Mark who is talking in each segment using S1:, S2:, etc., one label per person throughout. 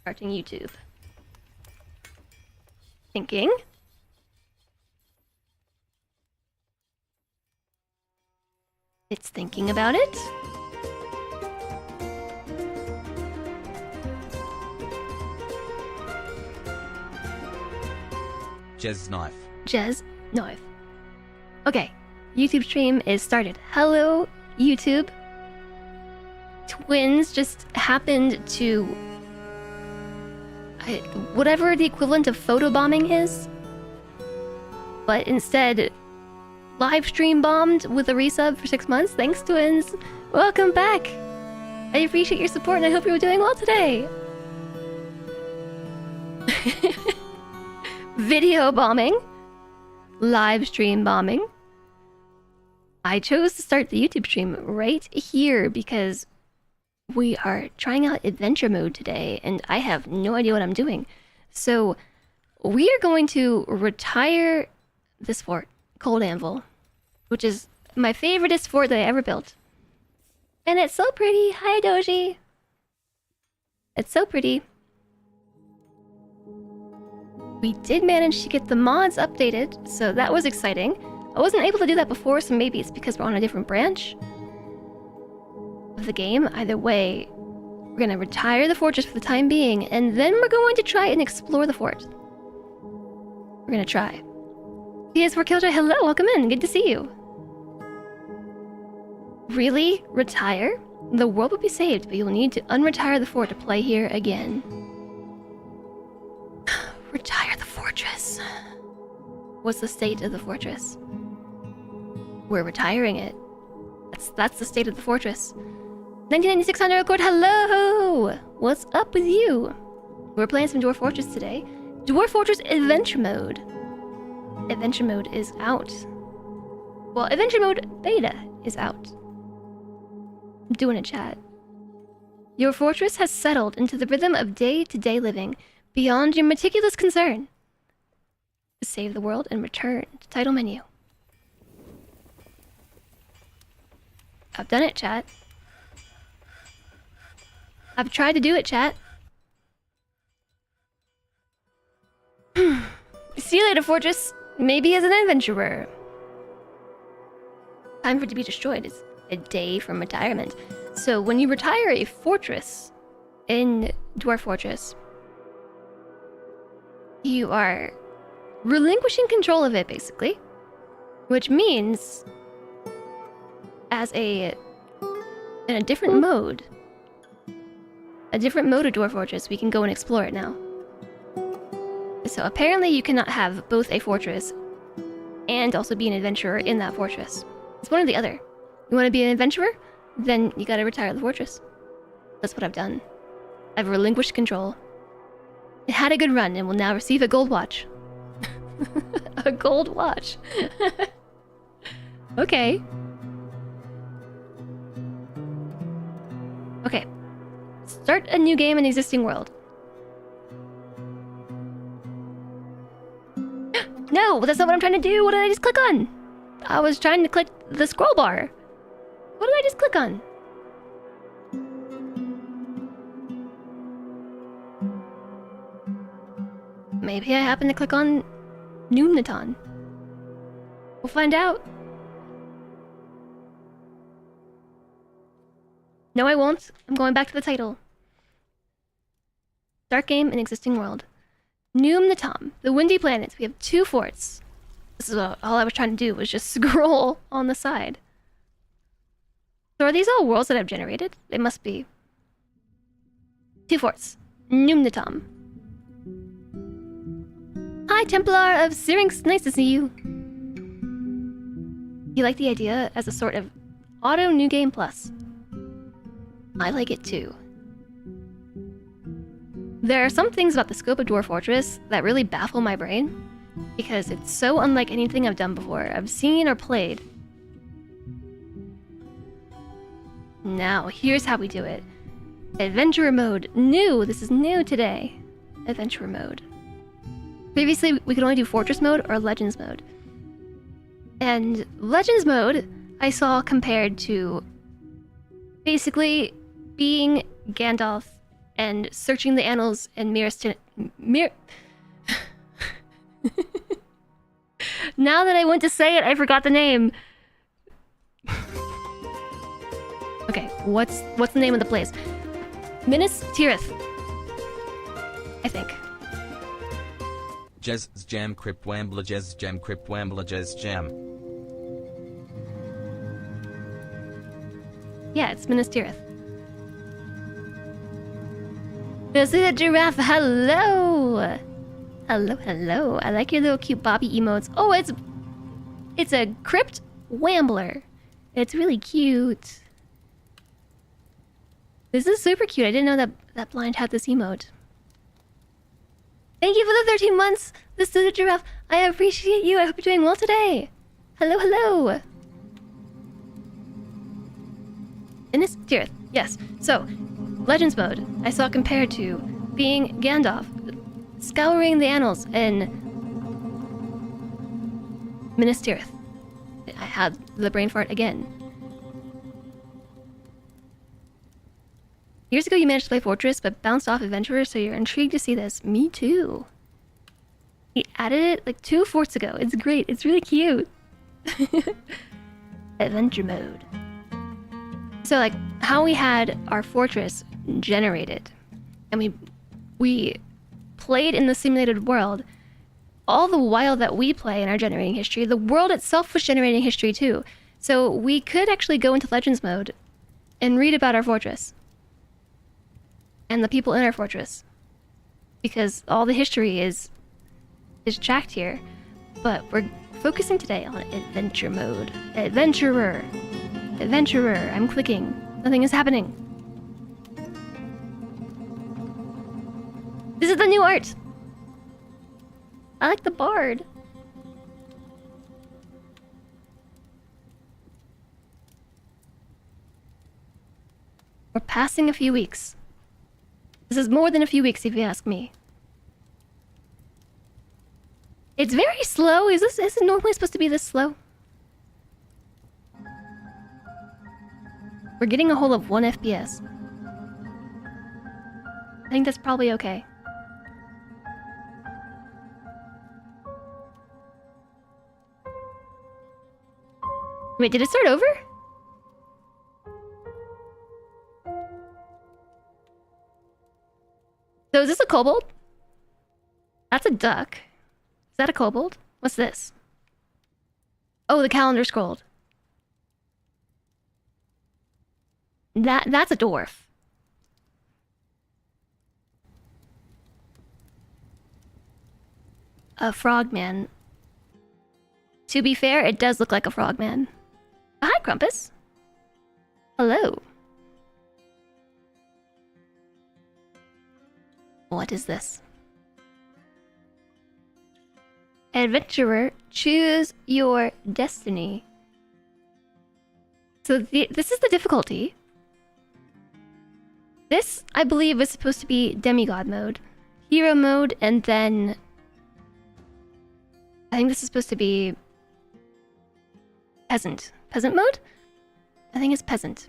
S1: Starting YouTube. Thinking. It's thinking about it.
S2: Jez knife.
S1: Jez knife. Okay, YouTube stream is started. Hello, YouTube. Twins just happened to... whatever the equivalent of photobombing is. But instead, live stream bombed with a resub for 6 months. Thanks, Twins. Welcome back. I appreciate your support and I hope you're doing well today. Video bombing. Live stream bombing. I chose to start the YouTube stream right here because we are trying out adventure mode today and I have no idea what I'm doing. So we are going to retire this fort, Cold Anvil, which is my favoriteest fort that I ever built. And it's so pretty. Hi, Doji. It's so pretty. We did manage to get the mods updated, so that was exciting. I wasn't able to do that before, so maybe it's because we're on a different branch of the game. Either way, we're gonna retire the fortress for the time being, and then we're going to try and explore the fort. We're gonna try. PS4 Killjoy, hello, welcome in, good to see you. Really? Retire? The world will be saved, but you'll need to unretire the fort to play here again. Retire the fortress. What's the state of the fortress? We're retiring it. That's the state of the fortress. 1996 record, hello! What's up with you? We're playing some Dwarf Fortress today. Dwarf Fortress Adventure Mode. Adventure Mode is out. Well, Adventure Mode Beta is out. I'm doing a chat. Your fortress has settled into the rhythm of day-to-day living, beyond your meticulous concern. Save the world and return to title menu. I've done it, chat. I've tried to do it, chat. See you later, fortress. Maybe as an adventurer. Time for it to be destroyed is a day from retirement. So when you retire a fortress in Dwarf Fortress, you are relinquishing control of it, basically. Which means, in a different mode of Dwarf Fortress, we can go and explore it now. So apparently you cannot have both a fortress and also be an adventurer in that fortress. It's one or the other. You want to be an adventurer? Then you gotta retire the fortress. That's what I've done. I've relinquished control. It had a good run and will now receive a gold watch. A gold watch. Okay. Okay. Start a new game in existing world. No, that's not what I'm trying to do. What did I just click on? I was trying to click the scroll bar. What did I just click on? Maybe I happened to click on Noomnaton. We'll find out. No, I won't. I'm going back to the title. Start game in existing world. Noomnaton, the Windy Planets. We have 2 forts. This is all I was trying to do, was just scroll on the side. So are these all worlds that I've generated? They must be. 2 forts. Noomnaton. Hi, Templar of Syrinx. Nice to see you. You like the idea as a sort of auto new game plus? I like it too. There are some things about the scope of Dwarf Fortress that really baffle my brain, because it's so unlike anything I've done before, I've seen or played. Now, here's how we do it. Adventurer mode. New! This is new today. Adventurer mode. Previously, we could only do Fortress mode or Legends mode. And Legends mode, I saw compared to basically being Gandalf and searching the annals and Now that I went to say it, I forgot the name. Okay, what's the name of the place? Minas Tirith, I think.
S2: Jez Jam Crypt Wambler Jez Jam Crypt Wambler Jez Jam.
S1: Yeah, it's Minas Tirith. This is a giraffe. Hello. Hello, hello. I like your little cute Bobby emotes. Oh, it's a crypt wambler. It's really cute. This is super cute. I didn't know that Blind had this emote. Thank you for the 13 months. This is a giraffe. I appreciate you. I hope you're doing well today. Hello, hello. Minas Tirith. Yes. So, Legends mode. I saw compared to being Gandalf, scouring the annals in Minas Tirith. I had the brain fart again. Years ago you managed to play Fortress, but bounced off Adventurer, so you're intrigued to see this. Me too. He added it like 2 forts ago. It's great. It's really cute. Adventure mode. So like how we had our fortress generated, and we played in the simulated world, all the while that we play in our generating history, the world itself was generating history too. So we could actually go into Legends mode and read about our fortress and the people in our fortress, because all the history is tracked here. But we're focusing today on adventure mode. Adventurer. I'm clicking. Nothing is happening. This is the new art. I like the bard. We're passing a few weeks. This is more than a few weeks if you ask me. It's very slow. Is it normally supposed to be this slow? We're getting a hold of 1 FPS. I think that's probably okay. Wait, did it start over? So is this a kobold? That's a duck. Is that a kobold? What's this? Oh, the calendar scrolled. That's a dwarf. A frogman. To be fair, it does look like a frogman. Hi, Crumpus. Hello. What is this? Adventurer, choose your destiny. So this is the difficulty. This, I believe, is supposed to be demigod mode, hero mode, and then I think this is supposed to be peasant. Peasant mode? I think it's peasant.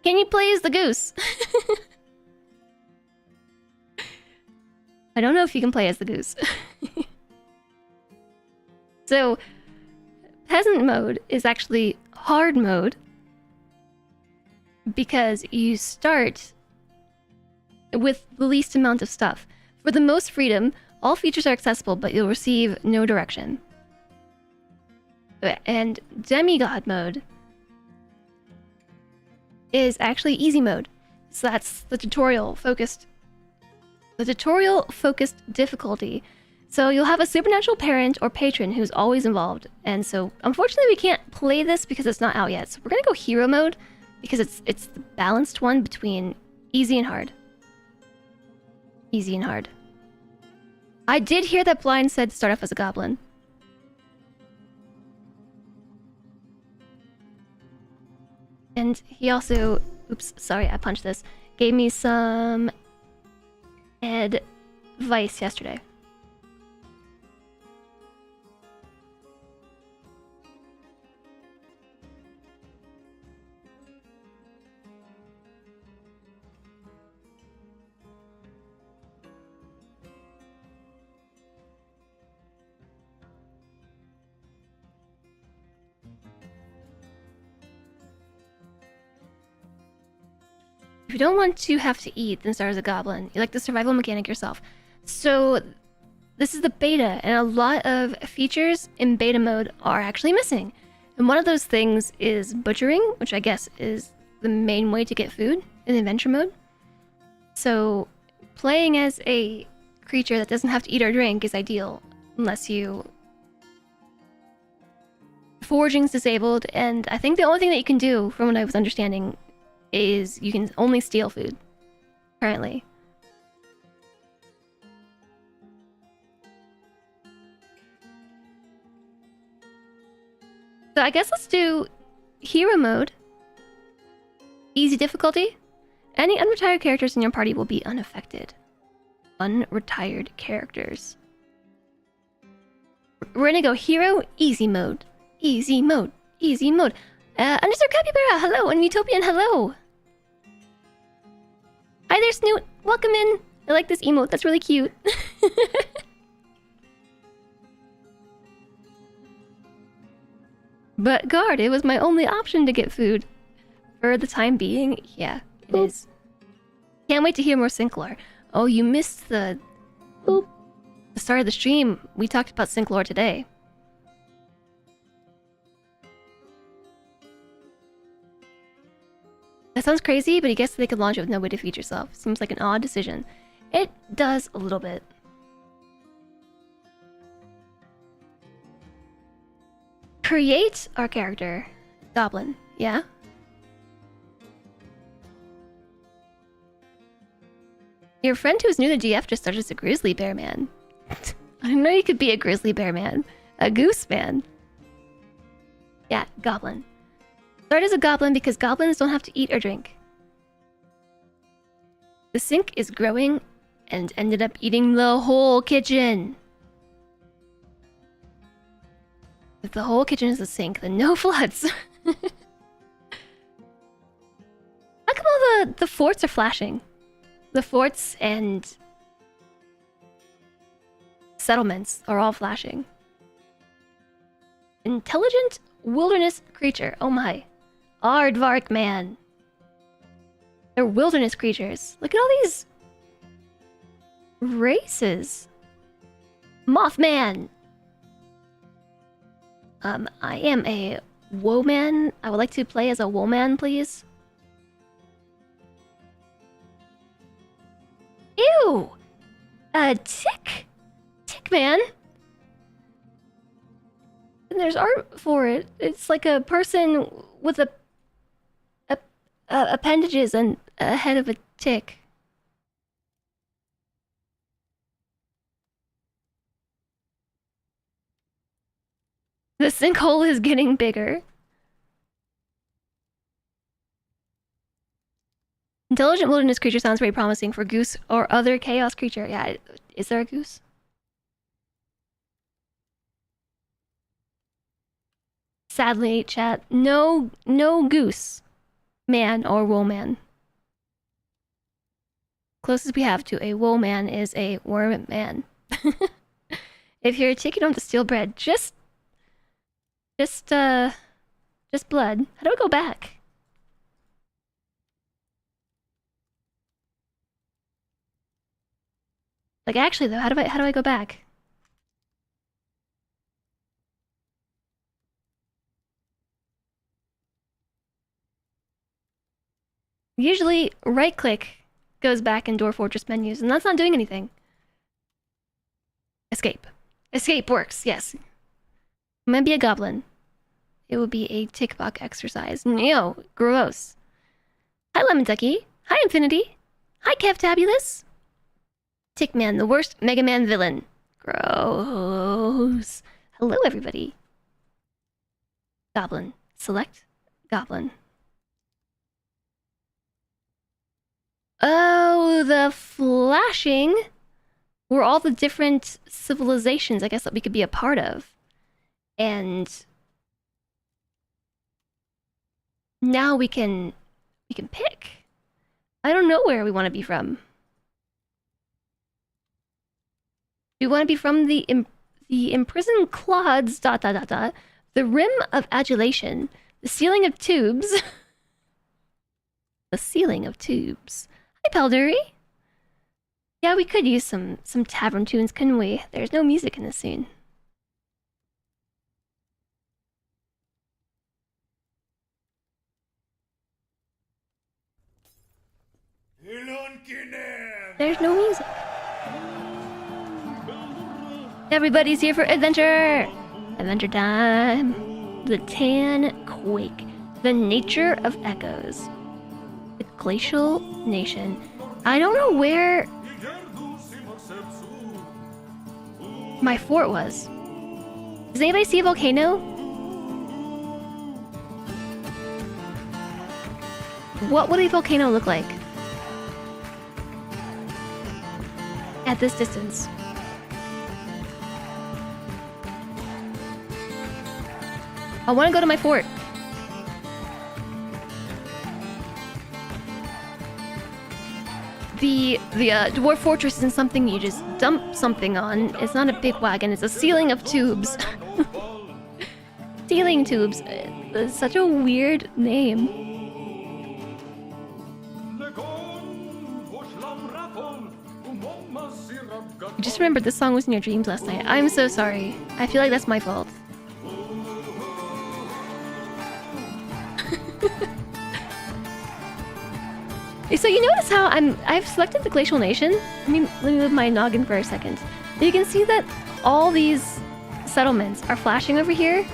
S1: Can you play as the goose? I don't know if you can play as the goose. So, peasant mode is actually hard mode because you start with the least amount of stuff. For the most freedom, all features are accessible, but you'll receive no direction. And demigod mode is actually easy mode. So that's the tutorial focused difficulty. So you'll have a supernatural parent or patron who's always involved. And so unfortunately we can't play this because it's not out yet. So we're gonna go hero mode because it's the balanced one between easy and hard. Easy and hard. I did hear that Blind said start off as a goblin. And he also, oops, sorry, I punched this, gave me some advice yesterday. If you don't want to have to eat, then start as a goblin. You like the survival mechanic yourself. So this is the beta, and a lot of features in beta mode are actually missing. And one of those things is butchering, which I guess is the main way to get food in adventure mode. So playing as a creature that doesn't have to eat or drink is ideal, unless you... Foraging's disabled, and I think the only thing that you can do, from what I was understanding, is you can only steal food, currently. So I guess let's do hero mode. Easy difficulty. Any unretired characters in your party will be unaffected. Unretired characters. We're gonna go hero, easy mode. Easy mode. Easy mode. Understar Capybara, hello, and Utopian, hello. Hi there, Snoot. Welcome in. I like this emote. That's really cute. But guard, it was my only option to get food. For the time being, yeah, it is. Can't wait to hear more Sync-lore. Oh, you missed the start of the stream. We talked about Sync-lore today. That sounds crazy, but he guessed they could launch it with no way to feed yourself. Seems like an odd decision. It does a little bit. Create our character. Goblin, yeah? Your friend who's new to GF just started as a grizzly bear man. I didn't know you could be a grizzly bear man. A goose man. Yeah, goblin. Start as a goblin because goblins don't have to eat or drink. The sink is growing and ended up eating the whole kitchen. If the whole kitchen is a sink, then no floods. How come all the forts are flashing? The forts and settlements are all flashing. Intelligent wilderness creature. Oh my. Aardvark man. They're wilderness creatures. Look at all these races. Mothman. I am a woman. I would like to play as a woman, please. Ew! A tick? Tick man? And there's art for it. It's like a person with appendages and a head of a tick. The sinkhole is getting bigger. Intelligent wilderness creature sounds very promising for goose or other chaos creature. Yeah, is there a goose? Sadly, chat, no goose. Man or woman. Closest we have to a woman is a worm man. If you're a chick, you don't have to steal bread. Just blood. How do I go back? Like actually though, how do I go back? Usually right click goes back in Dwarf Fortress menus, and that's not doing anything. Escape. Escape works, yes. I'm gonna be a goblin. It will be a tick box exercise. Ew, gross. Hi Lemon Ducky. Hi Infinity. Hi Kevtabulous. Tickman, the worst Mega Man villain. Gross. Hello everybody. Goblin. Select Goblin. Oh, the flashing were all the different civilizations, I guess, that we could be a part of. And now we can pick. I don't know where we want to be from. We want to be from the imprisoned clods, ... the rim of adulation, the ceiling of tubes, The ceiling of tubes. Hi, Peldery. Yeah, we could use some tavern tunes, couldn't we? There's no music in this scene. There's no music. Everybody's here for adventure! Adventure time. The Tan Quake. The Nature of Echoes. The Glacial Nation. I don't know where my fort was. Does anybody see a volcano? What would a volcano look like at this distance? I want to go to my fort. The dwarf fortress isn't something you just dump something on. It's not a big wagon. It's a ceiling of tubes. Ceiling tubes. It's such a weird name. I just remembered this song was in your dreams last night. I'm so sorry. I feel like that's my fault. So you notice how I've selected the Glacial Nation? Let me move my noggin for a second. You can see that all these settlements are flashing over here.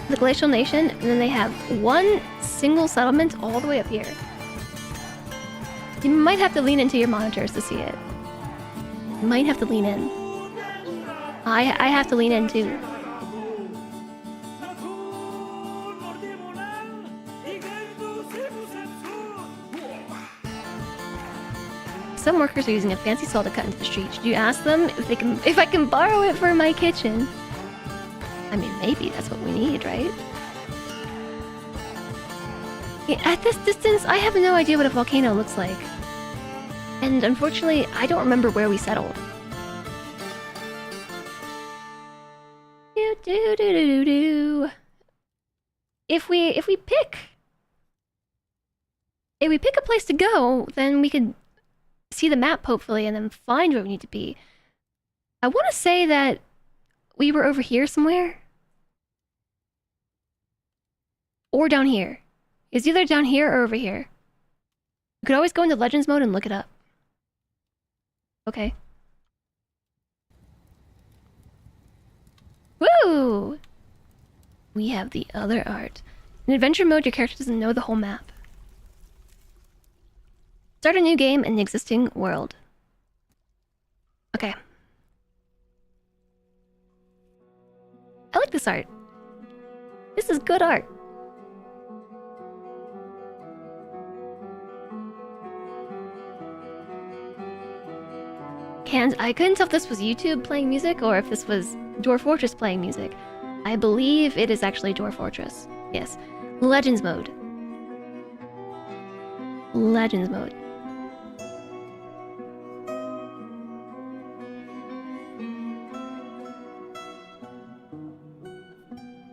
S1: The Glacial Nation, and then they have one single settlement all the way up here. You might have to lean into your monitors to see it. You might have to lean in. I have to lean in too. Some workers are using a fancy saw to cut into the street. Should you ask them if I can borrow it for my kitchen? I mean, maybe that's what we need, right? Yeah, at this distance, I have no idea what a volcano looks like. And unfortunately, I don't remember where we settled. If we pick a place to go, then we could see the map, hopefully, and then find where we need to be. I want to say that we were over here somewhere. Or down here. It's either down here or over here. You could always go into Legends mode and look it up. Okay. Woo! We have the other art. In adventure mode, your character doesn't know the whole map. Start a new game in the existing world. Okay. I like this art. This is good art. I couldn't tell if this was YouTube playing music or if this was Dwarf Fortress playing music. I believe it is actually Dwarf Fortress. Yes. Legends mode. Legends mode.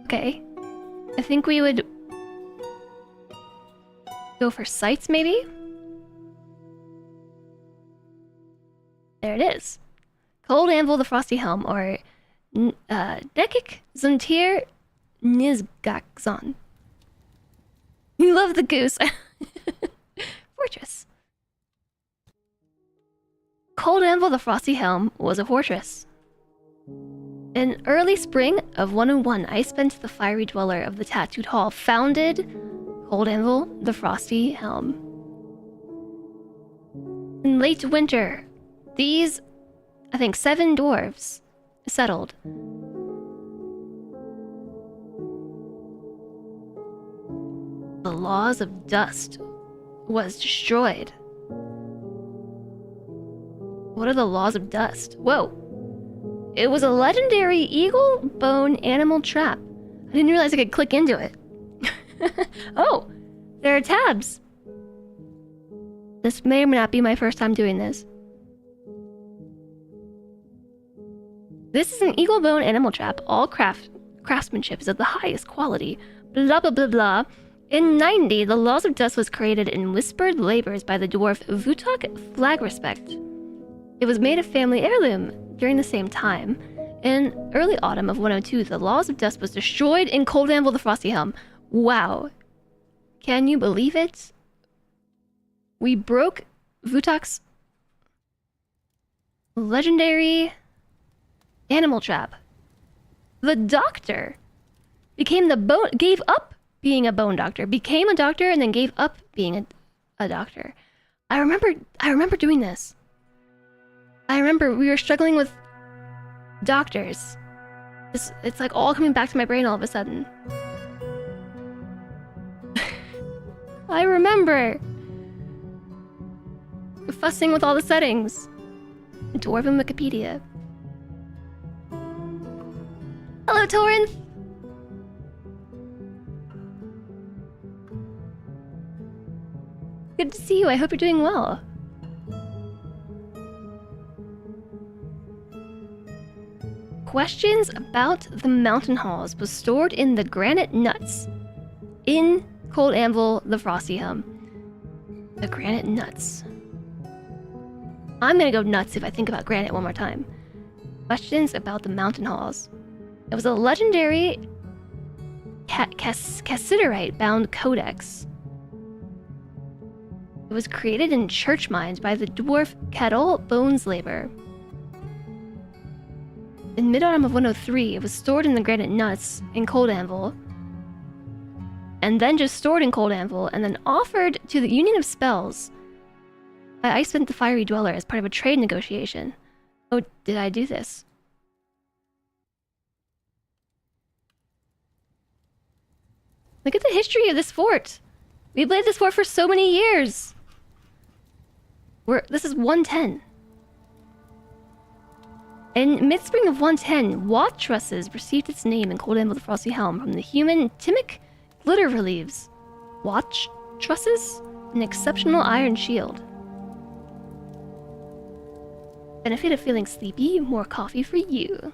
S1: Okay. I think we would go for sights, maybe? There it is. Cold Anvil, the Frosty Helm, or Nekik Zuntir Nizgakzon. You love the goose. Fortress. Cold Anvil, the Frosty Helm, was a fortress. In early spring of 101, I spent the fiery dweller of the Tattooed Hall founded Cold Anvil, the Frosty Helm. In late winter, these, I think, 7 dwarves settled. The laws of dust was destroyed. What are the laws of dust? Whoa. It was a legendary eagle bone animal trap. I didn't realize I could click into it. Oh, there are tabs. This may or may not be my first time doing this. This is an eagle bone animal trap. All craftsmanship is of the highest quality. Blah blah blah blah. In 90, the Laws of Dust was created in whispered labors by the dwarf Vutok Flagrespect. It was made a family heirloom during the same time. In early autumn of 102, the Laws of Dust was destroyed in Cold Anvil the Frosty Helm. Wow. Can you believe it? We broke Vutok's legendary animal trap. The doctor gave up being a bone doctor, became a doctor, and then gave up being a doctor. I remember doing this. I remember we were struggling with doctors. It's like all coming back to my brain all of a sudden. I remember fussing with all the settings. Dwarven Wikipedia. Hello, Torrent! Good to see you. I hope you're doing well. Questions about the mountain halls was stored in the granite nuts in Cold Anvil the Frosty Helm. The granite nuts. I'm gonna go nuts if I think about granite one more time. Questions about the mountain halls. It was a legendary cassiterite bound codex. It was created in church mines by the dwarf Kettle Boneslaber. In mid-autumn of 103, it was stored in the granite nuts in Cold Anvil, and then just stored in Cold Anvil, and then offered to the Union of Spells by I Spent the Fiery Dweller as part of a trade negotiation. Oh, did I do this? Look at the history of this fort. We played this fort for so many years. This is 110. In mid-spring of 110, woahhjesses received its name in Cold Anvil the Frosty Helm from the human Timic glitter reliefs. Woahhjesses? An exceptional iron shield. Benefit of feeling sleepy? More coffee for you.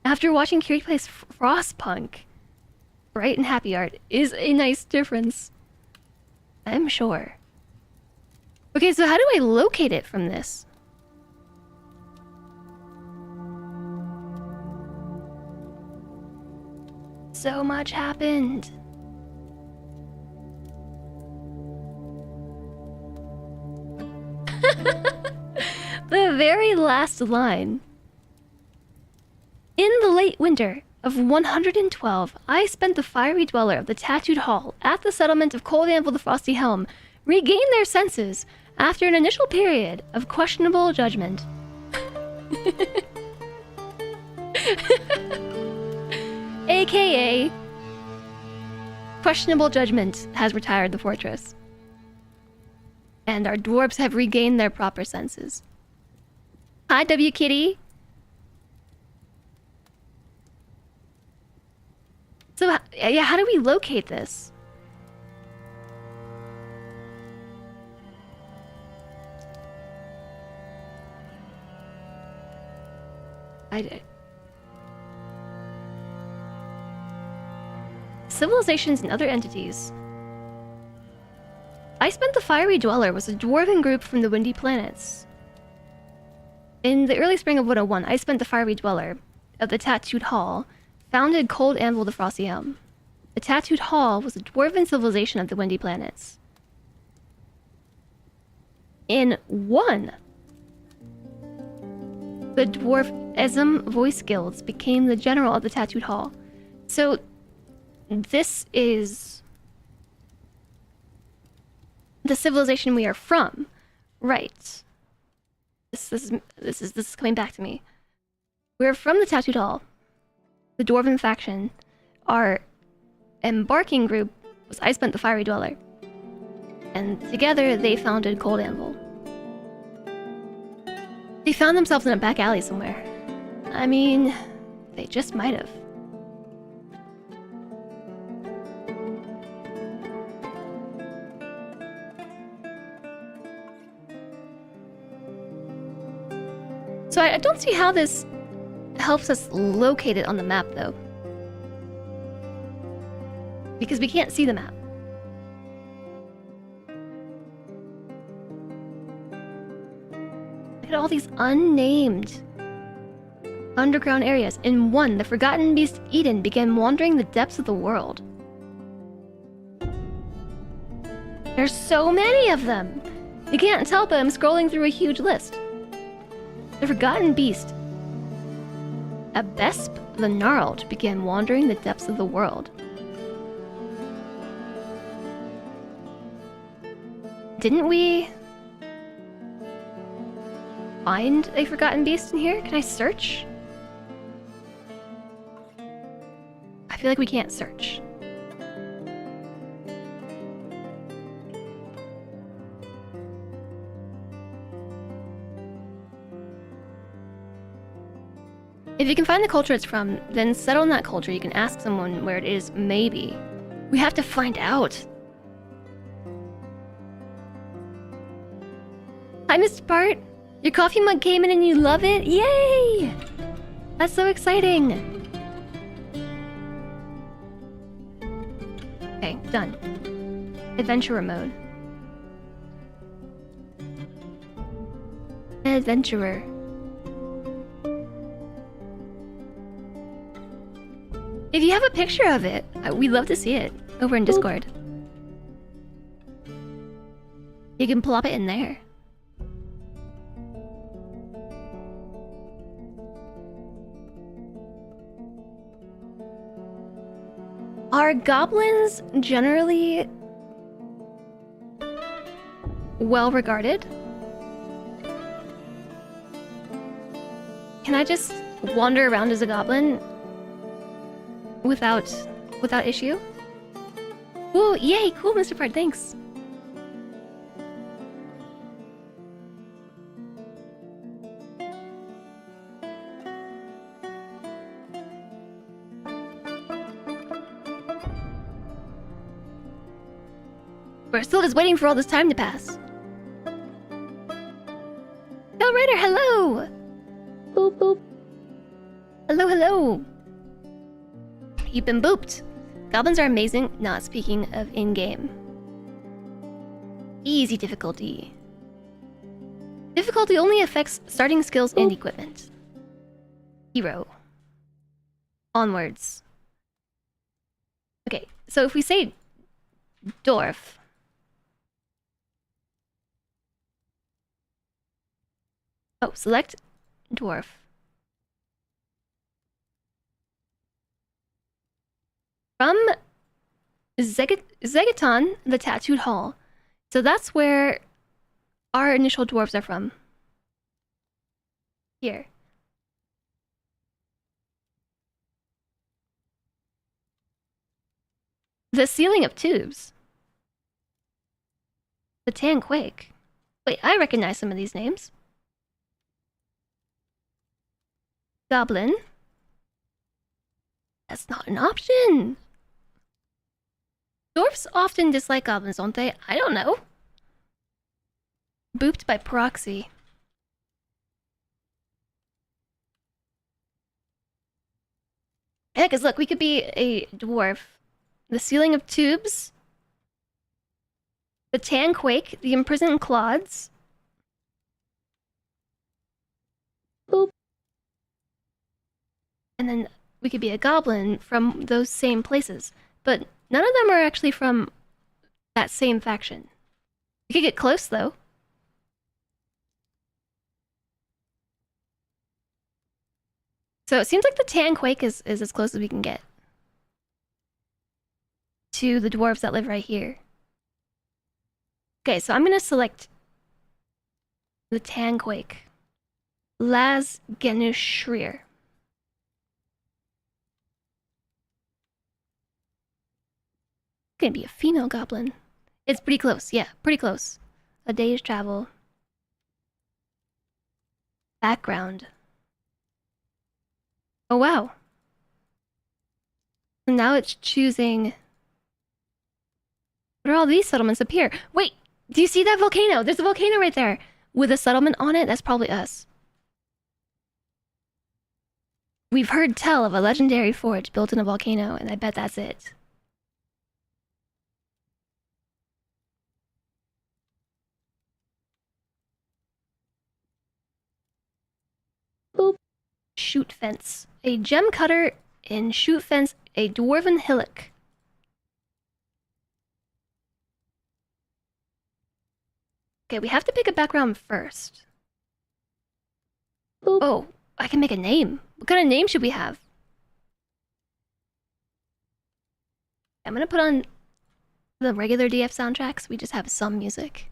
S1: After watching Curie plays Frostpunk, bright and happy art is a nice difference. I'm sure. Okay, so how do I locate it from this? So much happened. The very last line. In the late winter of 112, I Spent the Fiery Dweller of the Tattooed Hall at the settlement of Cold Anvil the Frosty Helm regain their senses after an initial period of questionable judgment. AKA, questionable judgment has retired the fortress. And our dwarves have regained their proper senses. Hi, W Kitty. So, yeah, how do we locate this? Civilizations and other entities. I Spent the Fiery Dweller was a dwarven group from the Windy Planets. In the early spring of 101, I Spent the Fiery Dweller of the Tattooed Hall founded Cold Anvil the Frosty Helm. The Tattooed Hall was a dwarven civilization of the Windy Planets. In 1, the dwarf Esm voice guilds became the general of the Tattooed Hall. So this is the civilization we are from, right? This is coming back to me. We're from the Tattooed Hall. The dwarven faction, our embarking group was I Spent the Fiery Dweller, and together they founded Cold Anvil. They found themselves in a back alley somewhere. I mean, they just might have. So I don't see how this helps us locate it on the map, though. Because we can't see the map. Look at all these unnamed underground areas. In one, the forgotten beast Eden began wandering the depths of the world. There's so many of them! You can't tell, but I'm scrolling through a huge list. The forgotten beast, Abesp the Gnarled, began wandering the depths of the world. Didn't we find a forgotten beast in here? Can I search? I feel like we can't search. If you can find the culture it's from, then settle in that culture. You can ask someone where it is, maybe. We have to find out. Hi, Mr. Bart. Your coffee mug came in and you love it? Yay! That's so exciting. Okay, done. Adventurer mode. Adventurer. If you have a picture of it, we'd love to see it over in Discord. You can plop it in there. Are goblins generally well regarded? Can I just wander around as a goblin without issue? Ooh, yay, cool, Mr. Fred, thanks. We're still just waiting for all this time to pass. Bell Rider, hello! Boop boop. Hello, hello. You've been booped. Goblins are amazing, not speaking of in-game. Easy difficulty. Difficulty only affects starting skills and equipment. Hero. Onwards. Okay, so if we say Dwarf. Oh, select Dwarf. From Zegaton, the Tattooed Hall. So that's where our initial dwarves are from. Here. The Ceiling of Tubes. The Tan Quake. Wait, I recognize some of these names. Goblin. That's not an option. Dwarfs often dislike goblins, don't they? I don't know. Booped by proxy. Yeah, because look, we could be a dwarf. The Ceiling of Tubes. The Tan Quake. The Imprisoned Clods. Boop. And then we could be a goblin from those same places. But none of them are actually from that same faction. We could get close, though. So it seems like the Tan Quake is as close as we can get to the dwarves that live right here. Okay, so I'm going to select the Tan Quake. Laz Genushrir. Gonna be a female goblin. It's pretty close, yeah, pretty close. A day's travel. Background. Oh wow. And now it's choosing. What are all these settlements up here? Wait, do you see that volcano? There's a volcano right there with a settlement on it. That's probably us. We've heard tell of a legendary forge built in a volcano, and I bet that's it. Shoot fence. A gem cutter in shoot fence, a dwarven hillock. Okay, we have to pick a background first.
S3: Boop.
S1: Oh, I can make a name. What kind of name should we have? I'm gonna put on the regular DF soundtrack so we just have some music.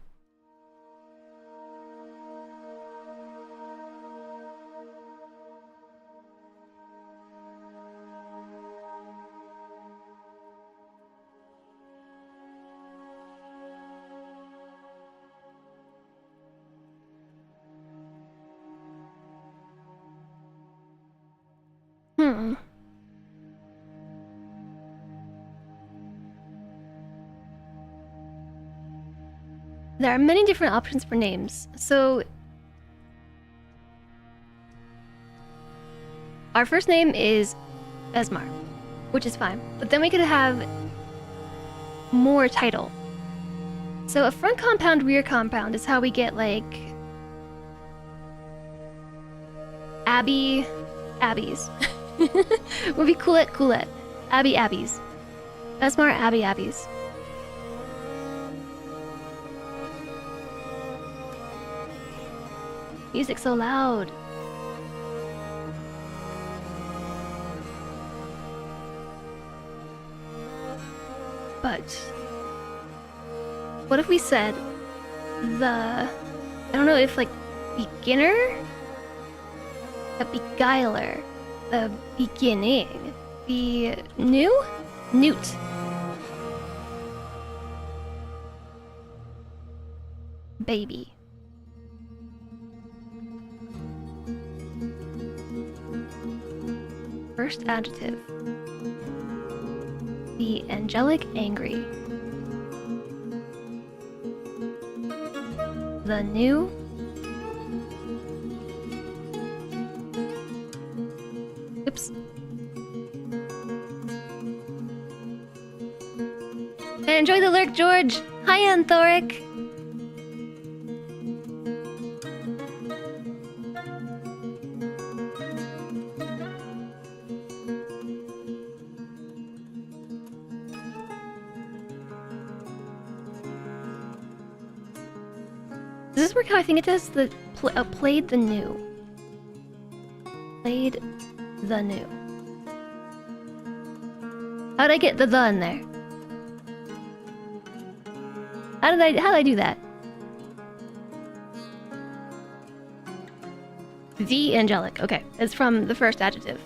S1: There are many different options for names. So our first name is Besmar, which is fine. But then we could have more title. So a front compound, rear compound is how we get like Abby's. Would be Coolette. Abby's. Besmar, Abby's. Music so loud. But what if we said I don't know if like beginner? The beguiler. The beginning. The new? Newt. Baby. First adjective. The angelic angry. The new. Oops. Enjoy the lurk, George. Hi, Anthoric. Does this work how I think it does? The played the new. Played the new. How'd I get the in there? How did I do that? The angelic. Okay, it's from the first adjective.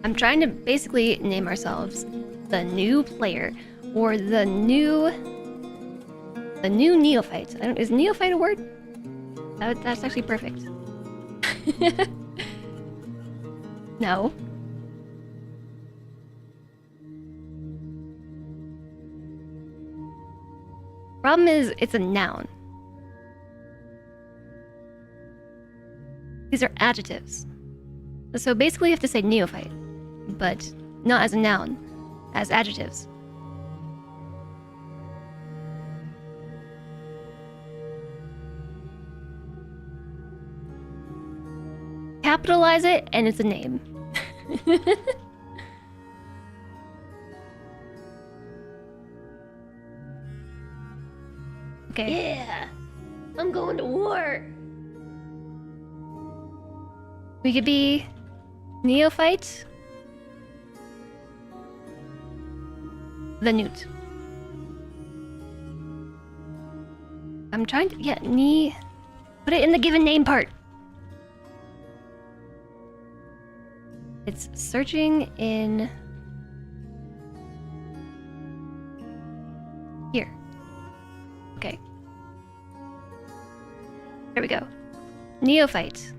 S1: I'm trying to basically name ourselves the new player or the new neophyte. Is neophyte a word? That's actually perfect. No. Problem is, it's a noun. These are adjectives. So basically you have to say neophyte, but not as a noun, as adjectives. Capitalize it, and it's a name. Okay.
S3: Yeah, I'm going to war.
S1: We could be neophyte. The newt. I'm trying to put it in the given name part. It's searching in here. Okay. There we go. Neophyte.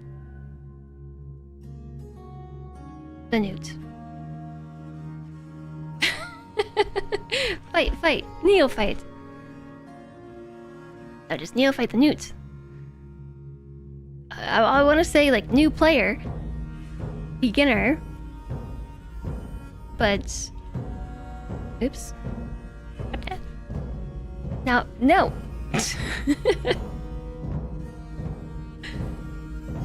S1: The newt. Fight. Neophyte. Oh, just neophyte the newt. I want to say like new player. Beginner. But oops. Now, no.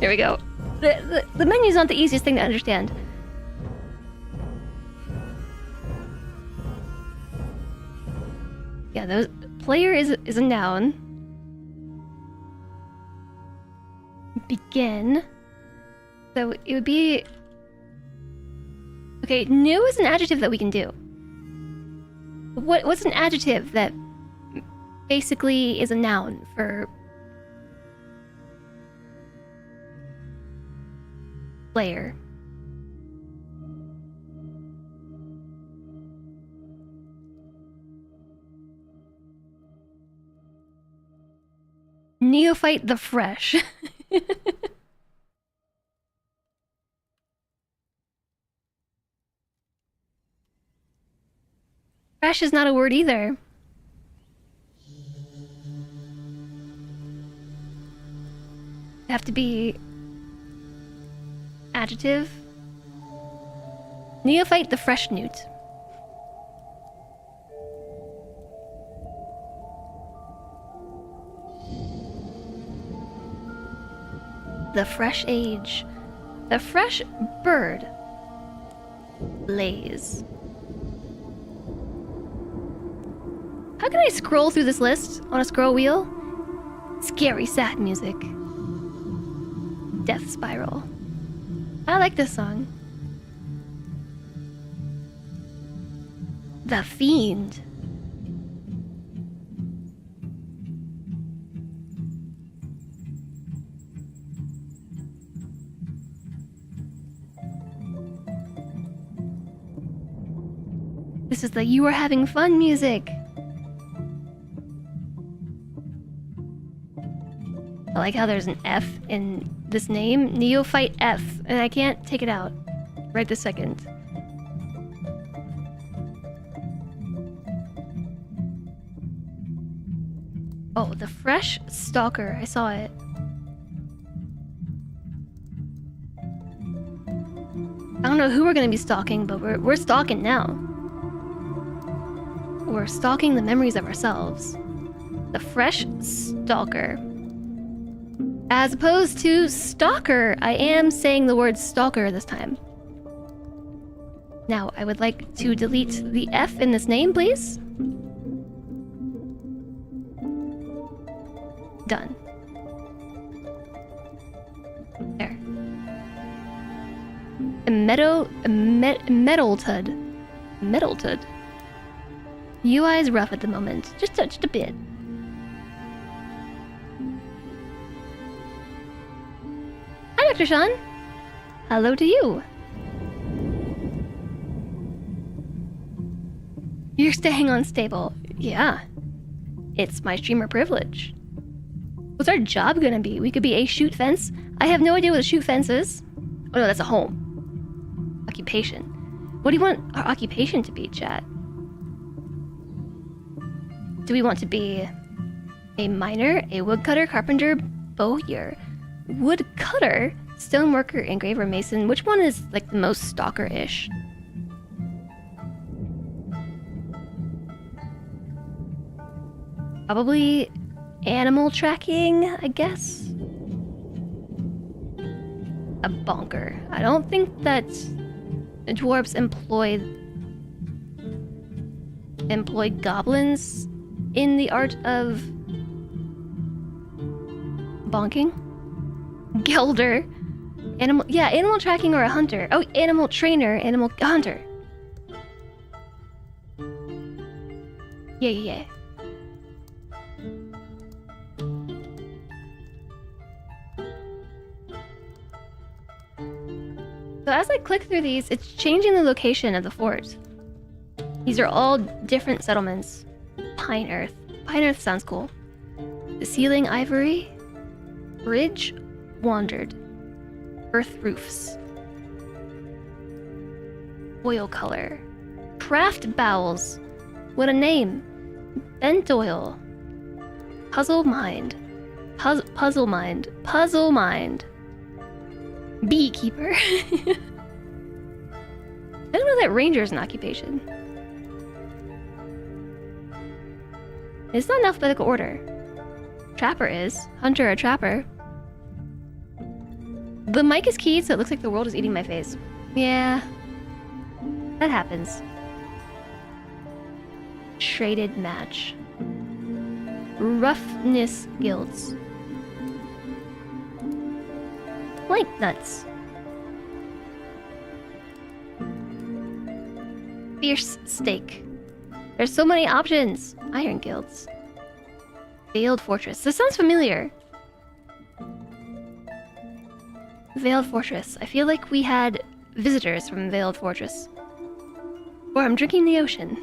S1: Here we go. The menu's not the easiest thing to understand. Yeah, those player is a noun. Begin. So it would be okay. New is an adjective that we can do. What's an adjective that basically is a noun for player? Neophyte the fresh. Fresh is not a word either. Have to be adjective. Neophyte the fresh newt. The fresh age. The fresh bird lays. How can I scroll through this list on a scroll wheel? Scary sad music. Death Spiral. I like this song. The Fiend. This is the You Are Having Fun music. I like how there's an F in this name. Neophyte F. And I can't take it out right this second. Oh, the fresh stalker. I saw it. I don't know who we're gonna be stalking, but we're stalking now. We're stalking the memories of ourselves. The fresh stalker. As opposed to stalker, I am saying the word stalker this time. Now, I would like to delete the F in this name, please. Done. There. Meddletud. UI is rough at the moment. Just a bit. Hi, Dr. Sean. Hello to you. You're staying unstable. Yeah. It's my streamer privilege. What's our job gonna be? We could be a shoot fence. I have no idea what a shoot fence is. Oh no, that's a home. Occupation. What do you want our occupation to be, chat? Do we want to be a miner, a woodcutter, carpenter, bowyer? Woodcutter, stoneworker, engraver, mason. Which one is like the most stalker-ish? Probably animal tracking, I guess. A bonker. I don't think that dwarves employ goblins in the art of bonking. Gelder. Animal tracking or a hunter. Oh, animal trainer, animal hunter. Yeah. So as I click through these, it's changing the location of the fort. These are all different settlements. Pine Earth. Pine Earth sounds cool. The ceiling ivory. Bridge wandered. Earth roofs. Oil color. Craft bowels. What a name. Bent oil. Puzzle mind. Puzzle mind. Puzzle mind. Beekeeper. I don't know that ranger is an occupation. It's not in alphabetical order. Trapper is. Hunter or trapper. The mic is keyed, so it looks like the world is eating my face. Yeah. That happens. Traded match. Roughness guilds. Plank nuts. Fierce steak. There's so many options. Iron guilds. Veiled fortress. This sounds familiar. Veiled fortress. I feel like we had visitors from Veiled Fortress. Or I'm drinking the ocean.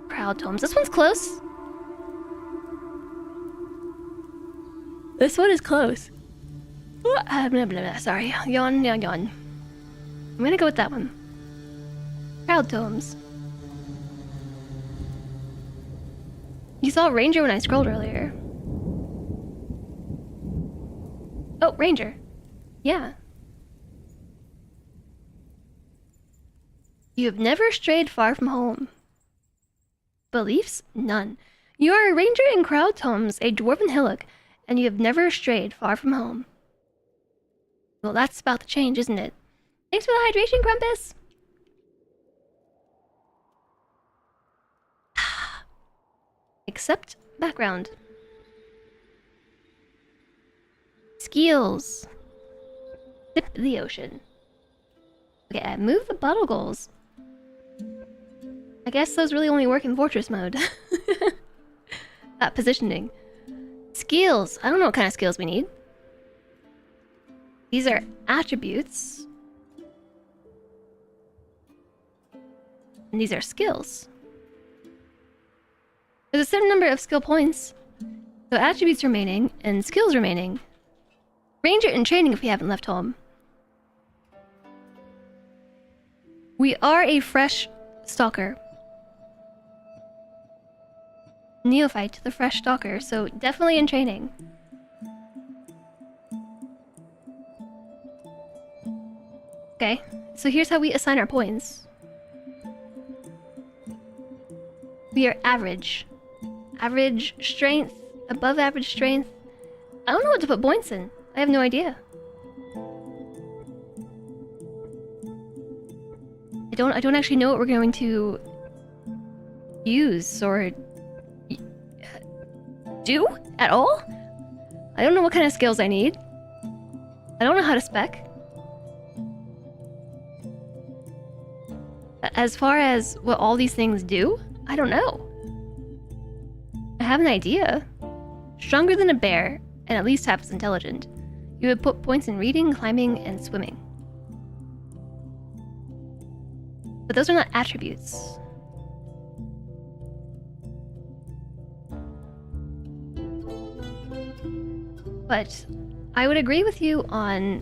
S1: Proud tomes. This one's close. This one is close. Blah, blah, blah. Sorry. Yawn, yawn, yawn. I'm gonna go with that one. Proud tomes. You saw Ranger when I scrolled earlier. Oh, Ranger. Yeah. You have never strayed far from home. Beliefs? None. You are a ranger in Crowd Tomes, a dwarven hillock, and you have never strayed far from home. Well, that's about to change, isn't it? Thanks for the hydration, Grumpus! Accept background. Skills. Sip the ocean. Okay, move the bottle goals. I guess those really only work in fortress mode. That positioning. Skills. I don't know what kind of skills we need. These are attributes. And these are skills. There's a certain number of skill points. So attributes remaining and skills remaining. Ranger in training if we haven't left home. We are a fresh stalker. Neophyte to the fresh stalker, so definitely in training. Okay, so here's how we assign our points. We are average. Average strength, above average strength. I don't know what to put points in. I have no idea. I don't actually know what we're going to use or do at all. I don't know what kind of skills I need. I don't know how to spec. As far as what all these things do, I don't know. I have an idea. Stronger than a bear, and at least half as intelligent. You would put points in reading, climbing, and swimming. But those are not attributes. But I would agree with you on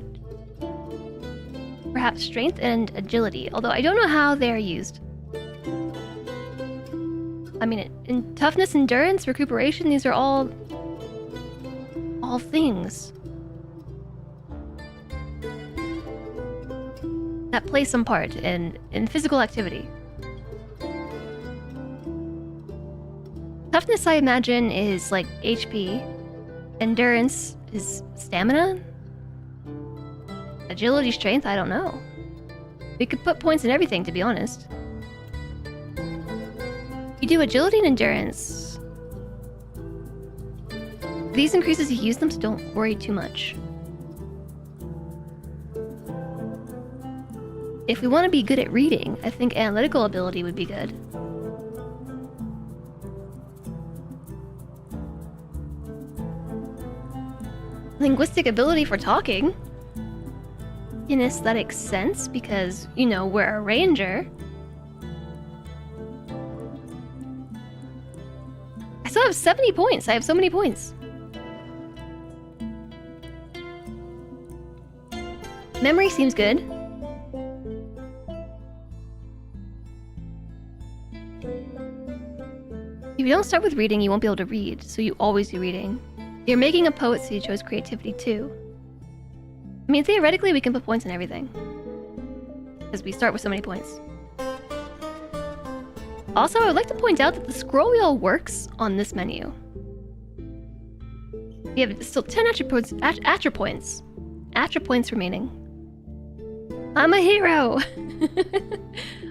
S1: perhaps strength and agility, although I don't know how they're used. I mean, in toughness, endurance, recuperation, these are all things that play some part in physical activity. Toughness, I imagine, is like HP. Endurance is stamina. Agility, strength, I don't know. We could put points in everything, to be honest. You do agility and endurance. These increase as you use them, so don't worry too much. If we want to be good at reading, I think analytical ability would be good. Linguistic ability for talking. In aesthetic sense, because, you know, we're a ranger. I still have 70 points. I have so many points. Memory seems good. If you don't start with reading, you won't be able to read, so you always do reading. You're making a poet, so you chose creativity too. I mean, theoretically, we can put points in everything. Because we start with so many points. Also, I would like to point out that the scroll wheel works on this menu. We have still 10 attributes. Attributes remaining. I'm a hero.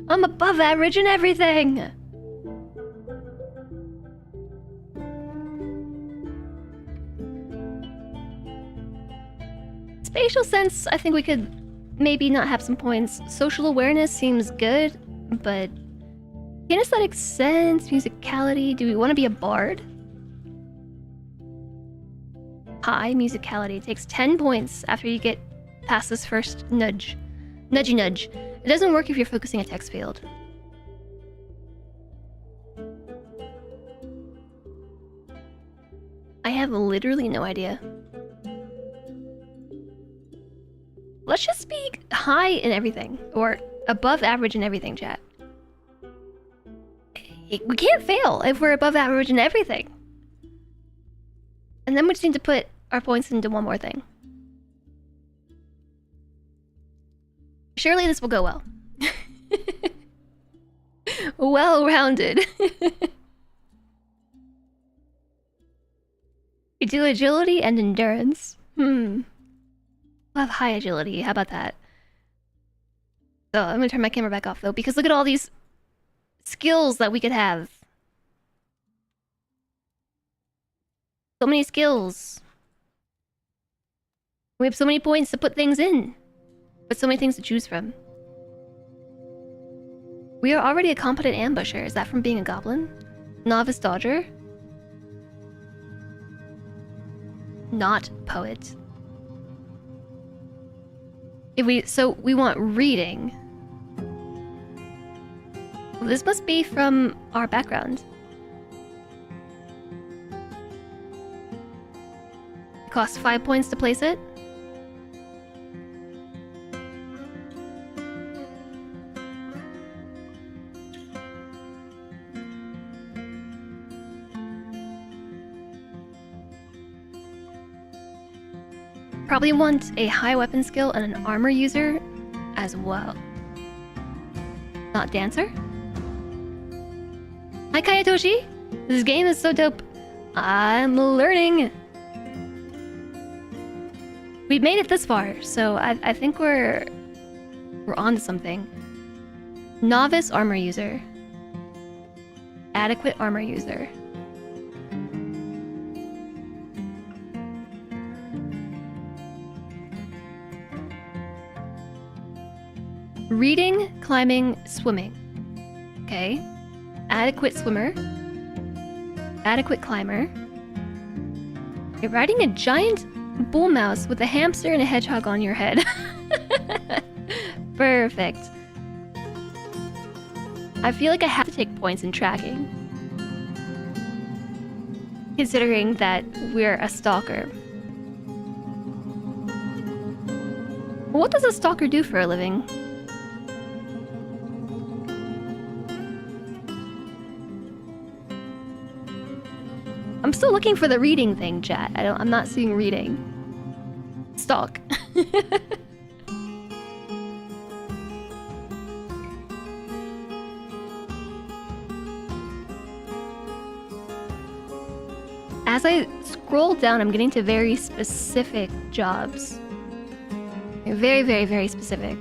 S1: I'm above average in everything. Spatial sense, I think we could maybe not have some points. Social awareness seems good, but kinesthetic sense, musicality. Do we want to be a bard? High musicality takes 10 points after you get past this first nudge. Nudgy nudge. It doesn't work if you're focusing a text field. I have literally no idea. Let's just be high in everything, or above average in everything, chat. We can't fail if we're above average in everything. And then we just need to put our points into one more thing. Surely this will go well. Well-rounded. We do agility and endurance. We'll have high agility. How about that? So I'm gonna turn my camera back off though, because look at all these skills that we could have. So many skills. We have so many points to put things in, but so many things to choose from. We are already a competent ambusher. Is that from being a goblin? Novice dodger? Not poet. So we want reading. Well, this must be from our background. It costs 5 points to place it. Probably want a high weapon skill and an armor user as well. Not dancer? Hi Kayatoshi! This game is so dope. I'm learning. We've made it this far, so I think we're on to something. Novice armor user. Adequate armor user. Reading, climbing, swimming. Okay. Adequate swimmer. Adequate climber. You're riding a giant bull mouse with a hamster and a hedgehog on your head. Perfect. I feel like I have to take points in tracking, considering that we're a stalker. What does a stalker do for a living? I'm still looking for the reading thing, chat. I'm not seeing reading. Stalk. As I scroll down, I'm getting to very specific jobs. Very, very, very specific.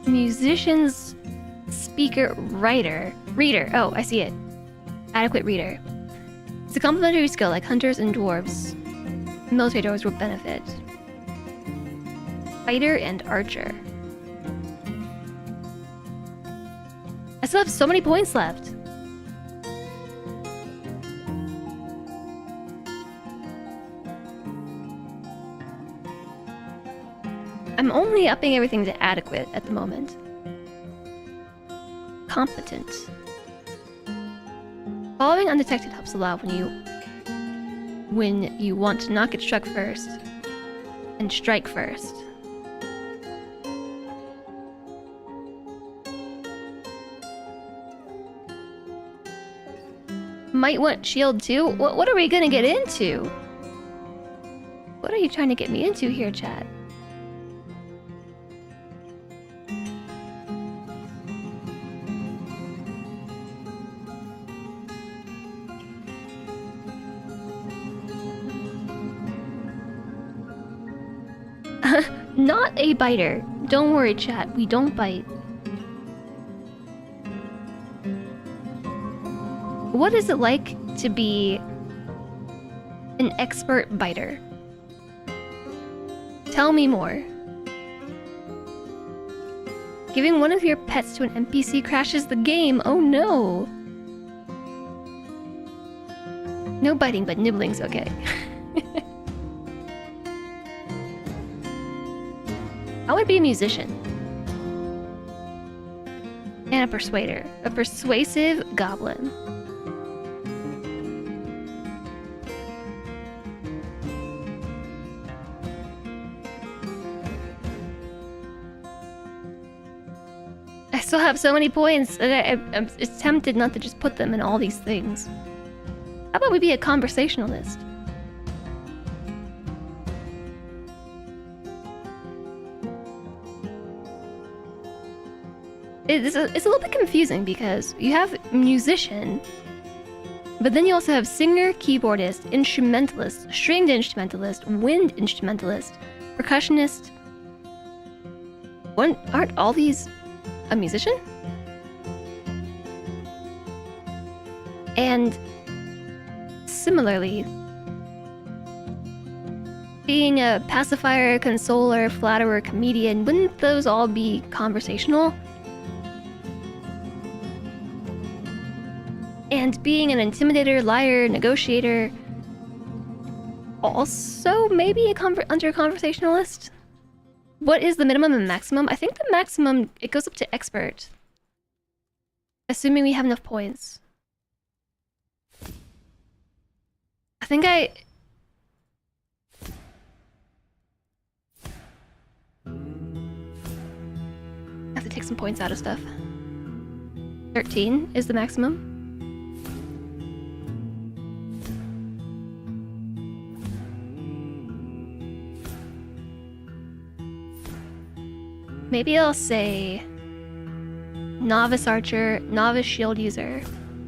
S1: Musicians, speaker, writer. Reader. Oh, I see it. Adequate reader. It's a complementary skill like hunters and dwarves. Military dwarves will benefit. Fighter and archer. I still have so many points left. I'm only upping everything to adequate at the moment. Competent. Following undetected helps a lot when you want to not get struck first and strike first. Might want shield too? What are we gonna get into? What are you trying to get me into here, chat? Not a biter. Don't worry, chat. We don't bite. What is it like to be an expert biter? Tell me more. Giving one of your pets to an NPC crashes the game. Oh no. No biting, but nibbling's okay. I would be a musician. And a persuader. A persuasive goblin. I still have so many points, and I'm tempted not to just put them in all these things. How about we be a conversationalist? It's a little bit confusing because you have musician, but then you also have singer, keyboardist, instrumentalist, stringed instrumentalist, wind instrumentalist, percussionist. Aren't all these a musician? And similarly, being a pacifier, consoler, flatterer, comedian, wouldn't those all be conversational? And being an intimidator, liar, negotiator, also maybe under conversationalist? What is the minimum and maximum? I think the maximum, it goes up to expert. Assuming we have enough points. I think I have to take some points out of stuff. 13 is the maximum. Maybe I'll say novice archer, novice shield user,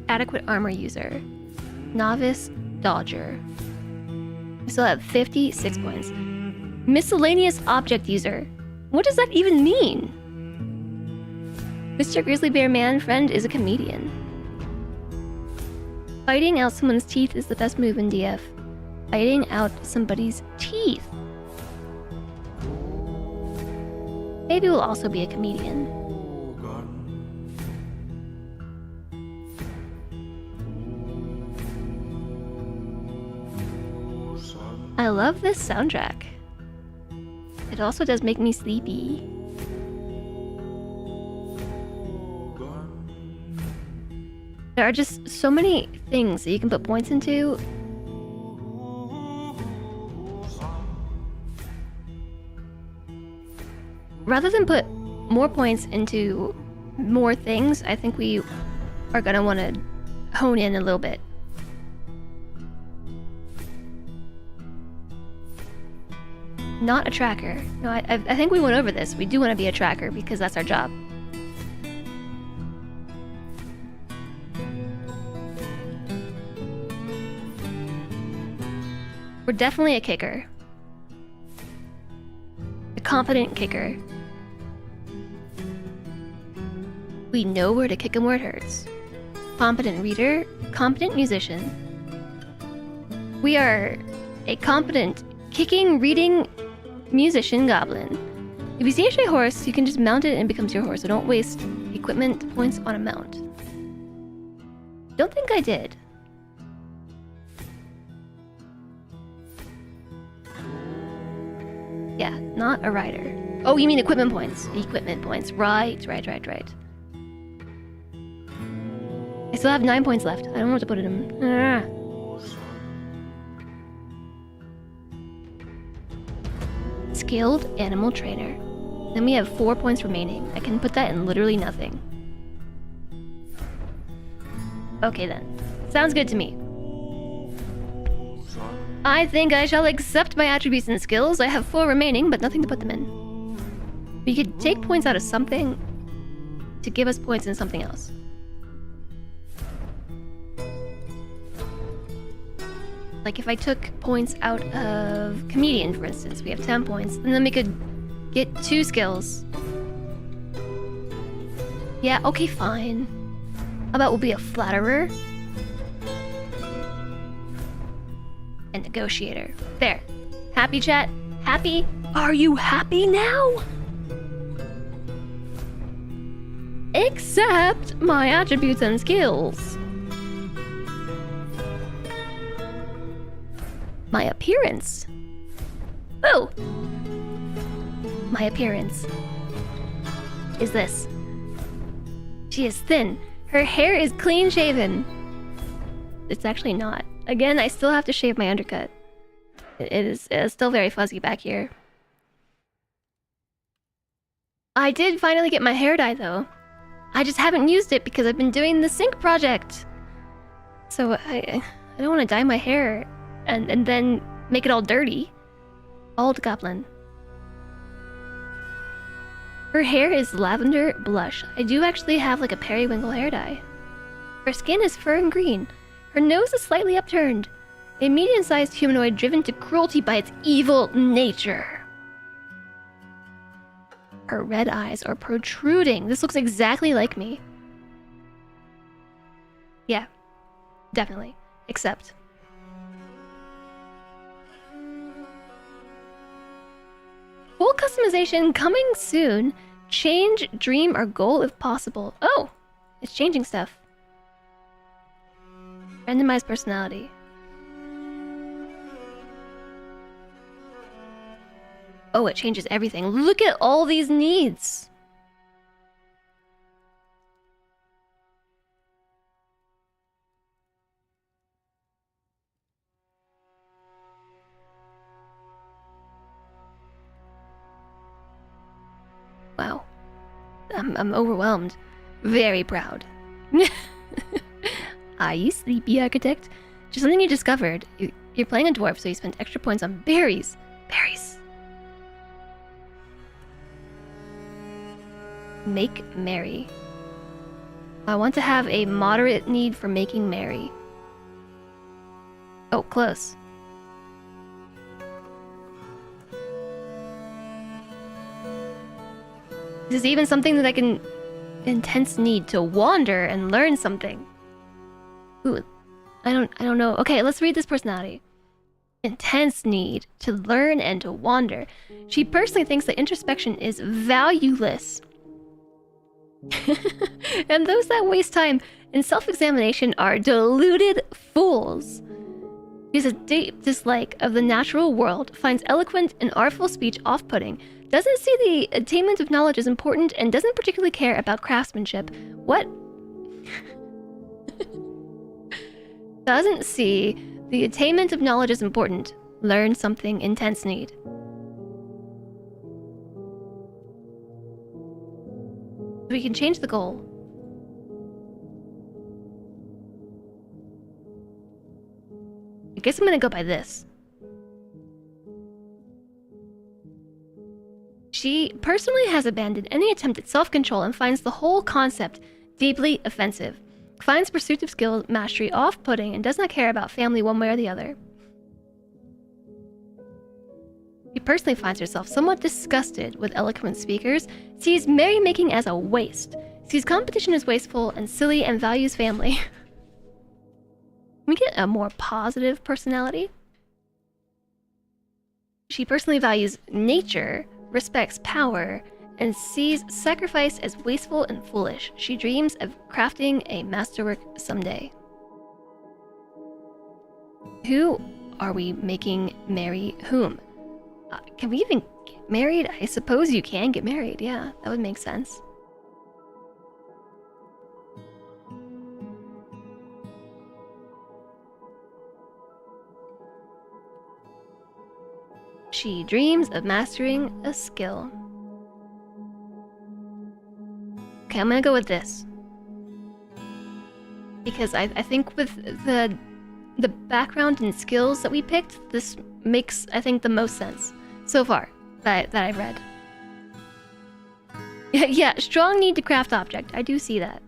S1: adequate armor user, novice dodger. I still have 56 points. Miscellaneous object user. What does that even mean? Mr. Grizzly Bear Man Friend is a comedian. Biting out someone's teeth is the best move in DF. Biting out somebody's teeth. Maybe we'll also be a comedian. I love this soundtrack. It also does make me sleepy. There are just so many things that you can put points into. Rather than put more points into more things, I think we are gonna want to hone in a little bit. Not a tracker. No, I think we went over this. We do want to be a tracker because that's our job. We're definitely a kicker. A confident kicker. We know where to kick 'em where it hurts. Competent reader, competent musician. We are a competent kicking, reading musician goblin. If you see a stray horse, you can just mount it and it becomes your horse, so don't waste equipment points on a mount. Don't think I did. Yeah, not a rider. Oh, you mean equipment points. Equipment points. Right. I still have 9 points left. I don't know what to put it in. Skilled animal trainer. Then we have 4 points remaining. I can put that in literally nothing. Okay then. Sounds good to me. I think I shall accept my attributes and skills. I have 4 remaining, but nothing to put them in. We could take points out of something to give us points in something else. Like if I took points out of comedian, for instance, we have 10 points, and then we could get 2 skills. Yeah, okay, fine. How about we'll be a flatterer? And negotiator. There. Happy, chat? Happy? Are you happy now? Accept my attributes and skills. My appearance. Oh! My appearance is this. She is thin. Her hair is clean shaven. It's actually not. Again, I still have to shave my undercut. It is still very fuzzy back here. I did finally get my hair dye though. I just haven't used it because I've been doing the sync project. So I don't want to dye my hair and then make it all dirty. Old goblin. Her hair is lavender blush. I do actually have like a periwinkle hair dye. Her skin is fur and green. Her nose is slightly upturned. A medium-sized humanoid driven to cruelty by its evil nature. Her red eyes are protruding. This looks exactly like me. Yeah, definitely. Except. Full customization coming soon. Change, dream, or goal if possible. Oh, it's changing stuff. Randomized personality. Oh, it changes everything. Look at all these needs. Wow. I'm overwhelmed. Very proud. Are you sleepy, architect? Just something you discovered. You're playing a dwarf, so you spent extra points on berries. Berries. Make merry. I want to have a moderate need for making merry. Oh, close. This is even something that I can... Intense need to wander and learn something. Ooh, I don't know. Okay, let's read this personality. Intense need to learn and to wander. She personally thinks that introspection is valueless. And those that waste time in self-examination are deluded fools. She has a deep dislike of the natural world, finds eloquent and artful speech off-putting, doesn't see the attainment of knowledge as important, and doesn't particularly care about craftsmanship. What? Doesn't see the attainment of knowledge as important. Learn something, intense need. We can change the goal. I guess I'm gonna go by this. She personally has abandoned any attempt at self-control and finds the whole concept deeply offensive. Finds pursuit of skill mastery off-putting and does not care about family one way or the other. She personally finds herself somewhat disgusted with eloquent speakers, sees merrymaking as a waste, sees competition as wasteful and silly, and values family. Can we get a more positive personality? She personally values nature, respects power, and sees sacrifice as wasteful and foolish. She dreams of crafting a masterwork someday. Who are we making marry whom? Can we even get married? I suppose you can get married, yeah. That would make sense. She dreams of mastering a skill. Okay, I'm gonna go with this. Because I think with the the background and skills that we picked, this makes, I think, the most sense so far that I've read. Yeah, strong need to craft object. I do see that.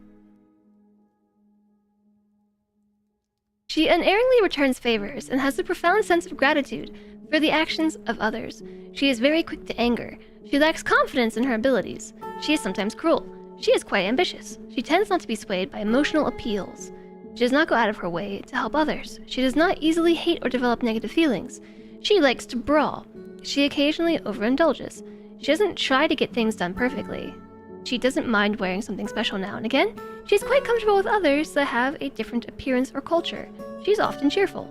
S1: She unerringly returns favors and has a profound sense of gratitude for the actions of others. She is very quick to anger. She lacks confidence in her abilities. She is sometimes cruel. She is quite ambitious. She tends not to be swayed by emotional appeals. She does not go out of her way to help others. She does not easily hate or develop negative feelings. She likes to brawl. She occasionally overindulges. She doesn't try to get things done perfectly. She doesn't mind wearing something special now and again. She's quite comfortable with others that have a different appearance or culture. She's often cheerful.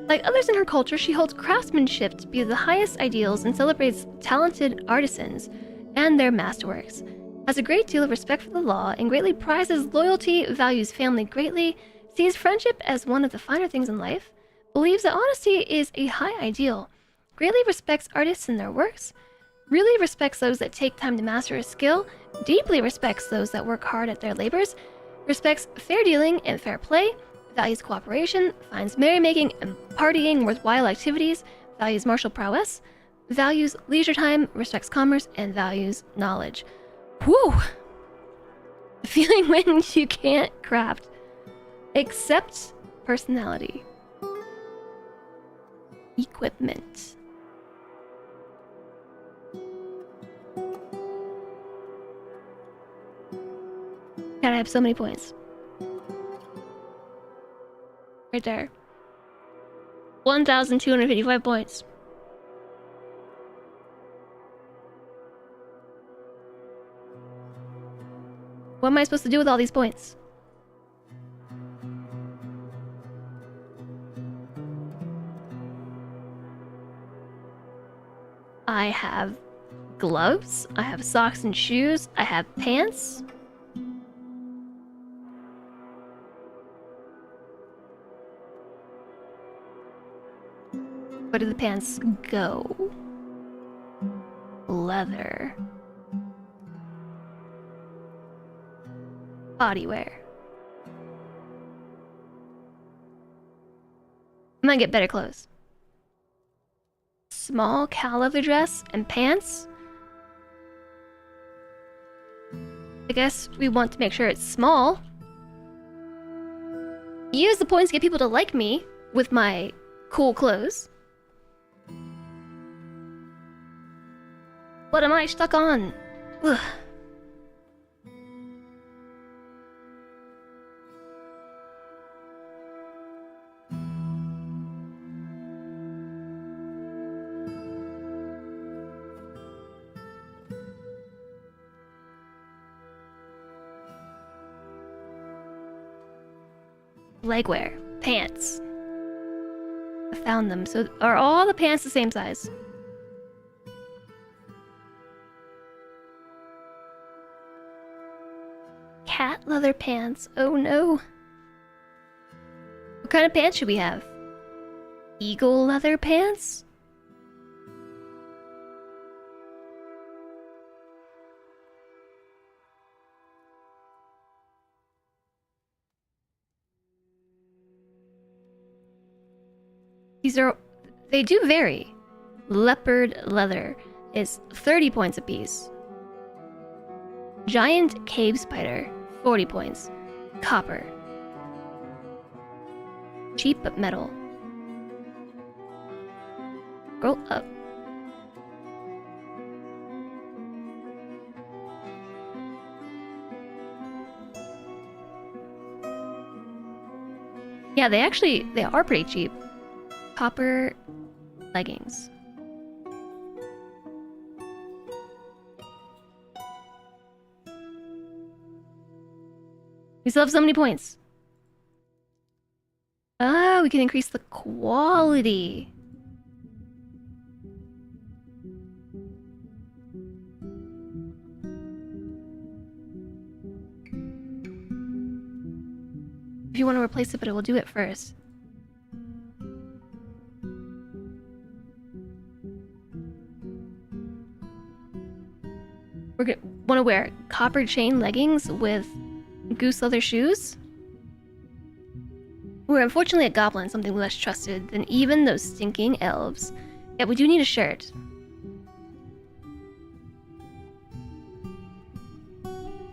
S1: Like others in her culture, she holds craftsmanship to be the highest ideals and celebrates talented artisans and their masterworks. Has a great deal of respect for the law and greatly prizes loyalty, values family greatly, sees friendship as one of the finer things in life, believes that honesty is a high ideal, greatly respects artists and their works, really respects those that take time to master a skill, deeply respects those that work hard at their labors, respects fair dealing and fair play, values cooperation, finds merrymaking and partying worthwhile activities, values martial prowess, values leisure time, respects commerce, and values knowledge. Whew! The feeling when you can't craft. Accept personality. Equipment. God, I have so many points. Right there. 1,255 points. What am I supposed to do with all these points? I have gloves, I have socks and shoes, I have pants. Where do the pants go? Leather. Bodywear. I might get better clothes. Small cow leather dress and pants. I guess we want to make sure it's small. Use the points to get people to like me with my cool clothes. What am I stuck on? Ugh. Legwear. Pants. I found them. So are all the pants the same size? Cat leather pants. Oh no. What kind of pants should we have? Eagle leather pants? They do vary. Leopard leather is 30 points apiece. Giant cave spider, 40 points. Copper. Cheap but metal. Scroll up. Yeah, they are pretty cheap. Copper leggings. We still have so many points. Ah, we can increase the quality. If you want to replace it, but it will do it first. We're gonna want to wear copper chain leggings with goose leather shoes. We're unfortunately a goblin, something less trusted than even those stinking elves. Yeah, we do need a shirt.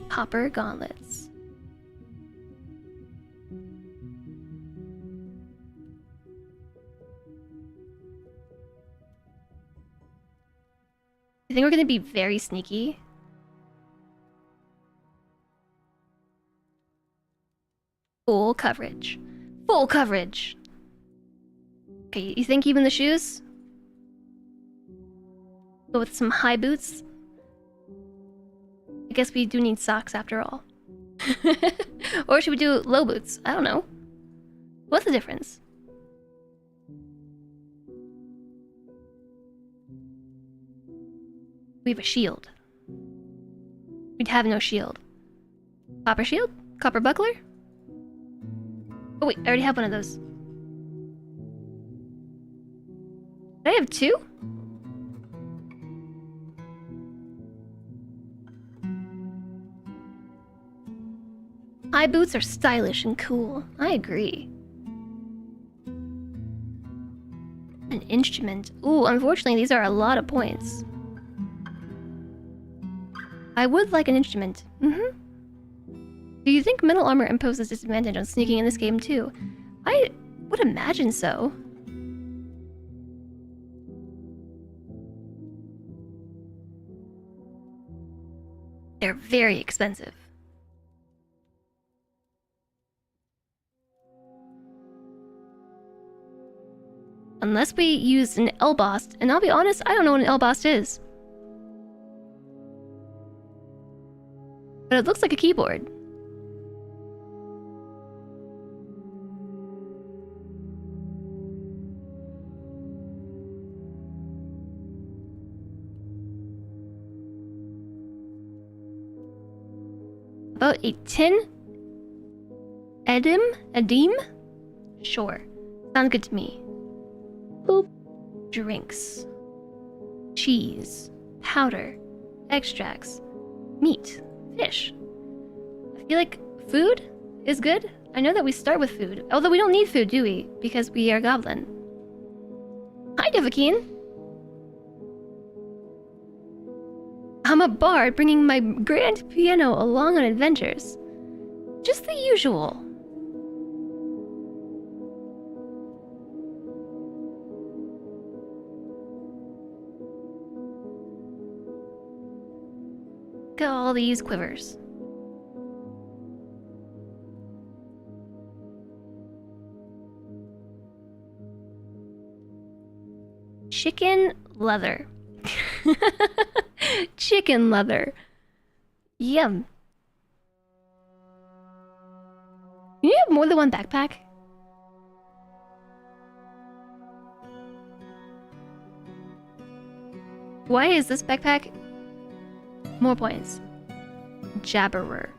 S1: Copper gauntlets. I think we're gonna be very sneaky. Full coverage. Full coverage! Okay, you think even the shoes? Go with some high boots? I guess we do need socks after all. Or should we do low boots? I don't know. What's the difference? We have a shield. We'd have no shield. Copper shield? Copper buckler? Oh wait, I already have one of those. Did I have two? High boots are stylish and cool. I agree. An instrument. Ooh, unfortunately, these are a lot of points. I would like an instrument. Mm-hmm. Do you think metal armor imposes disadvantage on sneaking in this game too? I would imagine so. They're very expensive. Unless we use an L-Bost, and I'll be honest, I don't know what an L-Bost is. But it looks like a keyboard. About a tin? Edim? Sure. Sounds good to me. Boop. Drinks. Cheese. Powder. Extracts. Meat. Fish. I feel like food is good. I know that we start with food. Although we don't need food, do we? Because we are goblin. Hi, Devakeen. I'm a bard bringing my grand piano along on adventures. Just the usual. Look at all these quivers. Chicken leather. Chicken leather. Yum. You have more than one backpack? Why is this backpack more points? Jabberer.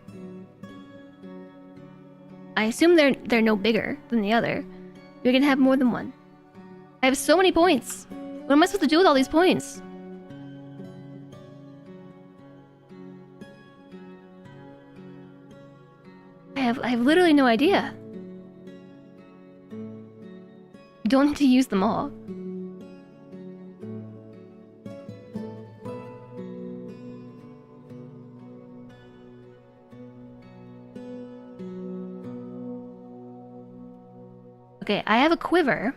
S1: I assume they're no bigger than the other. You're gonna have more than one. I have so many points. What am I supposed to do with all these points? I have literally no idea. You don't need to use them all. Okay, I have a quiver.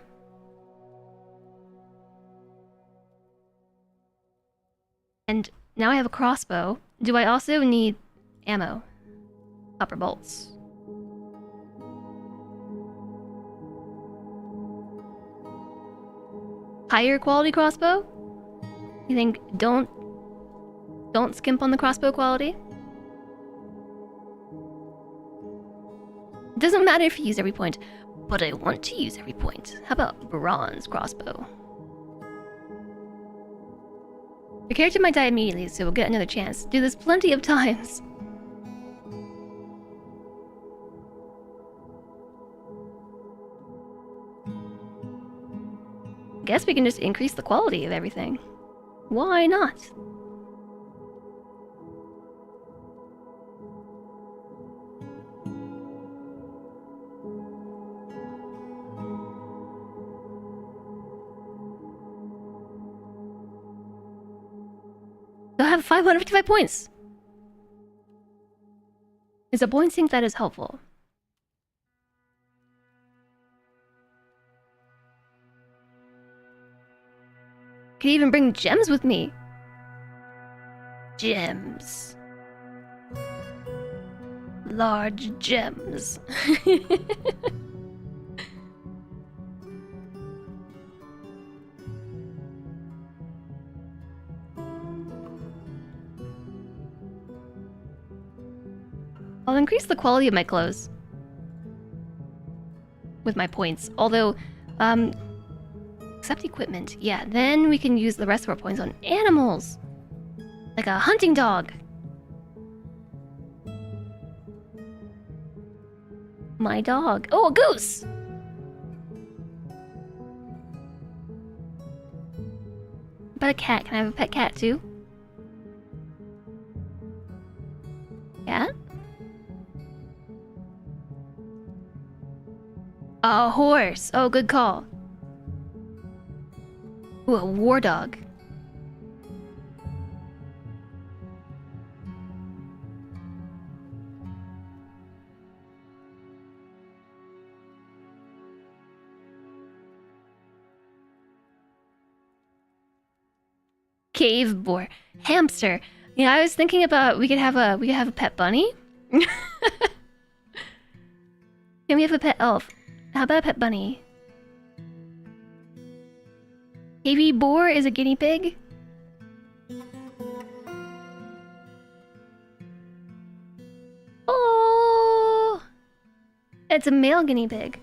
S1: And now I have a crossbow. Do I also need ammo? Copper bolts. Higher quality crossbow? You think don't skimp on the crossbow quality? It doesn't matter if you use every point, but I want to use every point. How about bronze crossbow? Your character might die immediately, so we'll get another chance. Do this plenty of times. Guess we can just increase the quality of everything. Why not? 555 points. It's a point sync that is helpful. Could even bring gems with me. Gems. Large gems. I'll increase the quality of my clothes with my points. Although, accept equipment. Yeah, then we can use the rest of our points on animals. Like a hunting dog. My dog. Oh, a goose! But a cat. Can I have a pet cat too? Cat? A horse. Oh, good call. Ooh, a war dog. Cave boar. Hamster. Yeah, I was thinking about we could have a pet bunny. Can we have a pet elf? How about a pet bunny? Baby boar is a guinea pig. Oh, it's a male guinea pig.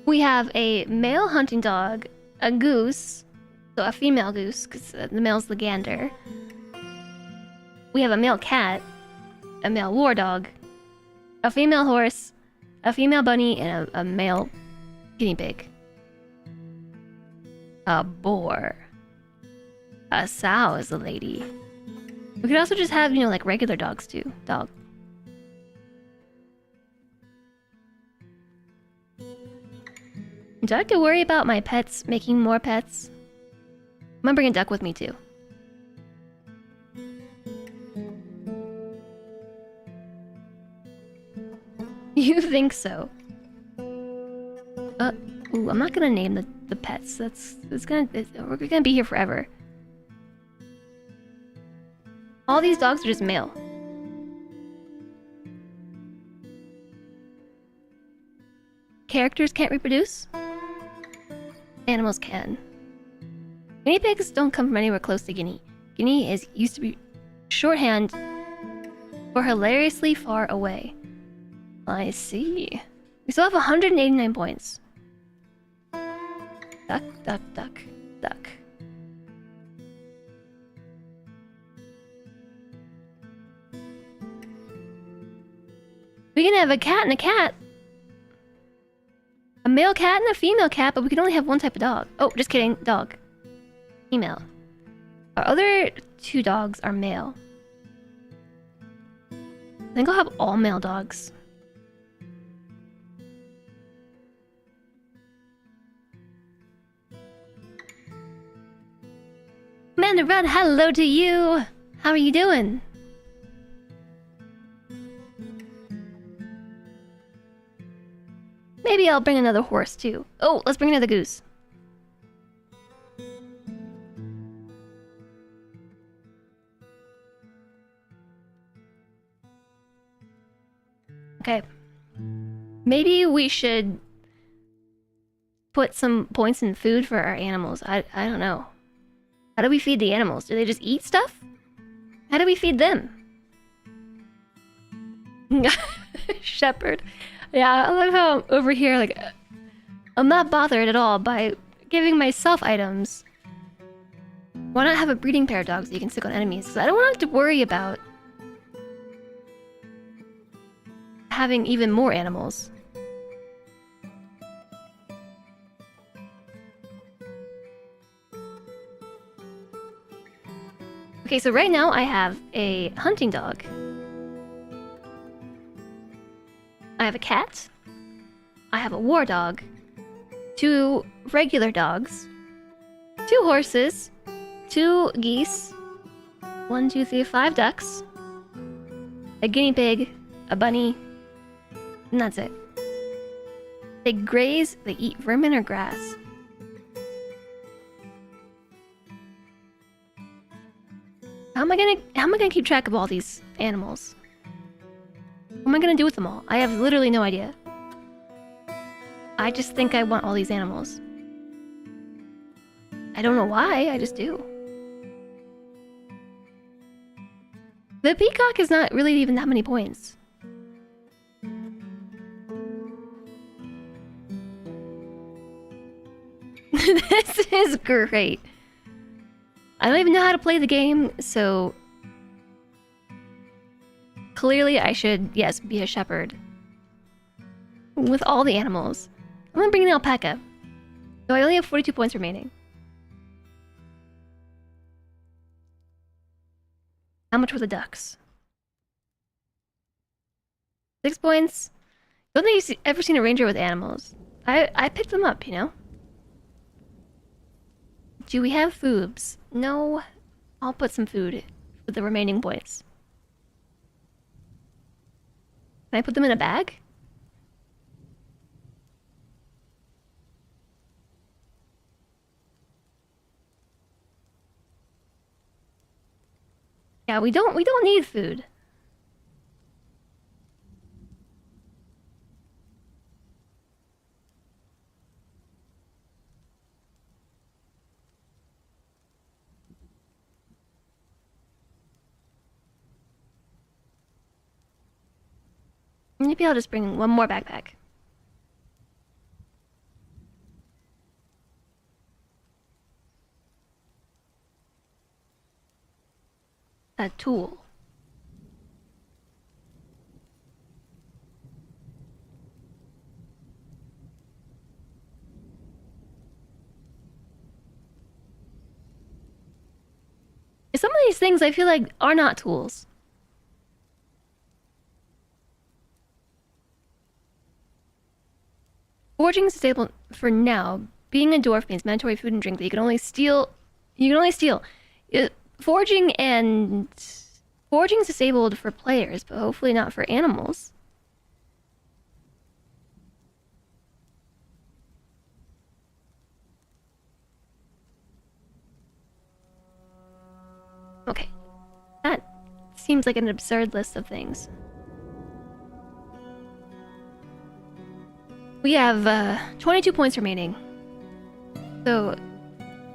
S1: We have a male hunting dog, a goose, so a female goose, because the male's the gander. We have a male cat, a male war dog, a female horse, a female bunny, and a male guinea pig. A boar. A sow is a lady. We could also just have, like regular dogs too. Dog. Do I have to worry about my pets making more pets? I'm gonna bring a duck with me too. You think so? Ooh, I'm not gonna name the pets. We're gonna be here forever. All these dogs are just male. Characters can't reproduce? Animals can. Guinea pigs don't come from anywhere close to Guinea. Guinea used to be shorthand for hilariously far away. I see. We still have 189 points. Duck, duck, duck, duck. We can have a cat and a cat. A male cat and a female cat, but we can only have one type of dog. Oh, just kidding. Dog. Female. Our other two dogs are male. I think I'll have all male dogs. Commander Red, hello to you! How are you doing? Maybe I'll bring another horse too. Oh, let's bring another goose. Okay. Maybe we should put some points in food for our animals. I don't know. How do we feed the animals? Do they just eat stuff? How do we feed them? Shepherd. Yeah, I love how over here, like, I'm not bothered at all by giving myself items. Why not have a breeding pair of dogs that you can stick on enemies? Because I don't want to have to worry about having even more animals. Okay, so right now I have a hunting dog. I have a cat. I have a war dog. 2 regular dogs. 2 horses. 2 geese. 1, 2, 3, 5 ducks, a guinea pig, a bunny, and that's it. They graze, they eat vermin or grass. How am I gonna keep track of all these animals? What am I gonna do with them all? I have literally no idea. I just think I want all these animals. I don't know why, I just do. The peacock is not really even that many points. This is great. I don't even know how to play the game, so... Clearly I should, yes, be a shepherd. With all the animals. I'm gonna bring an alpaca. So I only have 42 points remaining. How much were the ducks? 6 points. Don't think you've ever seen a ranger with animals. I picked them up, you know? Do we have foobs? No. I'll put some food with the remaining points. Can I put them in a bag? Yeah, we don't need food. Maybe I'll just bring one more backpack. A tool. Some of these things I feel like are not tools. Forging is disabled for now. Being a dwarf means mandatory food and drink that you can only steal. Forging is disabled for players, but hopefully not for animals. Okay. That seems like an absurd list of things. We have 22 points remaining. So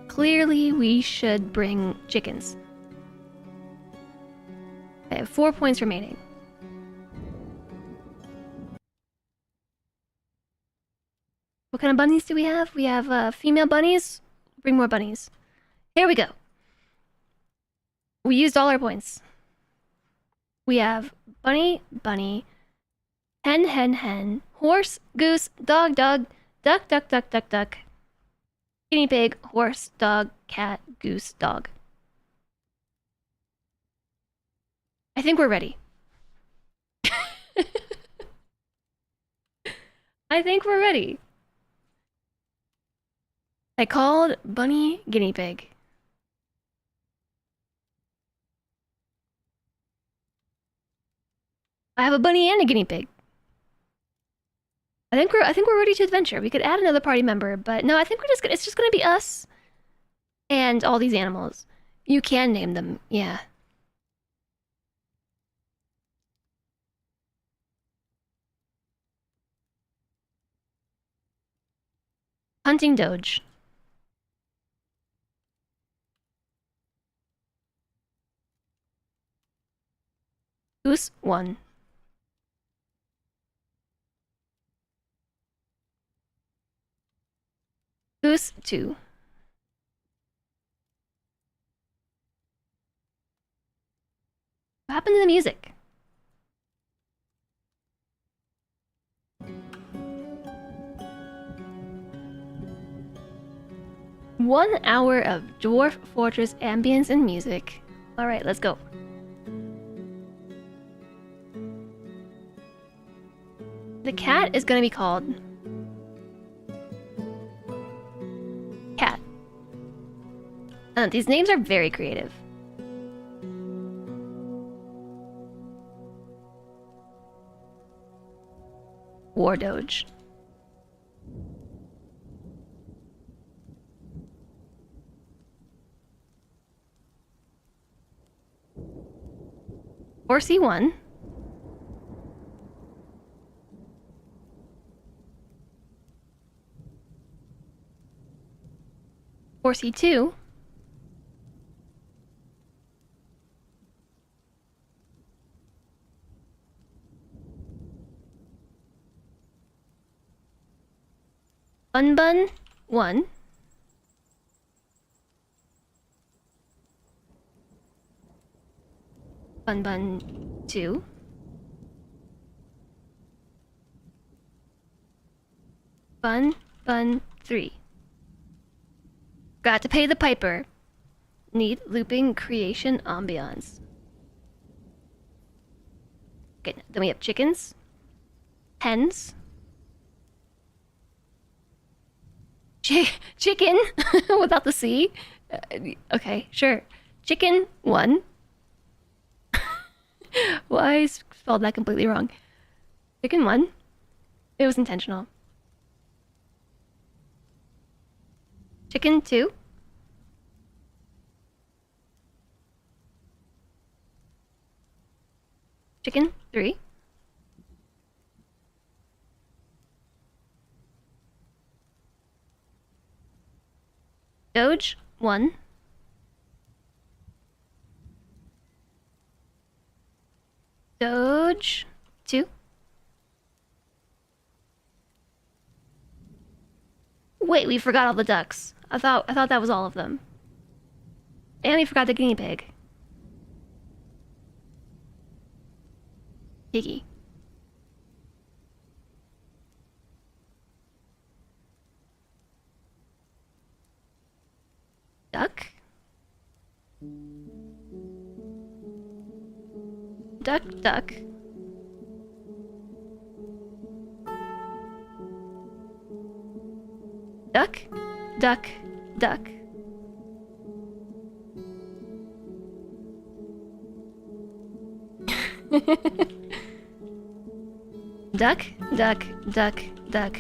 S1: clearly we should bring chickens. I have 4 points remaining. What kind of bunnies do we have? We have female bunnies. Bring more bunnies. Here we go. We used all our points. We have bunny, bunny, hen, hen, hen, horse, goose, dog, dog, duck, duck, duck, duck, duck, guinea pig, horse, dog, cat, goose, dog. I think we're ready. I think we're ready. I called bunny guinea pig. I have a bunny and a guinea pig. I think we're ready to adventure. We could add another party member, but no, I think it's just gonna be us and all these animals. You can name them, yeah. Hunting Doge. Goose 1. Goose 2. What happened to the music? One hour of Dwarf Fortress ambience and music. Alright, let's go. The cat is gonna be called Cat. These names are very creative. War Doge. Or C1. Or C2. Bun Bun 1. Bun Bun 2. Bun Bun 3. Got to pay the piper. Need looping creation ambiance. Okay, then we have chickens. Hens. Chicken without the C. Okay, sure. Chicken 1. Well, I spelled that completely wrong. Chicken 1. It was intentional. Chicken 2. Chicken 3. Doge 1. Doge 2. Wait, we forgot all the ducks. I thought that was all of them. And we forgot the guinea pig. Piggy. Duck. Duck, duck. Duck, duck, duck. Duck, duck, duck, duck.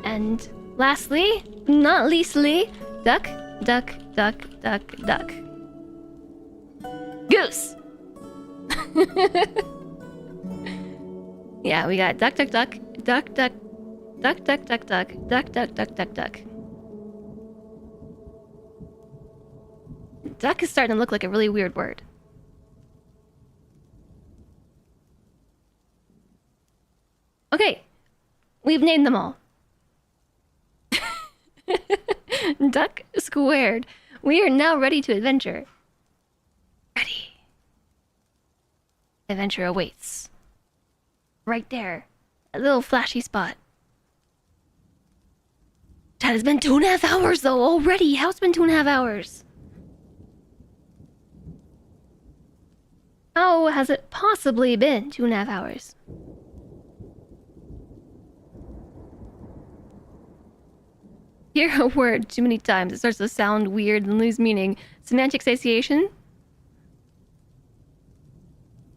S1: And lastly, not leastly, duck, duck, duck, duck, duck. Goose! Yeah, we got duck, duck, duck, duck, duck, duck, duck, duck, duck, duck, duck, duck, duck, duck. Duck is starting to look like a really weird word. Okay, we've named them all. Duck squared. We are now ready to adventure. Ready. Adventure awaits. Right there. A little flashy spot. That has been 2.5 hours though already. How's it been 2.5 hours? How has it possibly been 2.5 hours? Hear a word too many times, it starts to sound weird and lose meaning. Semantic satiation?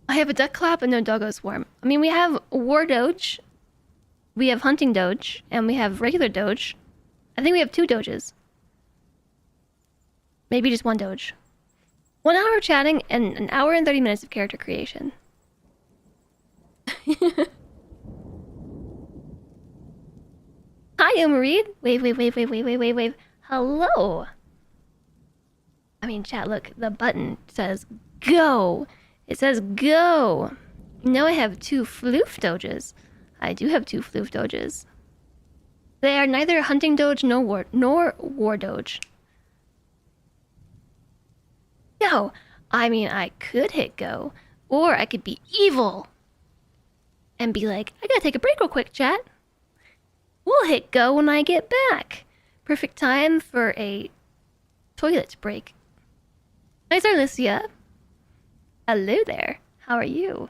S1: I have a duck clap and no doggo swarm. I mean, we have war doge, we have hunting doge, and we have regular doge. I think we have 2 doges. Maybe just 1 doge. 1 hour of chatting and 1 hour and 30 minutes of character creation. Hi, Umareed. Wave. Hello. I mean, chat, look, the button says go. It says go. Now I have 2 floof doges. I do have 2 floof doges. They are neither hunting doge nor war doge. Go. I mean, I could hit go, or I could be evil and be like, I gotta take a break real quick, chat. We'll hit go when I get back. Perfect time for a toilet break. Nice, Arlicia. Hello there. How are you?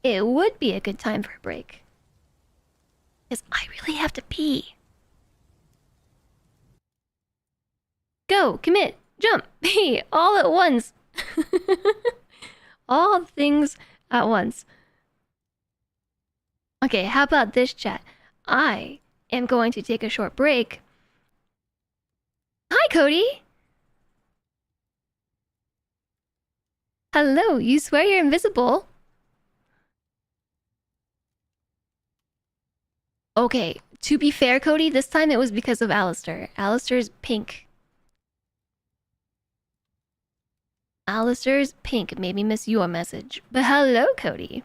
S1: It would be a good time for a break. Because I really have to pee. Go, commit, jump, pee, all at once. All things at once. Okay, how about this, chat? I am going to take a short break. Hi, Cody! Hello, you swear you're invisible? Okay, to be fair, Cody, this time it was because of Alistair. Alistair's pink. Alistair's pink made me miss your message. But hello, Cody.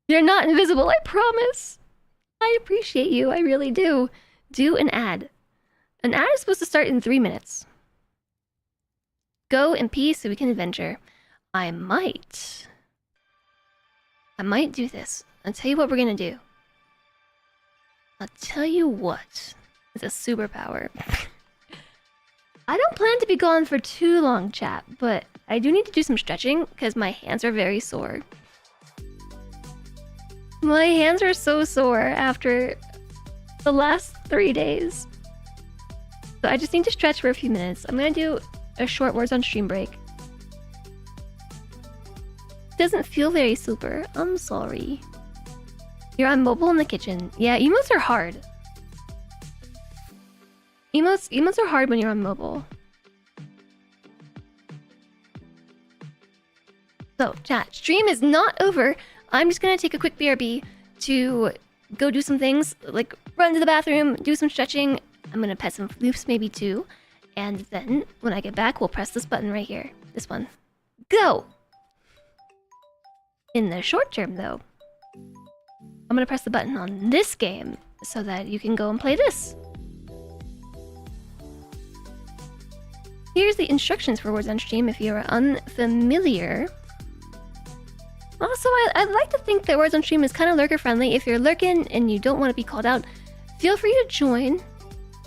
S1: You're not invisible, I promise. I appreciate you, I really do. Do an ad. An ad is supposed to start in 3 minutes. Go in peace so we can adventure. I might do this. I'll tell you what we're gonna do. I'll tell you what. It's a superpower. I don't plan to be gone for too long, chat, but I do need to do some stretching because my hands are very sore. My hands are so sore after the last 3 days. So I just need to stretch for a few minutes. I'm gonna do a short words on stream break. Doesn't feel very super. I'm sorry. You're on mobile in the kitchen. Yeah, emotes are hard. Emotes are hard when you're on mobile. So, chat, stream is not over. I'm just gonna take a quick BRB to go do some things, like run to the bathroom, do some stretching. I'm gonna pet some floofs, maybe 2. And then, when I get back, we'll press this button right here. This one. Go! In the short term, though, I'm gonna press the button on this game so that you can go and play this. Here's the instructions for Words on Stream if you're unfamiliar. Also, I'd like to think that Words on Stream is kind of lurker friendly. If you're lurking and you don't want to be called out, feel free to join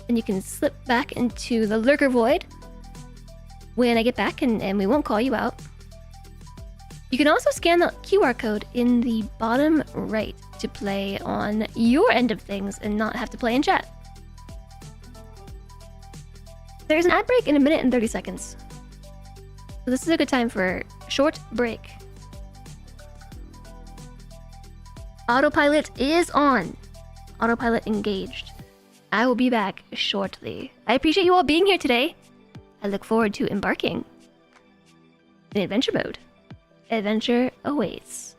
S1: and you can slip back into the lurker void when I get back and we won't call you out. You can also scan the QR code in the bottom right to play on your end of things and not have to play in chat. There's an ad break in 1 minute and 30 seconds. So this is a good time for a short break. Autopilot is on. Autopilot engaged. I will be back shortly. I appreciate you all being here today. I look forward to embarking in adventure mode. Adventure awaits.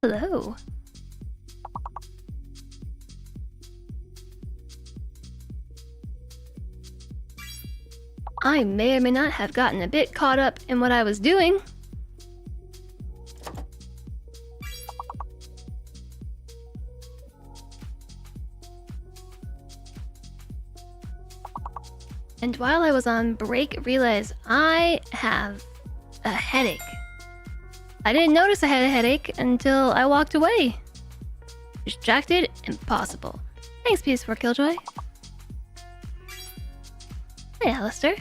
S1: Hello. I may or may not have gotten a bit caught up in what I was doing. And while I was on break, realized I have a headache. I didn't notice I had a headache until I walked away. Distracted? Impossible. Thanks, PS4 Killjoy. Hey, Alistair.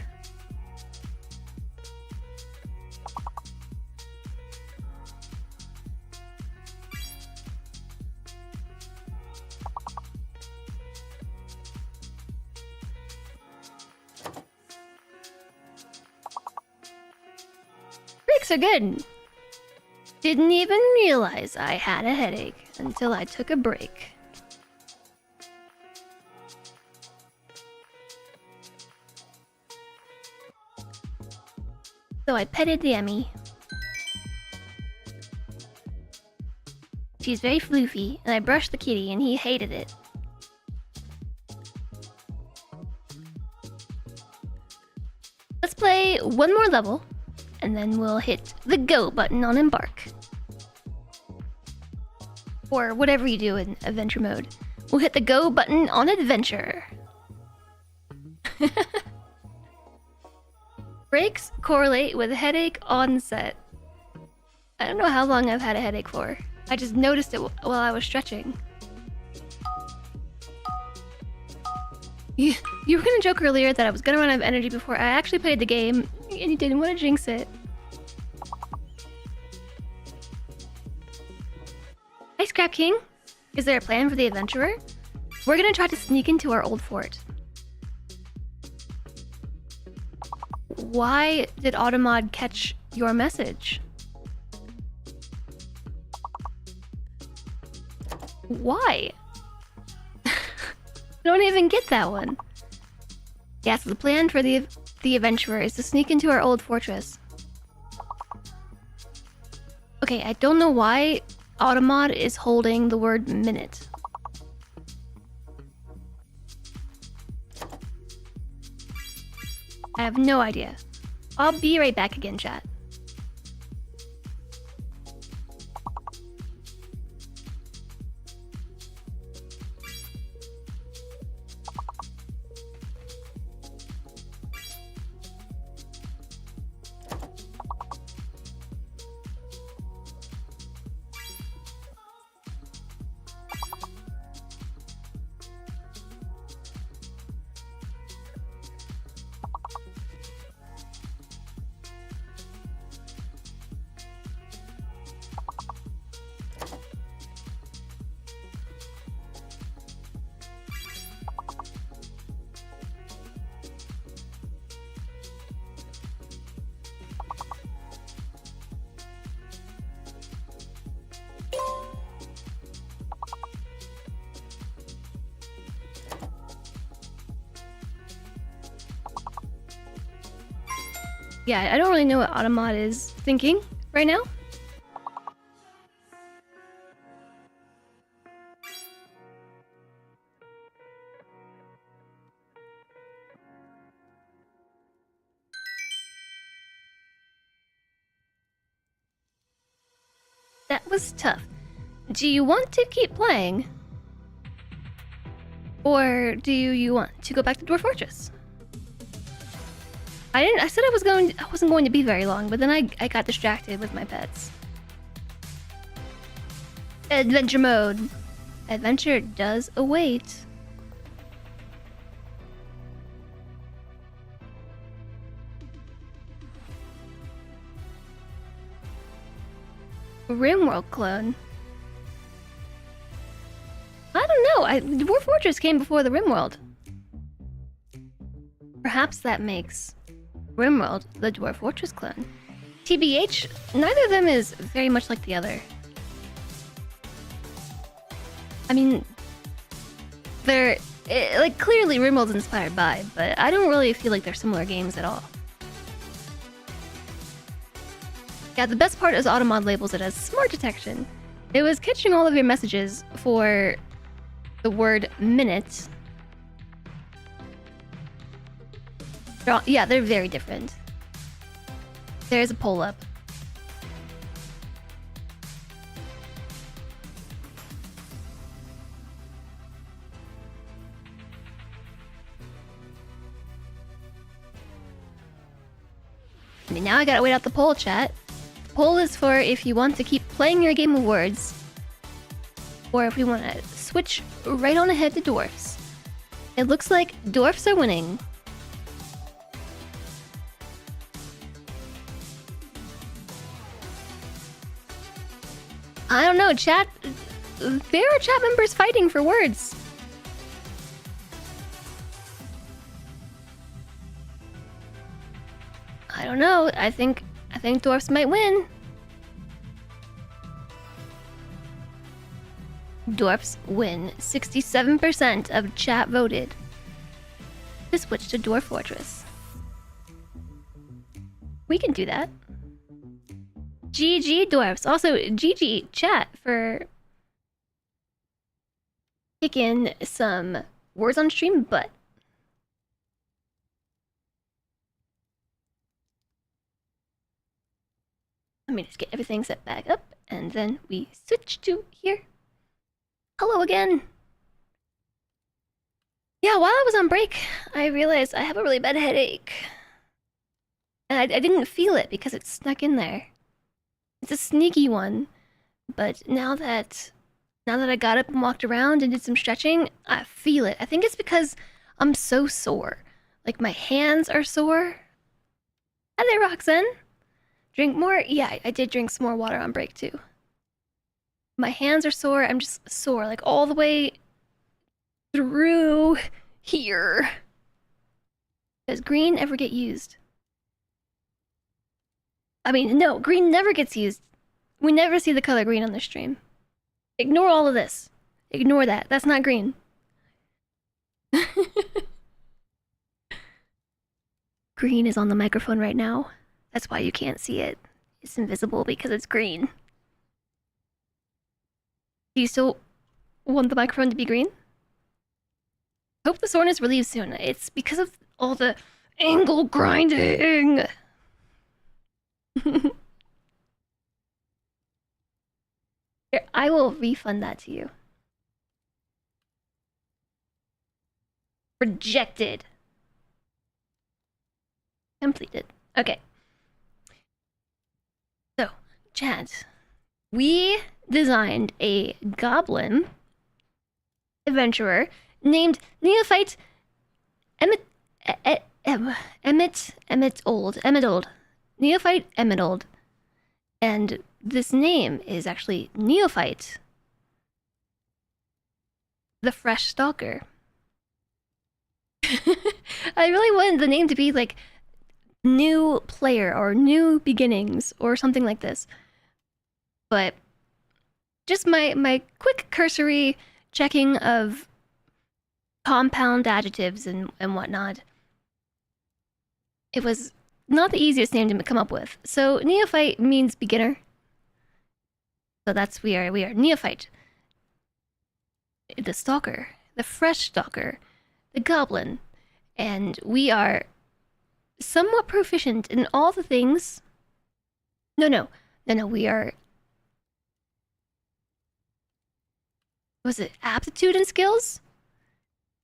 S1: Breaks are good. Didn't even realize I had a headache until I took a break. So I petted the Emmy. She's very floofy, and I brushed the kitty and he hated it. Let's play one more level, and then we'll hit the go button on embark. Or whatever you do in adventure mode. We'll hit the go button on adventure. Breaks correlate with headache onset. I don't know how long I've had a headache for. I just noticed it while I was stretching. You were gonna joke earlier that I was gonna run out of energy before I actually played the game, and you didn't want to jinx it. Hi, Scrap King. Is there a plan for the adventurer? We're gonna try to sneak into our old fort. Why did Automod catch your message? Why? I don't even get that one. Yeah, so the plan for the adventurer is to sneak into our old fortress. Okay, I don't know why Automod is holding the word minute. I have no idea. I'll be right back again, chat. Yeah, I don't really know what Automod is thinking right now. That was tough. Do you want to keep playing? Or do you want to go back to Dwarf Fortress? I said I wasn't going to be very long, but then I got distracted with my pets. Adventure mode. Adventure does await. Rimworld clone. I don't know. Dwarf Fortress came before the Rimworld. Perhaps that makes Rimworld the Dwarf Fortress clone. TBH, neither of them is very much like the other. I mean, they're like clearly Rimworld's inspired by, but I don't really feel like they're similar games at all. Yeah, the best part is Automod labels it as smart detection. It was catching all of your messages for the word minute. Yeah, they're very different. There's a poll up. I mean, now I gotta wait out the poll, chat. The poll is for if you want to keep playing your game of words, or if we want to switch right on ahead to dwarfs. It looks like dwarfs are winning. I don't know, chat. There are chat members fighting for words. I don't know. I think dwarfs might win. Dwarfs win. 67% of chat voted to switch to Dwarf Fortress. We can do that. GG dwarfs. Also, GG chat for kicking some words on stream butt. Let me just get everything set back up, and then we switch to here. Hello again. Yeah, while I was on break, I realized I have a really bad headache. And I didn't feel it because it snuck in there. It's a sneaky one, but now that I got up and walked around and did some stretching, I feel it. I think it's because I'm so sore. Like, my hands are sore. Hi there, Roxanne. Drink more? Yeah, I did drink some more water on break, too. My hands are sore. I'm just sore, like, all the way through here. Does green ever get used? I mean, no, green never gets used. We never see the color green on the stream. Ignore all of this. Ignore that. That's not green. Green is on the microphone right now. That's why you can't see it. It's invisible because it's green. Do you still want the microphone to be green? Hope the soreness relieves soon. It's because of all the angle grinding. Here, I will refund that to you. Rejected. Completed. Okay. So, chat. We designed a goblin adventurer named Neophyte Emmett Old. Neophyte Emmett Old. And this name is actually Neophyte, the Fresh Stalker. I really wanted the name to be like new player or new beginnings or something like this. But just my quick cursory checking of compound adjectives and whatnot. It was not the easiest name to come up with. So neophyte means beginner. So that's we are neophyte. The stalker, the fresh stalker, the goblin, and we are somewhat proficient in all the things. No, we are. Was it aptitude and skills?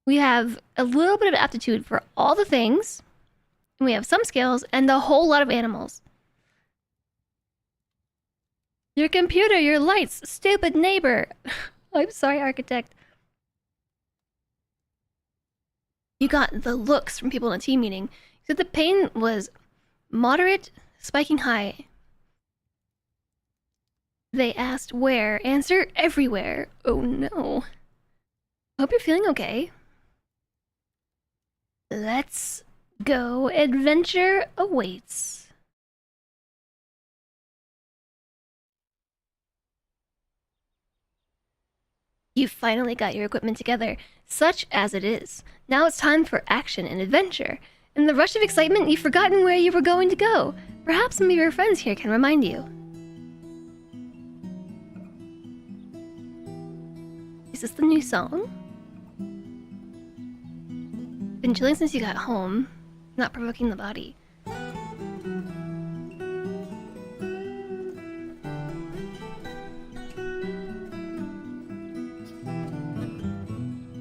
S1: We have a little bit of aptitude for all the things. And we have some skills and a whole lot of animals. Your computer, your lights, stupid neighbor. I'm sorry, architect. You got the looks from people in the team meeting. So the pain was moderate, spiking high. They asked where. Answer everywhere. Oh no. Hope you're feeling okay. Let's go. Adventure awaits. You finally got your equipment together, such as it is. Now it's time for action and adventure. In the rush of excitement, you've forgotten where you were going to go. Perhaps some of your friends here can remind you. Is this the new song? Been chilling since you got home. Not provoking the body.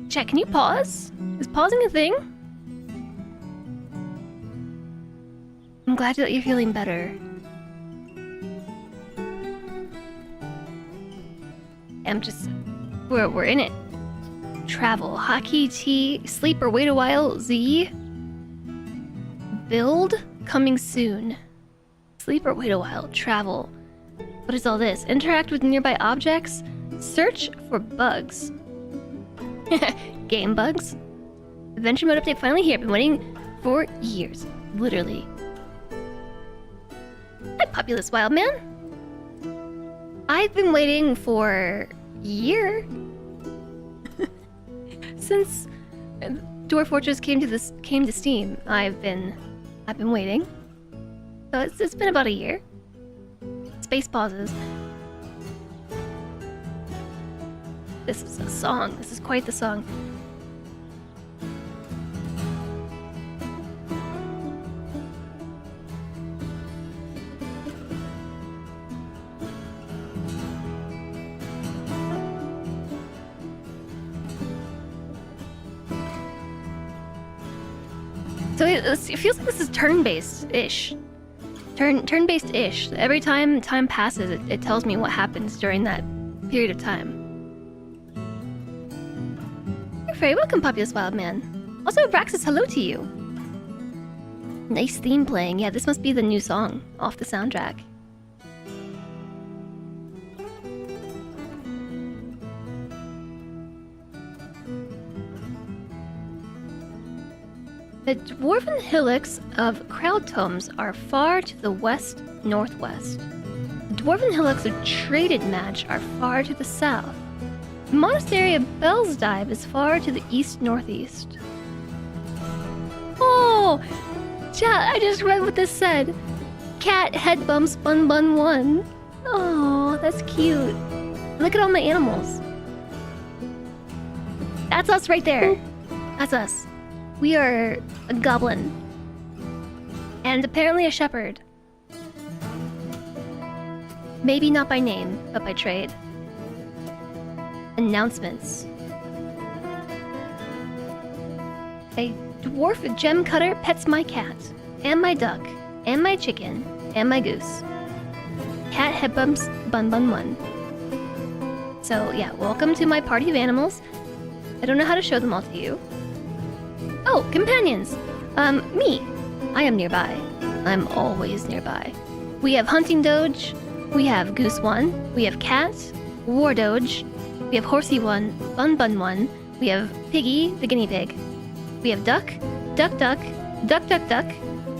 S1: Chat, can you pause? Is pausing a thing? I'm glad that you're feeling better. We're in it. Travel, hockey, tea, sleep or wait a while, Z. Build, coming soon. Sleep or wait a while, travel. What is all this? Interact with nearby objects, search for bugs. Game bugs. Adventure mode update finally here. Been waiting for years. Literally. Hi, Populous Wildman. I've been waiting for a year. Since Dwarf Fortress came to Steam. I've been waiting. So it's been about a year. Space pauses. This is a song. This is quite the song. So it feels like this is turn-based-ish. Turn-based-ish. Every time time passes, it tells me what happens during that period of time. You're very welcome, Populous Wildman. Also, Braxis, hello to you. Nice theme playing. Yeah, this must be the new song off the soundtrack. The dwarven hillocks of Krautoms are far to the west-northwest. The dwarven hillocks of Traded Match are far to the south. The monastery of Bellsdive is far to the east-northeast. Oh! Chat, I just read what this said. Cat head bumps bun bun one. Oh, that's cute. Look at all my animals. That's us right there. That's us. We are a goblin. And apparently a shepherd. Maybe not by name, but by trade. Announcements. A dwarf gem cutter pets my cat, and my duck, and my chicken, and my goose. Cat head bumps bun bun one. So yeah, welcome to my party of animals. I don't know how to show them all to you. Oh, companions! Me. I am nearby. I'm always nearby. We have Hunting Doge, we have Goose 1, we have Cat, War Doge, we have Horsey 1, Bun Bun 1, we have Piggy, the guinea pig. We have Duck, Duck Duck, Duck Duck Duck,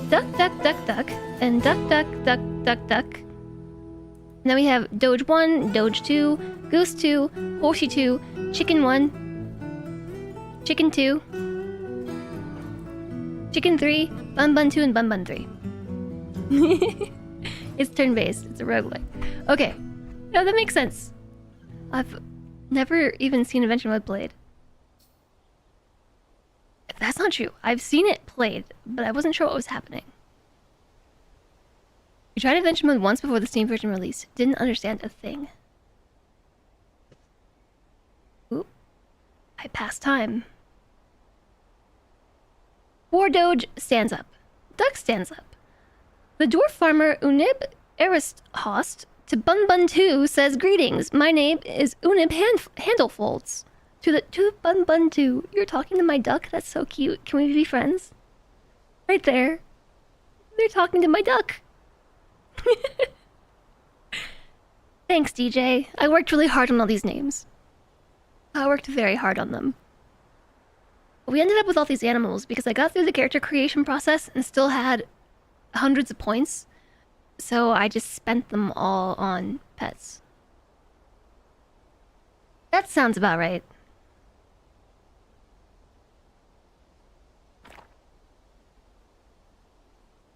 S1: Duck Duck Duck Duck, and Duck Duck Duck Duck Duck. And then we have Doge 1, Doge 2, Goose 2, Horsey 2, Chicken 1, Chicken 2, Chicken 3, Bun Bun 2, and Bun Bun 3. It's turn-based. It's a roguelike. Okay. No, that makes sense. I've never even seen Adventure Mode played. That's not true. I've seen it played, but I wasn't sure what was happening. We tried Adventure Mode once before the Steam version release. Didn't understand a thing. Oop. I passed time. War Doge stands up. Duck stands up. The dwarf farmer Unib Aristhost to Bun Bun 2 says, "Greetings, my name is Unib Handlefolds." To the Bun Bun 2, you're talking to my duck? That's so cute. Can we be friends? Right there. They're talking to my duck. Thanks, DJ. I worked really hard on all these names. I worked very hard on them. We ended up with all these animals because I got through the character creation process and still had hundreds of points. So I just spent them all on pets. That sounds about right.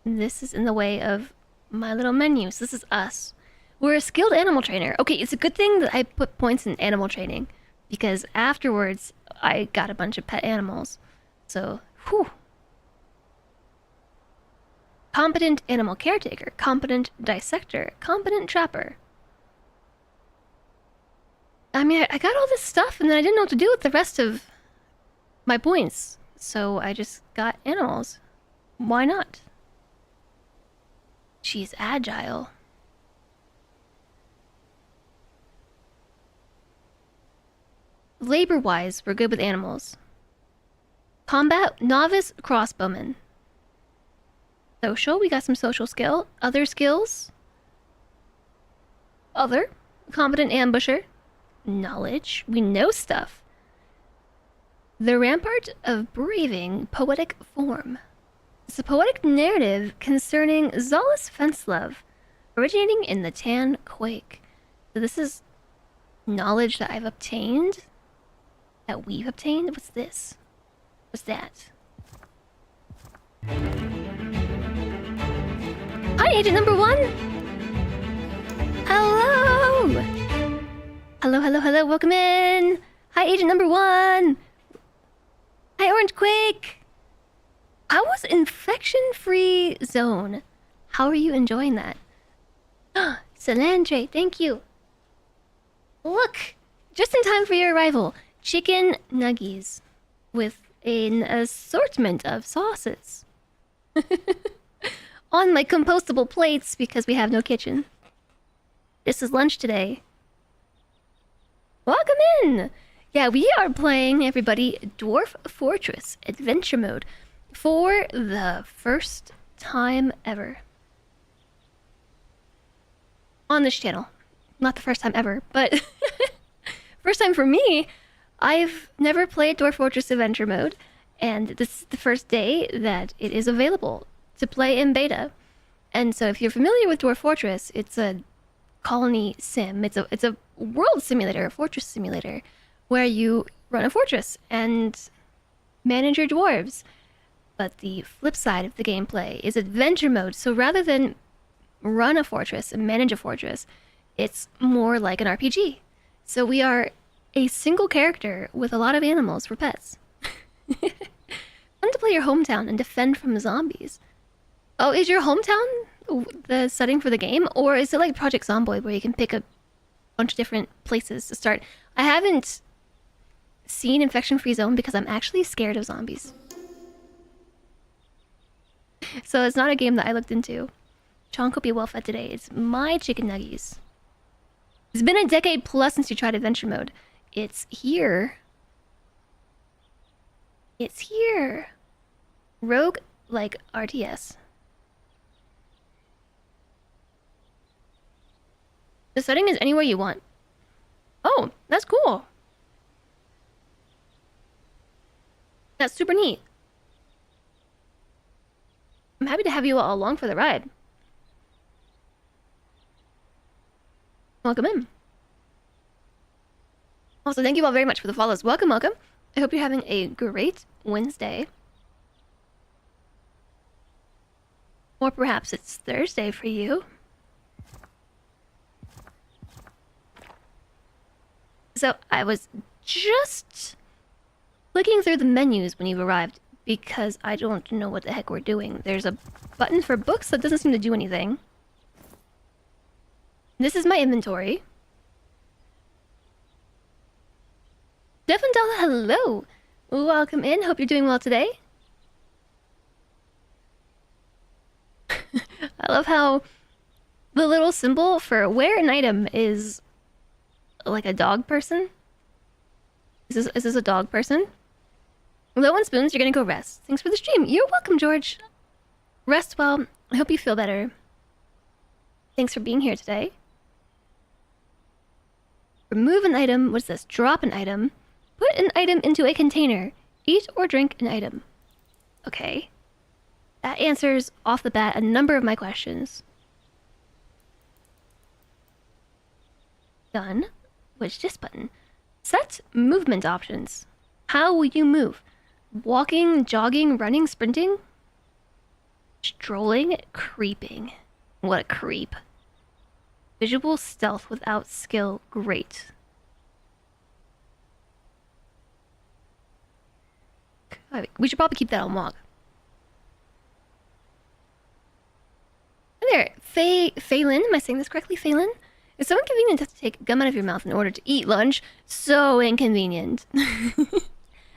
S1: This is in the way of my little menus. This is us. We're a skilled animal trainer. Okay, it's a good thing that I put points in animal training because afterwards I got a bunch of pet animals. So, whew. Competent animal caretaker, competent dissector, competent trapper. I mean, I got all this stuff and then I didn't know what to do with the rest of my points. So I just got animals. Why not? She's agile. Labor-wise, we're good with animals. Combat, novice, crossbowman. Social, we got some social skill. Other skills. Other, competent ambusher. Knowledge, we know stuff. The Rampart of Braving, poetic form. It's a poetic narrative concerning Zala's Fencelove, originating in the Tan Quake. So this is knowledge that I've obtained? That we've obtained? What's this? What's that? Hi, Agent Number 1! Hello! Hello, hello, hello, welcome in! Hi, Agent Number 1! Hi, Orange Quake! I was infection-free zone. How are you enjoying that? Salandre, thank you. Look, just in time for your arrival, chicken nuggies with an assortment of sauces on my compostable plates because we have no kitchen. This is lunch today. Welcome in. Yeah, we are playing, everybody, Dwarf Fortress Adventure Mode for the first time ever on this channel. Not the first time ever, but first time for me. I've never played Dwarf Fortress Adventure Mode, and this is the first day that it is available to play in beta. And so if you're familiar with Dwarf Fortress, it's a colony sim. It's a world simulator, a fortress simulator, where you run a fortress and manage your dwarves. But the flip side of the gameplay is adventure mode. So rather than run a fortress and manage a fortress, it's more like an RPG. So we are a single character with a lot of animals for pets. Fun to play your hometown and defend from zombies. Oh, is your hometown the setting for the game? Or is it like Project Zomboid where you can pick a bunch of different places to start? I haven't seen Infection Free Zone because I'm actually scared of zombies. So it's not a game that I looked into. Chonk will be well fed today. It's my chicken nuggies. It's been a decade plus since you tried adventure mode. It's here. It's here. Rogue like RTS. The setting is anywhere you want. Oh, that's cool. That's super neat. I'm happy to have you all along for the ride. Welcome in. Also, thank you all very much for the follows. Welcome, welcome. I hope you're having a great Wednesday. Or perhaps it's Thursday for you. So, I was just clicking through the menus when you arrived because I don't know what the heck we're doing. There's a button for books that doesn't seem to do anything. This is my inventory. Devondala, hello! Welcome in. Hope you're doing well today. I love how the little symbol for where an item is like a dog person. Is this a dog person? Low on spoons, you're gonna go rest. Thanks for the stream. You're welcome, George. Rest well. I hope you feel better. Thanks for being here today. Remove an item. What's this? Drop an item. Put an item into a container. Eat or drink an item. Okay. That answers off the bat a number of my questions. Done. What's this button? Set movement options. How will you move? Walking, jogging, running, sprinting? Strolling, creeping. What a creep. Visual stealth without skill, great. We should probably keep that on log. Hi there, Phelan. Am I saying this correctly, Phelan? It's so inconvenient to have to take gum out of your mouth in order to eat lunch. So inconvenient.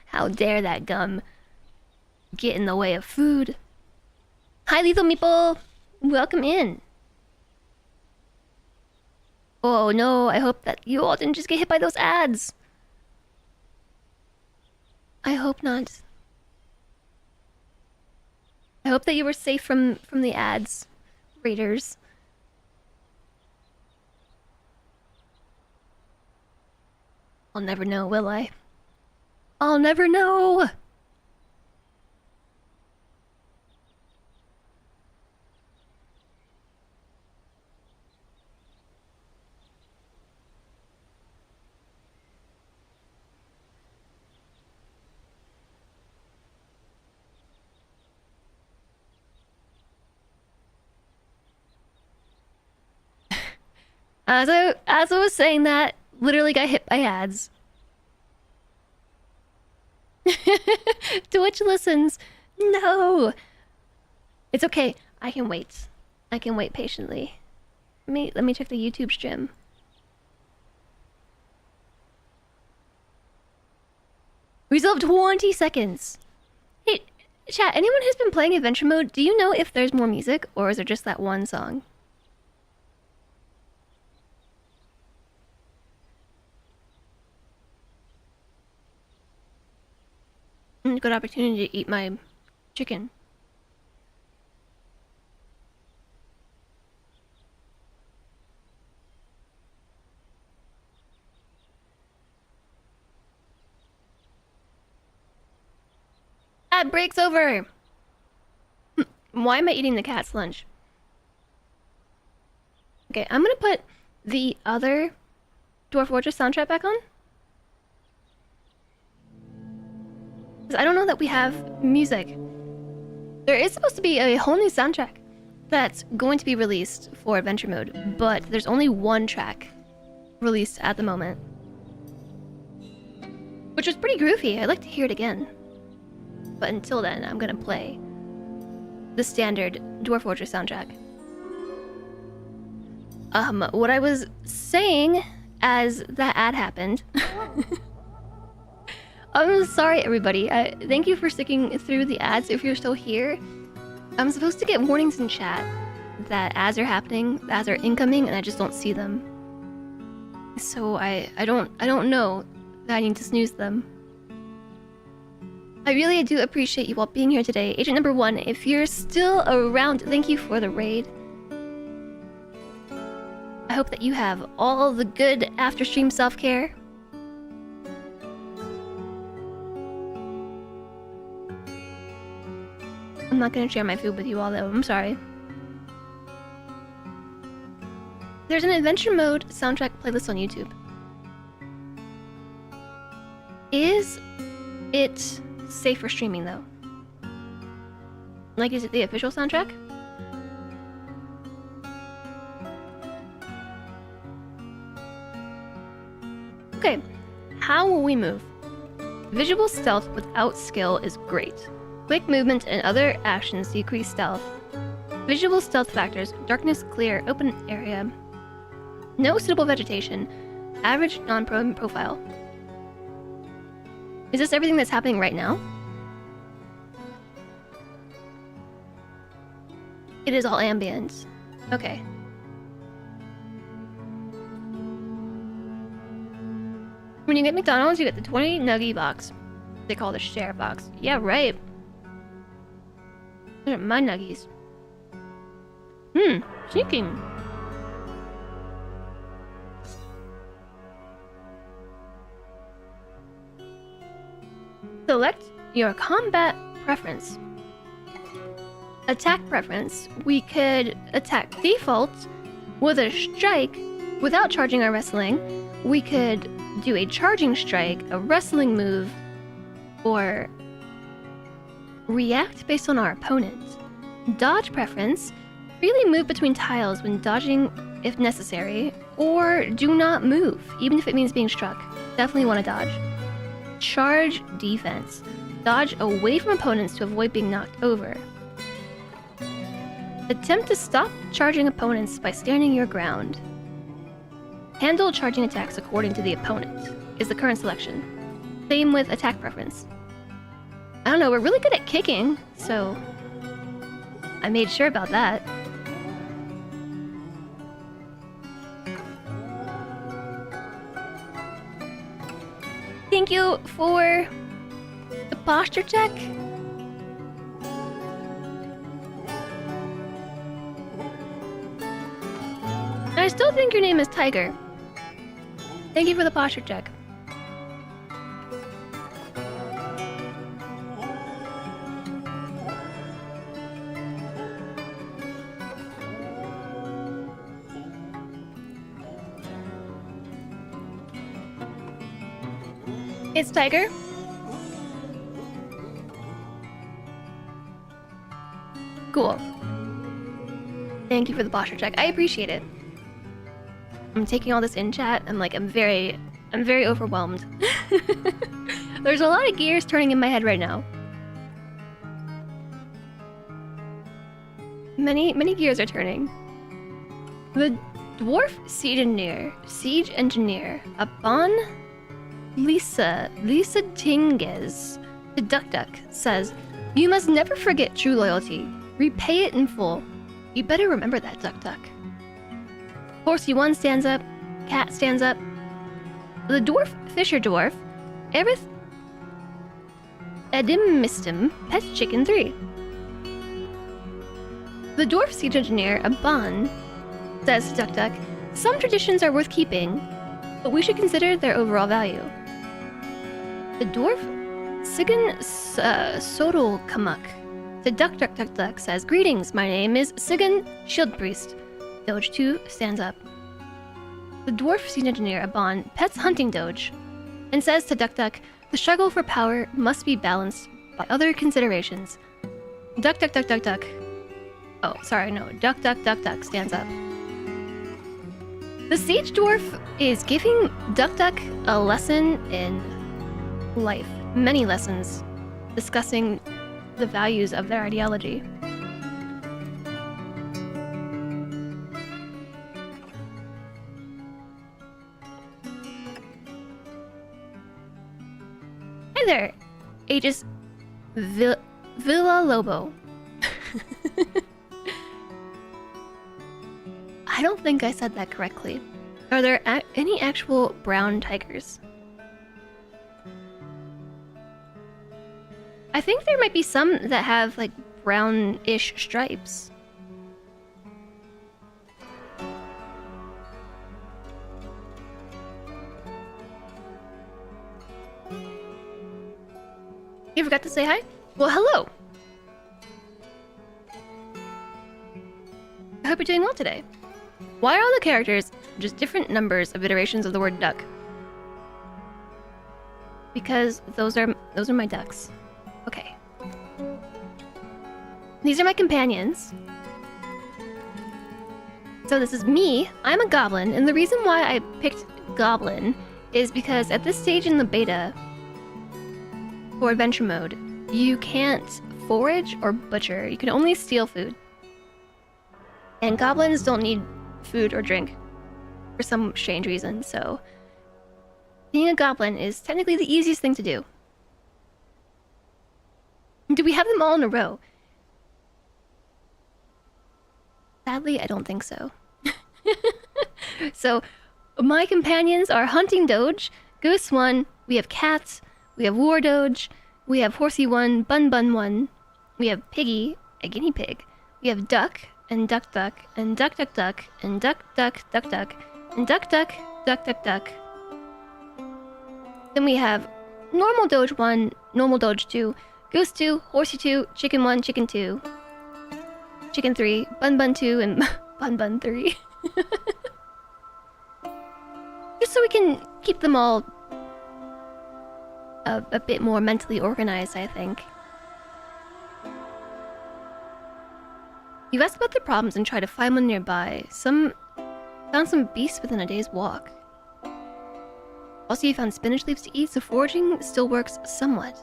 S1: How dare that gum get in the way of food? Hi, Lethal Meeple. Welcome in. Oh no, I hope that you all didn't just get hit by those ads. I hope not. I hope that you were safe from the ads, raiders. I'll never know, will I? I'll never know! As I was saying that, literally got hit by ads. Twitch listens. No. It's okay. I can wait. I can wait patiently. Let me check the YouTube stream. We still have 20 seconds. Hey, chat, anyone who's been playing adventure mode, do you know if there's more music or is it just that one song? Good opportunity to eat my chicken. Ad breaks over! Why am I eating the cat's lunch? Okay, I'm gonna put the other Dwarf Woahhjess soundtrack back on. I don't know that we have music. There is supposed to be a whole new soundtrack that's going to be released for adventure mode, but there's only one track released at the moment, which was pretty groovy. I'd like to hear it again, but until then I'm gonna play the standard Dwarf Woahhjess soundtrack. What I was saying as that ad happened. I'm sorry, everybody. Thank you for sticking through the ads if you're still here. I'm supposed to get warnings in chat that ads are happening, ads are incoming, and I just don't see them. So I don't know that I need to snooze them. I really do appreciate you all being here today. Agent number 1, if you're still around, thank you for the raid. I hope that you have all the good after-stream self-care. I'm not gonna share my food with you all though, I'm sorry. There's an adventure mode soundtrack playlist on YouTube. Is it safe for streaming though? Like, is it the official soundtrack? Okay, how will we move? Visual stealth without skill is great. Quick movement and other actions decrease stealth. Visual stealth factors: darkness, clear, open area, no suitable vegetation, average non-pro profile. Is this everything that's happening right now? It is all ambient. Okay. When you get McDonald's, you get the 20 nugget box. They call it the share box. Yeah, right. Those are my nuggies. Sneaking. Select your combat preference. Attack preference. We could attack default with a strike without charging our wrestling. We could do a charging strike, a wrestling move, or react based on our opponent. Dodge preference. Freely move between tiles when dodging if necessary, or do not move, even if it means being struck. Definitely want to dodge. Charge defense. Dodge away from opponents to avoid being knocked over. Attempt to stop charging opponents by standing your ground. Handle charging attacks according to the opponent is the current selection. Same with attack preference. I don't know, we're really good at kicking, so I made sure about that. Thank you for the posture check. I still think your name is Tiger. Thank you for the posture check. It's Tiger. Cool. Thank you for the posture check. I appreciate it. I'm taking all this in chat. I'm very overwhelmed. There's a lot of gears turning in my head right now. Many gears are turning. The Dwarf Siege Engineer, upon Lisa Tinges, the Duck Duck, says, "You must never forget true loyalty. Repay it in full. You better remember that, Duck Duck." Horsey 1 stands up. Cat stands up. The Dwarf Fisher Dwarf, Erith Edim Pet Chicken 3. The Dwarf Siege Engineer, Aban, says to Duck Duck, "Some traditions are worth keeping, but we should consider their overall value." The Dwarf Sigan Sodal Kamuk to Duck Duck Duck Duck says, "Greetings, my name is Sigan Shield Priest." Doge 2 stands up. The Dwarf Siege Engineer, Aban, pets Hunting Doge and says to Duck Duck, "The struggle for power must be balanced by other considerations." Duck Duck Duck Duck Duck. Oh, sorry, no. Duck Duck Duck Duck stands up. The Siege Dwarf is giving Duck Duck a lesson in life. Many lessons discussing the values of their ideology. Hi there, Aegis Villa Lobo. I don't think I said that correctly. Are there any actual brown tigers? I think there might be some that have like brownish stripes. You forgot to say hi? Well, hello! I hope you're doing well today. Why are all the characters just different numbers of iterations of the word duck? Because those are my ducks. Okay. These are my companions. So this is me. I'm a goblin, and the reason why I picked goblin is because at this stage in the beta for adventure mode, you can't forage or butcher. You can only steal food. And goblins don't need food or drink for some strange reason, so being a goblin is technically the easiest thing to do. Do we have them all in a row? Sadly, I don't think so. So, my companions are Hunting Doge, Goose 1, we have Cat, we have War Doge, we have Horsey 1, Bun Bun 1, we have Piggy, a guinea pig, we have Duck, and Duck Duck, and Duck Duck Duck, and Duck Duck Duck Duck, and Duck Duck Duck Duck Duck. Then we have Normal Doge 1, Normal Doge 2, Goose 2, Horsey 2, Chicken 1, Chicken 2, Chicken 3, Bun Bun 2, and Bun Bun 3. Just so we can keep them all a bit more mentally organized, I think. You asked about their problems and tried to find one nearby. Found some beasts within a day's walk. Also, you found spinach leaves to eat, so foraging still works somewhat.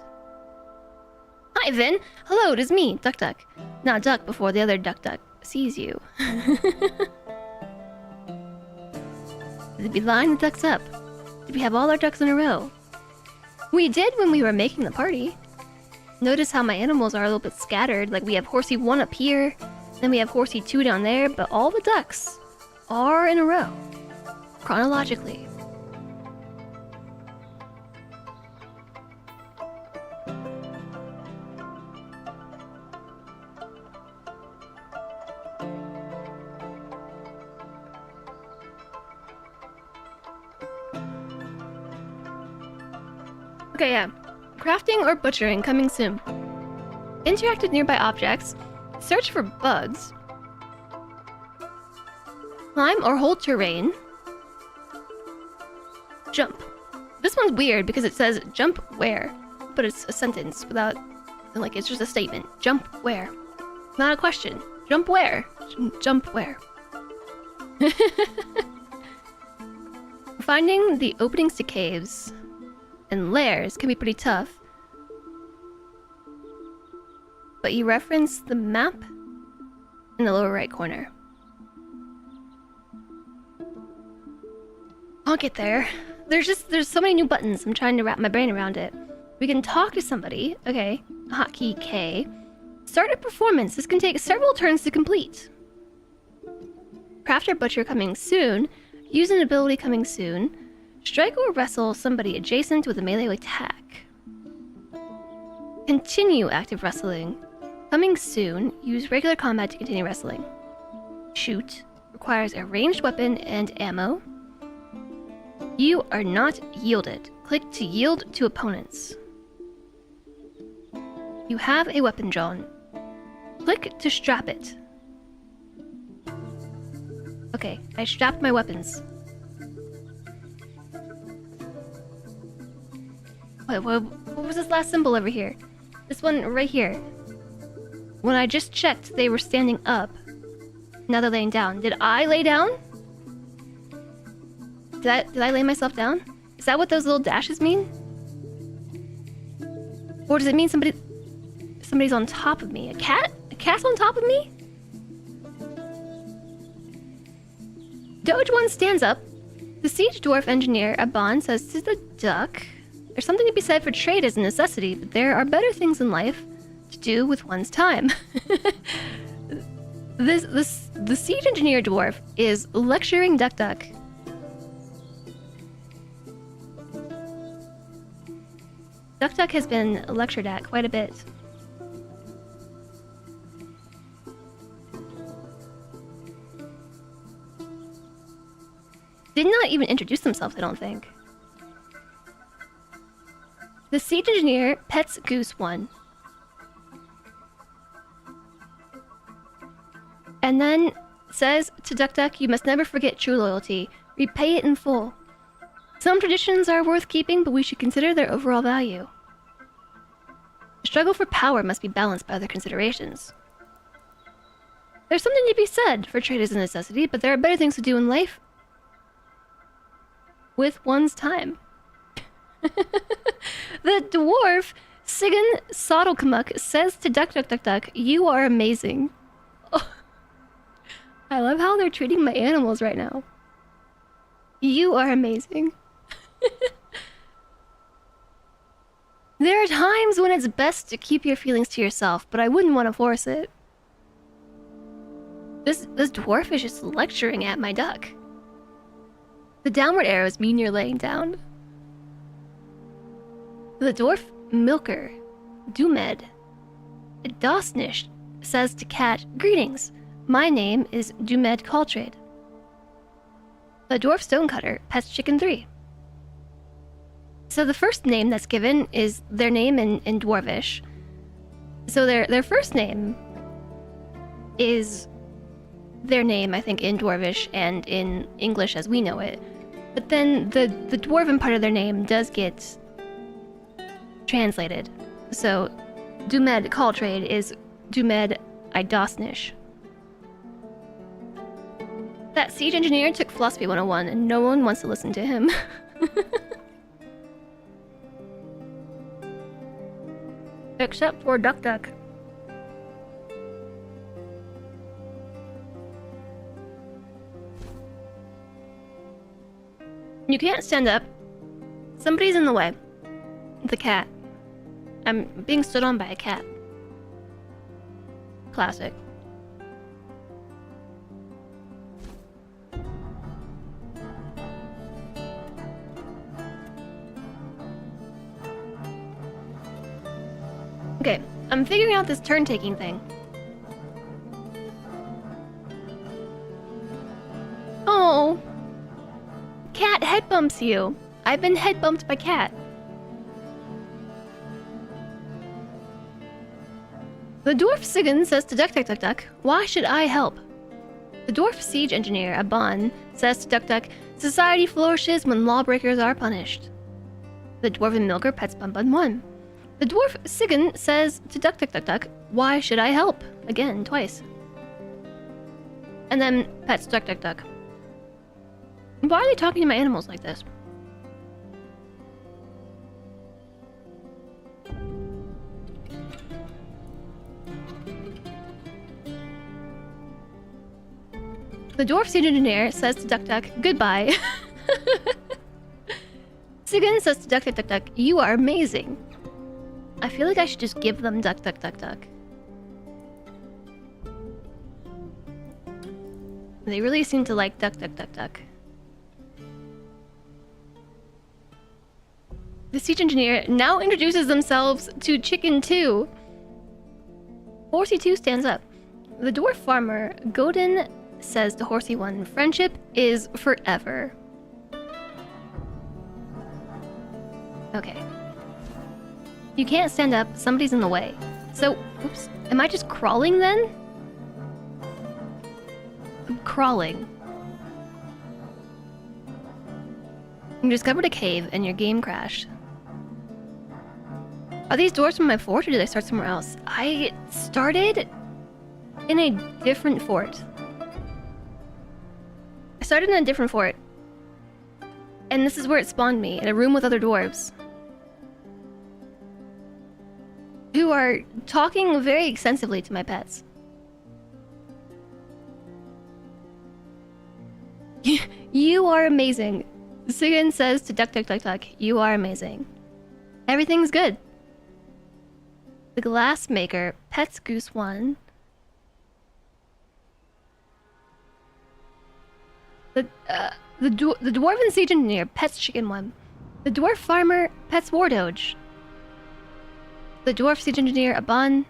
S1: Hi, Vin. Hello, it is me, Duck Duck. Not Duck before the other Duck Duck sees you. Did we line the ducks up? Did we have all our ducks in a row? We did when we were making the party. Notice how my animals are a little bit scattered. Like, we have horsey 1 up here, then we have horsey 2 down there, but all the ducks are in a row, chronologically. Okay, yeah. Crafting or butchering coming soon. Interact with nearby objects. Search for bugs. Climb or hold terrain. Jump. This one's weird because it says jump where, but it's a sentence without, like, it's just a statement. Jump where. Not a question. Jump where? Jump where? Finding the openings to caves and lairs can be pretty tough, but you reference the map in the lower right corner. I'll get there. There's so many new buttons. I'm trying to wrap my brain around it. We can talk to somebody. Okay, hotkey K. Start a performance. This can take several turns to complete. Craft or butcher coming soon. Use an ability coming soon. Strike or wrestle somebody adjacent with a melee attack. Continue active wrestling. Coming soon. Use regular combat to continue wrestling. Shoot. Requires a ranged weapon and ammo. You are not yielded. Click to yield to opponents. You have a weapon drawn. Click to strap it. Okay, I strapped my weapons. Wait, what was this last symbol over here? This one right here. When I just checked, they were standing up. Now they're laying down. Did I lay down? Did I lay myself down? Is that what those little dashes mean? Or does it mean somebody's on top of me? A cat? A cat's on top of me? Doge 1 stands up. The siege dwarf engineer, Aban, says to the duck, there's something to be said for trade as a necessity, but there are better things in life to do with one's time. The siege engineer dwarf is lecturing Duck Duck. Duck Duck has been lectured at quite a bit. Did not even introduce himself, I don't think. The siege engineer pets Goose 1. And then says to Duck Duck, you must never forget true loyalty. Repay it in full. Some traditions are worth keeping, but we should consider their overall value. The struggle for power must be balanced by other considerations. There's something to be said for trade as a necessity, but there are better things to do in life with one's time. The dwarf, Sigan Soddlekamuk, says to Duck Duck Duck Duck, you are amazing. Oh, I love how they're treating my animals right now. You are amazing. There are times when it's best to keep your feelings to yourself, but I wouldn't want to force it. This dwarf is just lecturing at my duck. The downward arrows mean you're laying down. The dwarf milker, Dumed, Dosnish, says to Cat, greetings, my name is Dumed Caltrade. The dwarf stonecutter pets Chicken 3. So the first name that's given is their name in Dwarvish. So their first name is their name, I think, in Dwarvish and in English as we know it. But then the dwarven part of their name does get translated. So Dumed Caltrade is Dumed Idosnish. That siege engineer took Philosophy 101 and no one wants to listen to him. Except for Duck Duck. You can't stand up. Somebody's in the way. The cat. I'm being stood on by a cat. Classic. Okay, I'm figuring out this turn-taking thing. Oh! Cat head bumps you. I've been head bumped by cat. The dwarf Sigan says to Duck Duck Duck Duck, why should I help? The dwarf siege engineer Aban says to Duck Duck, society flourishes when lawbreakers are punished. The dwarven milker pets Bun Bun 1. The dwarf Sigan says to Duck Duck Duck Duck, why should I help? Again, twice. And then pets Duck Duck Duck. Why are they talking to my animals like this? The dwarf siege engineer says to Duck Duck, goodbye. Sigan says to Duck Duck Duck Duck, you are amazing. I feel like I should just give them Duck Duck Duck Duck. They really seem to like Duck Duck Duck Duck. The siege engineer now introduces themselves to Chicken 2. Horsey 2 stands up. The dwarf farmer, Godin, says to Horsey 1, friendship is forever. Okay. You can't stand up, somebody's in the way. So, oops, am I just crawling then? I'm crawling. You discovered a cave and your game crashed. Are these doors from my fort or did I start somewhere else? I started in a different fort. I started in a different fort. And this is where it spawned me, in a room with other dwarves. Who are talking very extensively to my pets. You are amazing. Sigan says to Duck Duck Duck Duck, you are amazing. Everything's good. The glass maker pets Goose 1. The dwarven siege engineer pets Chicken 1. The dwarf farmer pets War Doge. The dwarf siege engineer Aban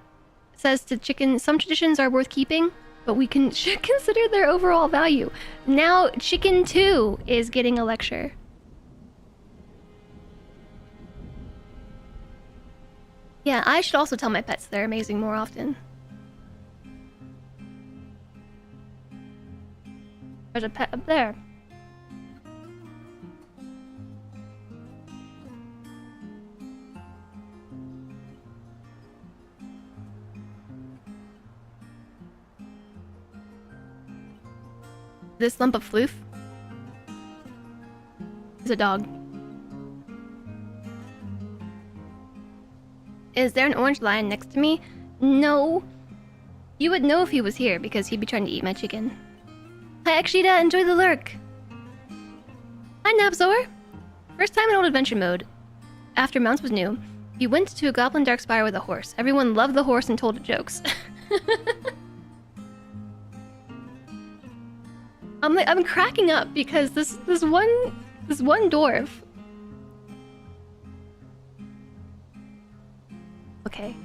S1: says to Chicken, some traditions are worth keeping, but we should consider their overall value. Now Chicken 2 is getting a lecture. Yeah, I should also tell my pets they're amazing more often. There's a pet up there. This lump of floof is a dog. Is there an orange lion next to me? No. You would know if he was here because he'd be trying to eat my chicken. Hi Akshita, enjoy the lurk. Hi Nabzor. First time in old adventure mode. After Mounts was new, you went to a goblin dark spire with a horse. Everyone loved the horse and told it jokes. I'm cracking up because this one dwarf. Okay.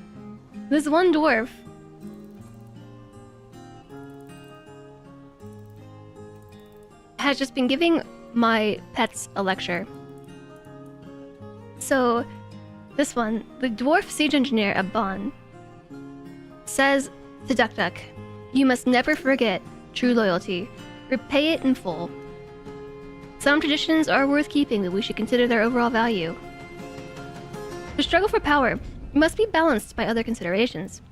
S1: This one dwarf has just been giving my pets a lecture. So, this one, the dwarf siege engineer Aban says to Duck Duck, you must never forget true loyalty. Repay it in full. Some traditions are worth keeping, but we should consider their overall value. The struggle for power must be balanced by other considerations.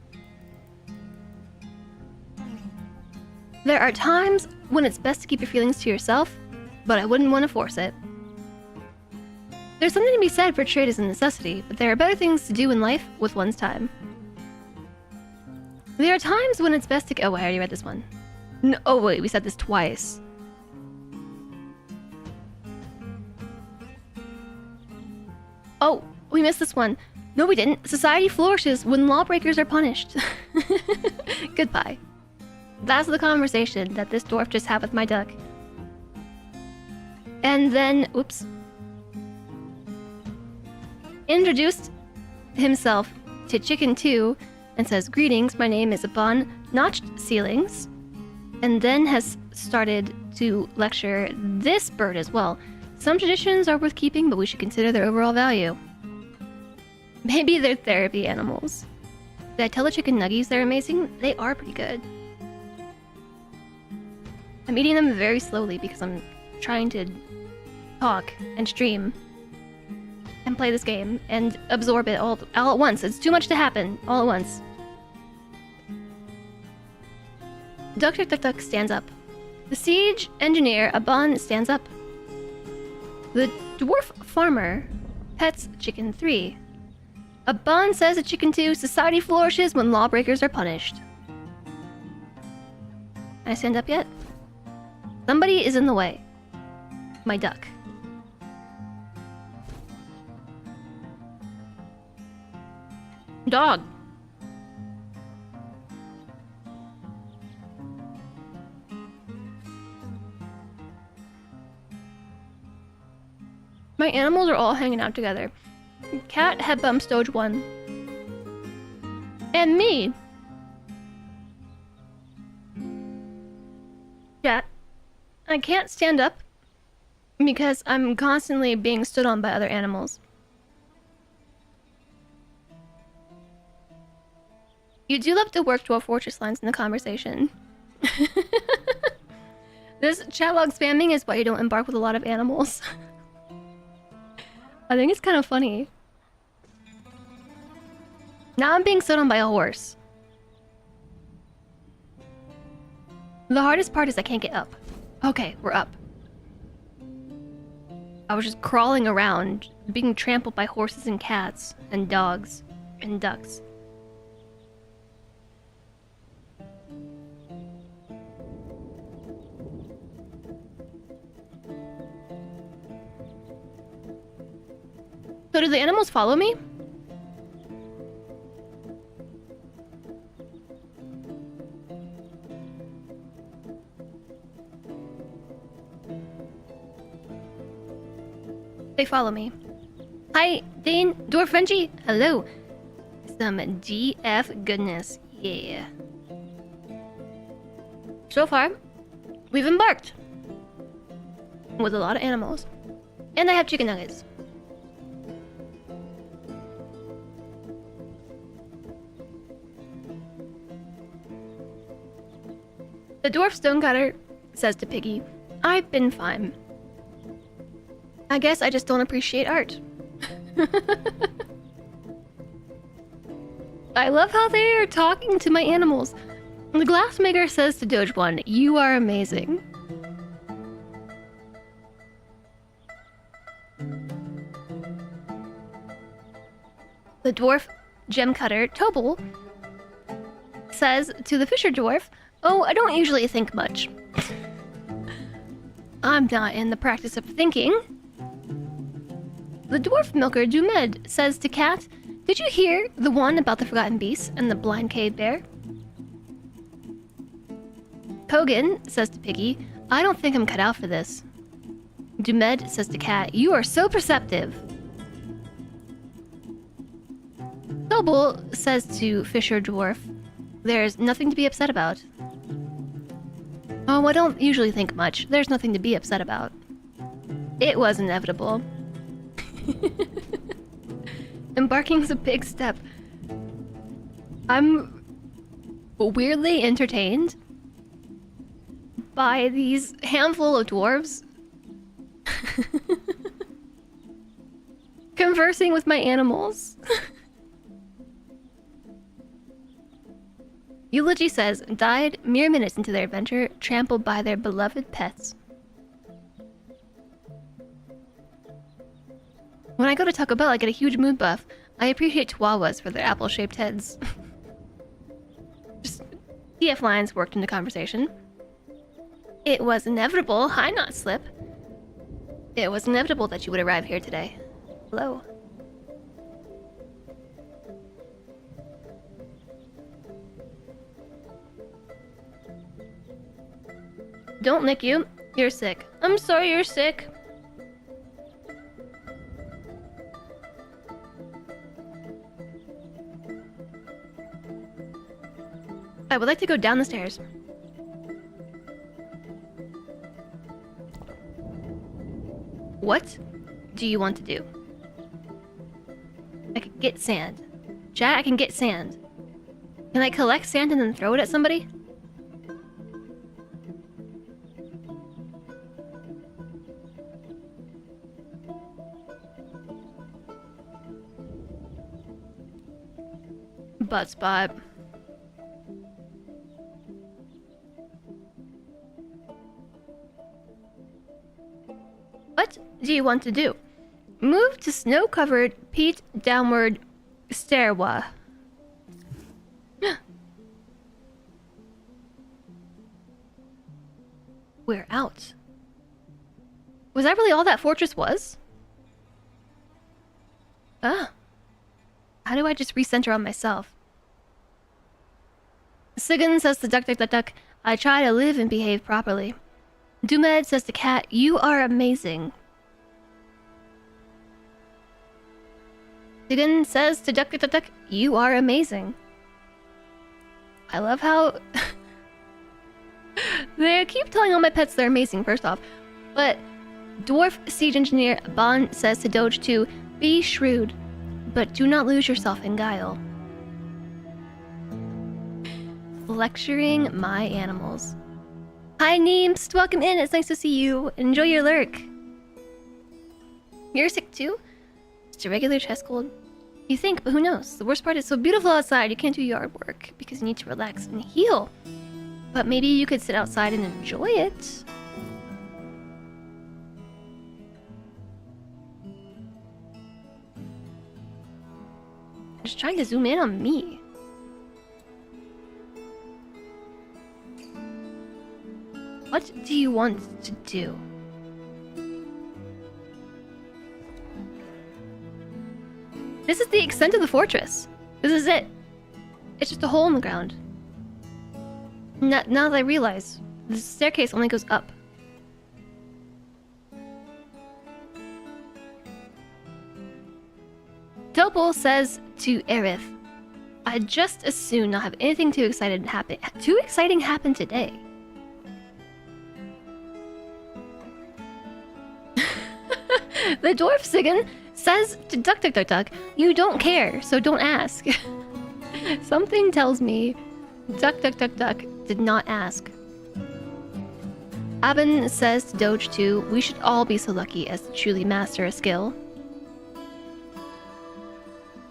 S1: There are times when it's best to keep your feelings to yourself, but I wouldn't want to force it. There's something to be said for trade as a necessity, but there are better things to do in life with one's time. There are times when it's best to... Oh, I already read this one. No, oh, wait, we said this twice. Oh, we missed this one. No, we didn't. Society flourishes when lawbreakers are punished. Goodbye. That's the conversation that this dwarf just had with my duck. And then, oops. Introduced himself to Chicken 2 and says, "Greetings, my name is Upon Notched Ceilings." And then has started to lecture this bird as well. Some traditions are worth keeping, but we should consider their overall value. Maybe they're therapy animals. Did I tell the chicken nuggies they're amazing? They are pretty good. I'm eating them very slowly because I'm trying to talk and stream and play this game and absorb it all at once. It's too much to happen all at once. Dr. Tuk-Tuk stands up. The siege engineer Aban stands up. The dwarf farmer pets Chicken 3. Aban says to Chicken 2, "Society flourishes when lawbreakers are punished." Can I stand up yet? Somebody is in the way. My duck. Dog. My animals are all hanging out together. Cat head bumps Doge 1. And me. Cat. I can't stand up because I'm constantly being stood on by other animals. You do love to work Dwarf Fortress lines in the conversation. This chat log spamming is why you don't embark with a lot of animals. I think it's kind of funny. Now I'm being stood on by a horse. The hardest part is I can't get up. Okay, we're up. I was just crawling around, being trampled by horses and cats, and dogs, and ducks. So do the animals follow me? They follow me. Hi, Dane, Dwarf Frenchie. Hello. Some GF goodness. Yeah. So far, we've embarked. With a lot of animals. And I have chicken nuggets. The dwarf stonecutter says to Piggy, "I've been fine. I guess I just don't appreciate art." I love how they are talking to my animals. The glassmaker says to Doge 1, "You are amazing." The dwarf gem cutter, Tobel, says to the fisher dwarf, "Oh, I don't usually think much." I'm not in the practice of thinking. The dwarf milker Dumed says to Cat, "Did you hear the one about the forgotten beast and the blind cave bear?" Kogan says to Piggy, "I don't think I'm cut out for this." Dumed says to Cat, "You are so perceptive." Sobel says to Fisher Dwarf, "There's nothing to be upset about." Oh, I don't usually think much. There's nothing to be upset about. It was inevitable. Embarking's a big step. I'm weirdly entertained by these handful of dwarves conversing with my animals. Eulogy says, "Died mere minutes into their adventure, trampled by their beloved pets." When I go to Taco Bell, I get a huge mood buff. I appreciate Chihuahuas for their apple-shaped heads. Just TF lines worked into conversation. It was inevitable. Hi, not slip. It was inevitable that you would arrive here today. Hello. Don't nick you. You're sick. I'm sorry you're sick. I would like to go down the stairs. What do you want to do? I could get sand. Chat, I can get sand. Can I collect sand and then throw it at somebody? Butt spot. What do you want to do? Move to snow-covered, peat downward stairway. We're out. Was that really all that fortress was? How do I just recenter on myself? Sigan says to Duck Duck Duck Duck, I try to live and behave properly. Dumed says to Cat, you are amazing. Sigan says to Duck Duck Duck Duck, you are amazing. I love how they keep telling all my pets they're amazing, first off. But Dwarf Siege Engineer Bon says to Doge 2, be shrewd, but do not lose yourself in guile. Lecturing my animals. Hi Neems, welcome in, it's nice to see you. Enjoy your lurk. You're sick too? Just a regular chest cold. You think, but who knows? The worst part is so beautiful outside you can't do yard work because you need to relax and heal. But maybe you could sit outside and enjoy it. Just trying to zoom in on me. What do you want to do? This is the extent of the fortress. This is it. It's just a hole in the ground. Now that I realize, the staircase only goes up. Topol says to Aerith, I'd just as soon not have anything too exciting happen today. The dwarf Sigan says to Duck Duck Duck Duck, you don't care, so don't ask. Something tells me Duck Duck Duck Duck did not ask. Abin says to Doge 2, we should all be so lucky as to truly master a skill.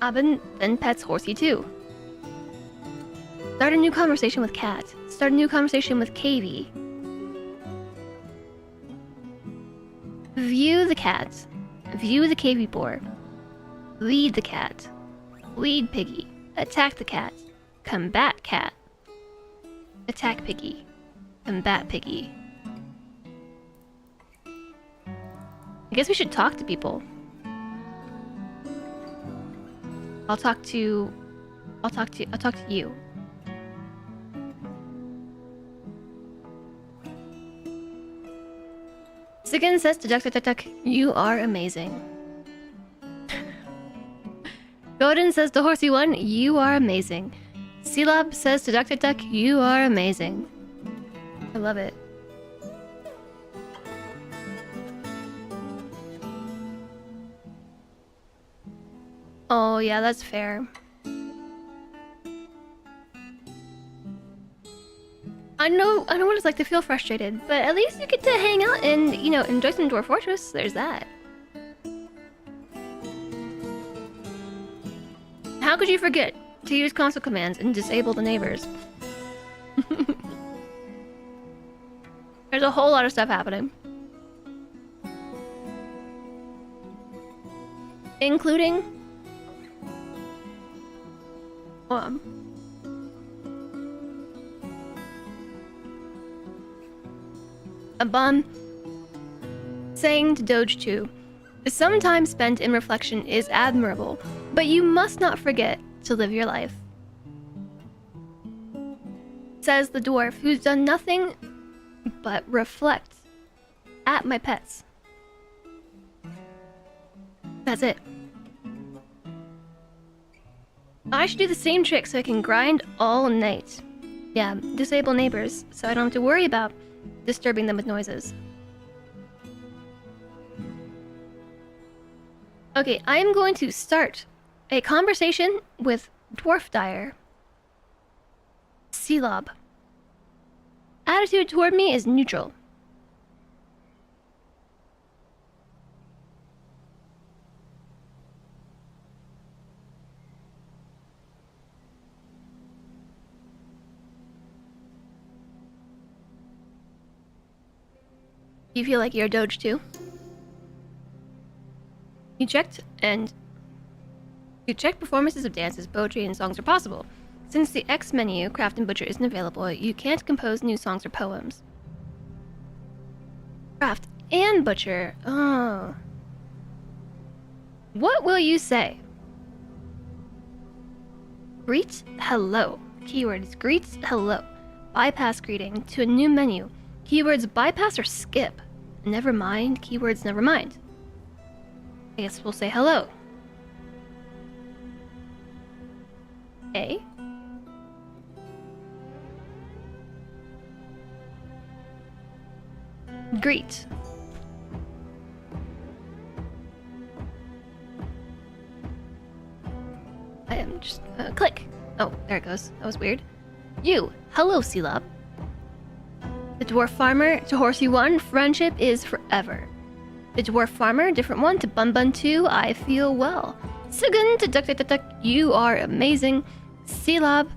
S1: Abin then pets Horsey too. Start a new conversation with Cat. Start a new conversation with Kavy. View the cat. View the Kavy boar. Lead the cat. Lead Piggy. Attack the cat. Combat cat. Attack Piggy. Combat Piggy. I guess we should talk to people. I'll talk to you. Sigan says to Duck Duck Duck Duck, you are amazing. Godin says to Horsey 1, you are amazing. Sealab says to Duck Duck Duck, you are amazing. I love it. Oh yeah, that's fair. I know what it's like to feel frustrated, but at least you get to hang out and, you know, enjoy some Dwarf Fortress. There's that. How could you forget to use console commands and disable the neighbors? There's a whole lot of stuff happening. including um a bum saying to Doge 2, some time spent in reflection is admirable, but you must not forget to live your life. Says the dwarf who's done nothing but reflect at my pets. That's it. I should do the same trick so I can grind all night. Yeah, disable neighbors so I don't have to worry about disturbing them with noises. Okay, I am going to start a conversation with Dwarf Dyer. Selob. Attitude toward me is neutral. You feel like you're a doge too? You checked performances of dances, poetry, and songs are possible. Since the X menu, Craft and Butcher, isn't available, you can't compose new songs or poems. Craft and Butcher. Oh. What will you say? Greet hello. Keywords greet hello. Bypass greeting to a new menu. Keywords bypass or skip. Never mind. Keywords never mind. I guess we'll say hello. A. Greet. I am just click. Oh, there it goes. That was weird. You. Hello, Selob. The dwarf farmer to Horsey 1, friendship is forever. The dwarf farmer, different one to Bun Bun 2, I feel well. Sugun to Duck Duck Duck Duck, you are amazing. Selob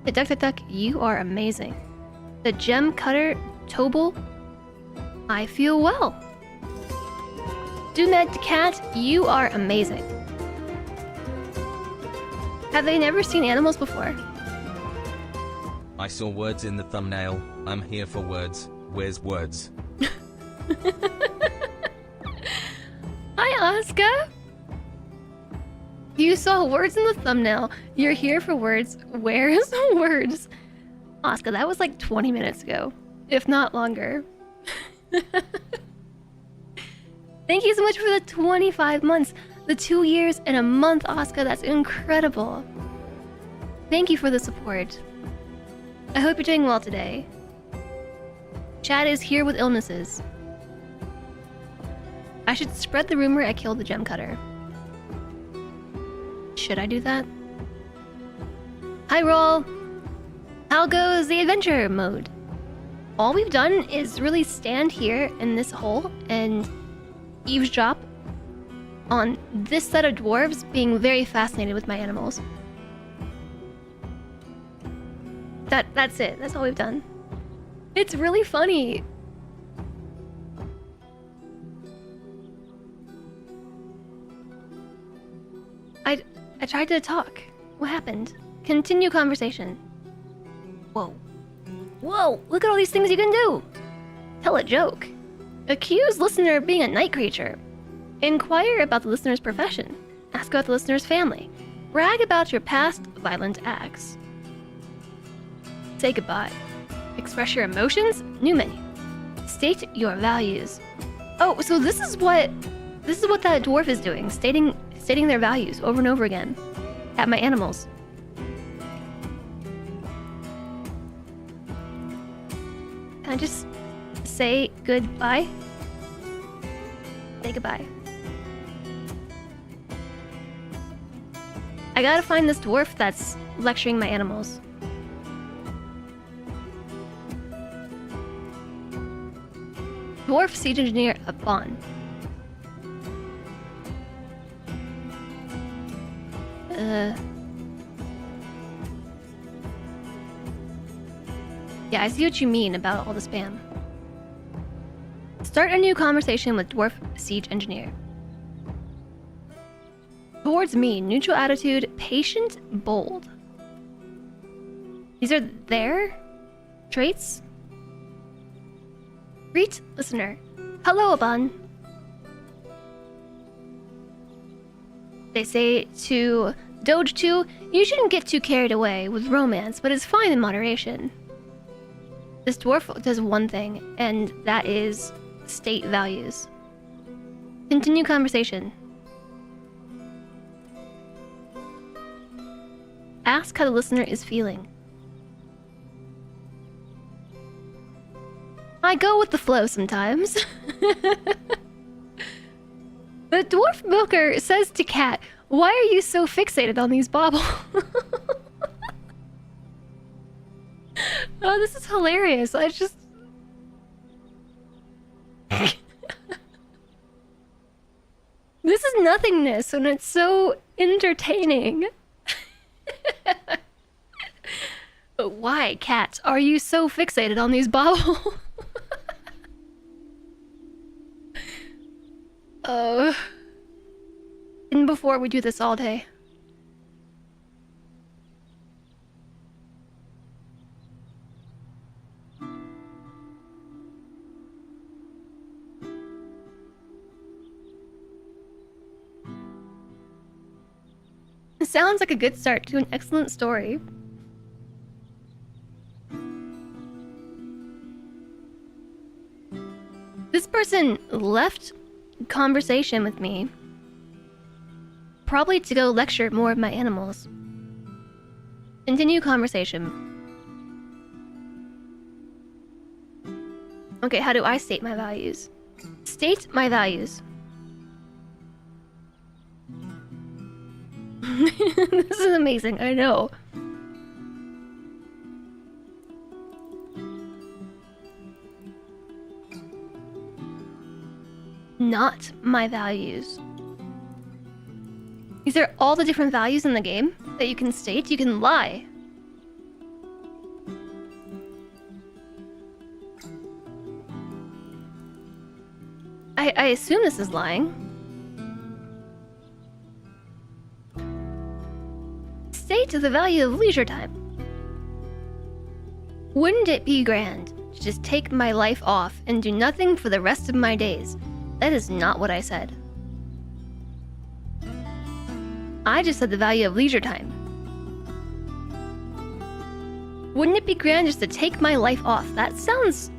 S1: to Duck Duck Duck, you are amazing. The gem cutter Tobel, I feel well. Dumet to Cat, you are amazing. Have they never seen animals before?
S2: I saw words in the thumbnail. I'm here for words. Where's words?
S1: Hi, Asuka. You saw words in the thumbnail. You're here for words. Where's words? Asuka, that was like 20 minutes ago, if not longer. Thank you so much for the 25 months, the 2 years and a month, Asuka. That's incredible. Thank you for the support. I hope you're doing well today. Chad is here with illnesses. I should spread the rumor I killed the gem cutter. Should I do that? Hi, Roll. How goes the adventure mode? All we've done is really stand here in this hole and eavesdrop on this set of dwarves being very fascinated with my animals. That's it. That's all we've done. It's really funny. I tried to talk. What happened? Continue conversation. Whoa. Whoa, look at all these things you can do. Tell a joke. Accuse listener of being a night creature. Inquire about the listener's profession. Ask about the listener's family. Brag about your past violent acts. Say goodbye. Express your emotions. New menu. State your values. Oh, so this is what that dwarf is doing. Stating their values over and over again. At my animals. Can I just say goodbye? Say goodbye. I gotta find this dwarf that's lecturing my animals. Dwarf siege engineer Abon. Yeah, I see what you mean about all the spam. Start a new conversation with Dwarf Siege Engineer. Towards me, neutral attitude, patient, bold. These are their traits? Greet listener. Hello, Aban. They say to Doge 2, you shouldn't get too carried away with romance, but it's fine in moderation. This dwarf does one thing, and that is state values. Continue conversation. Ask how the listener is feeling. I go with the flow sometimes. The dwarf milker says to Cat, why are you so fixated on these baubles? Oh, this is hilarious. I just... This is nothingness, and it's so entertaining. But why, Cat, are you so fixated on these baubles? And before we do this all day. It sounds like a good start to an excellent story. This person left conversation with me, probably to go lecture more of my animals. Continue conversation. Okay, how do I state my values? State my values. This is amazing, I know. Not my values. These are all the different values in the game that you can state. You can lie. I assume this is lying. State the value of leisure time. Wouldn't it be grand to just take my life off and do nothing for the rest of my days? That is not what I said. I just said the value of leisure time. Wouldn't it be grand just to take my life off? That doesn't...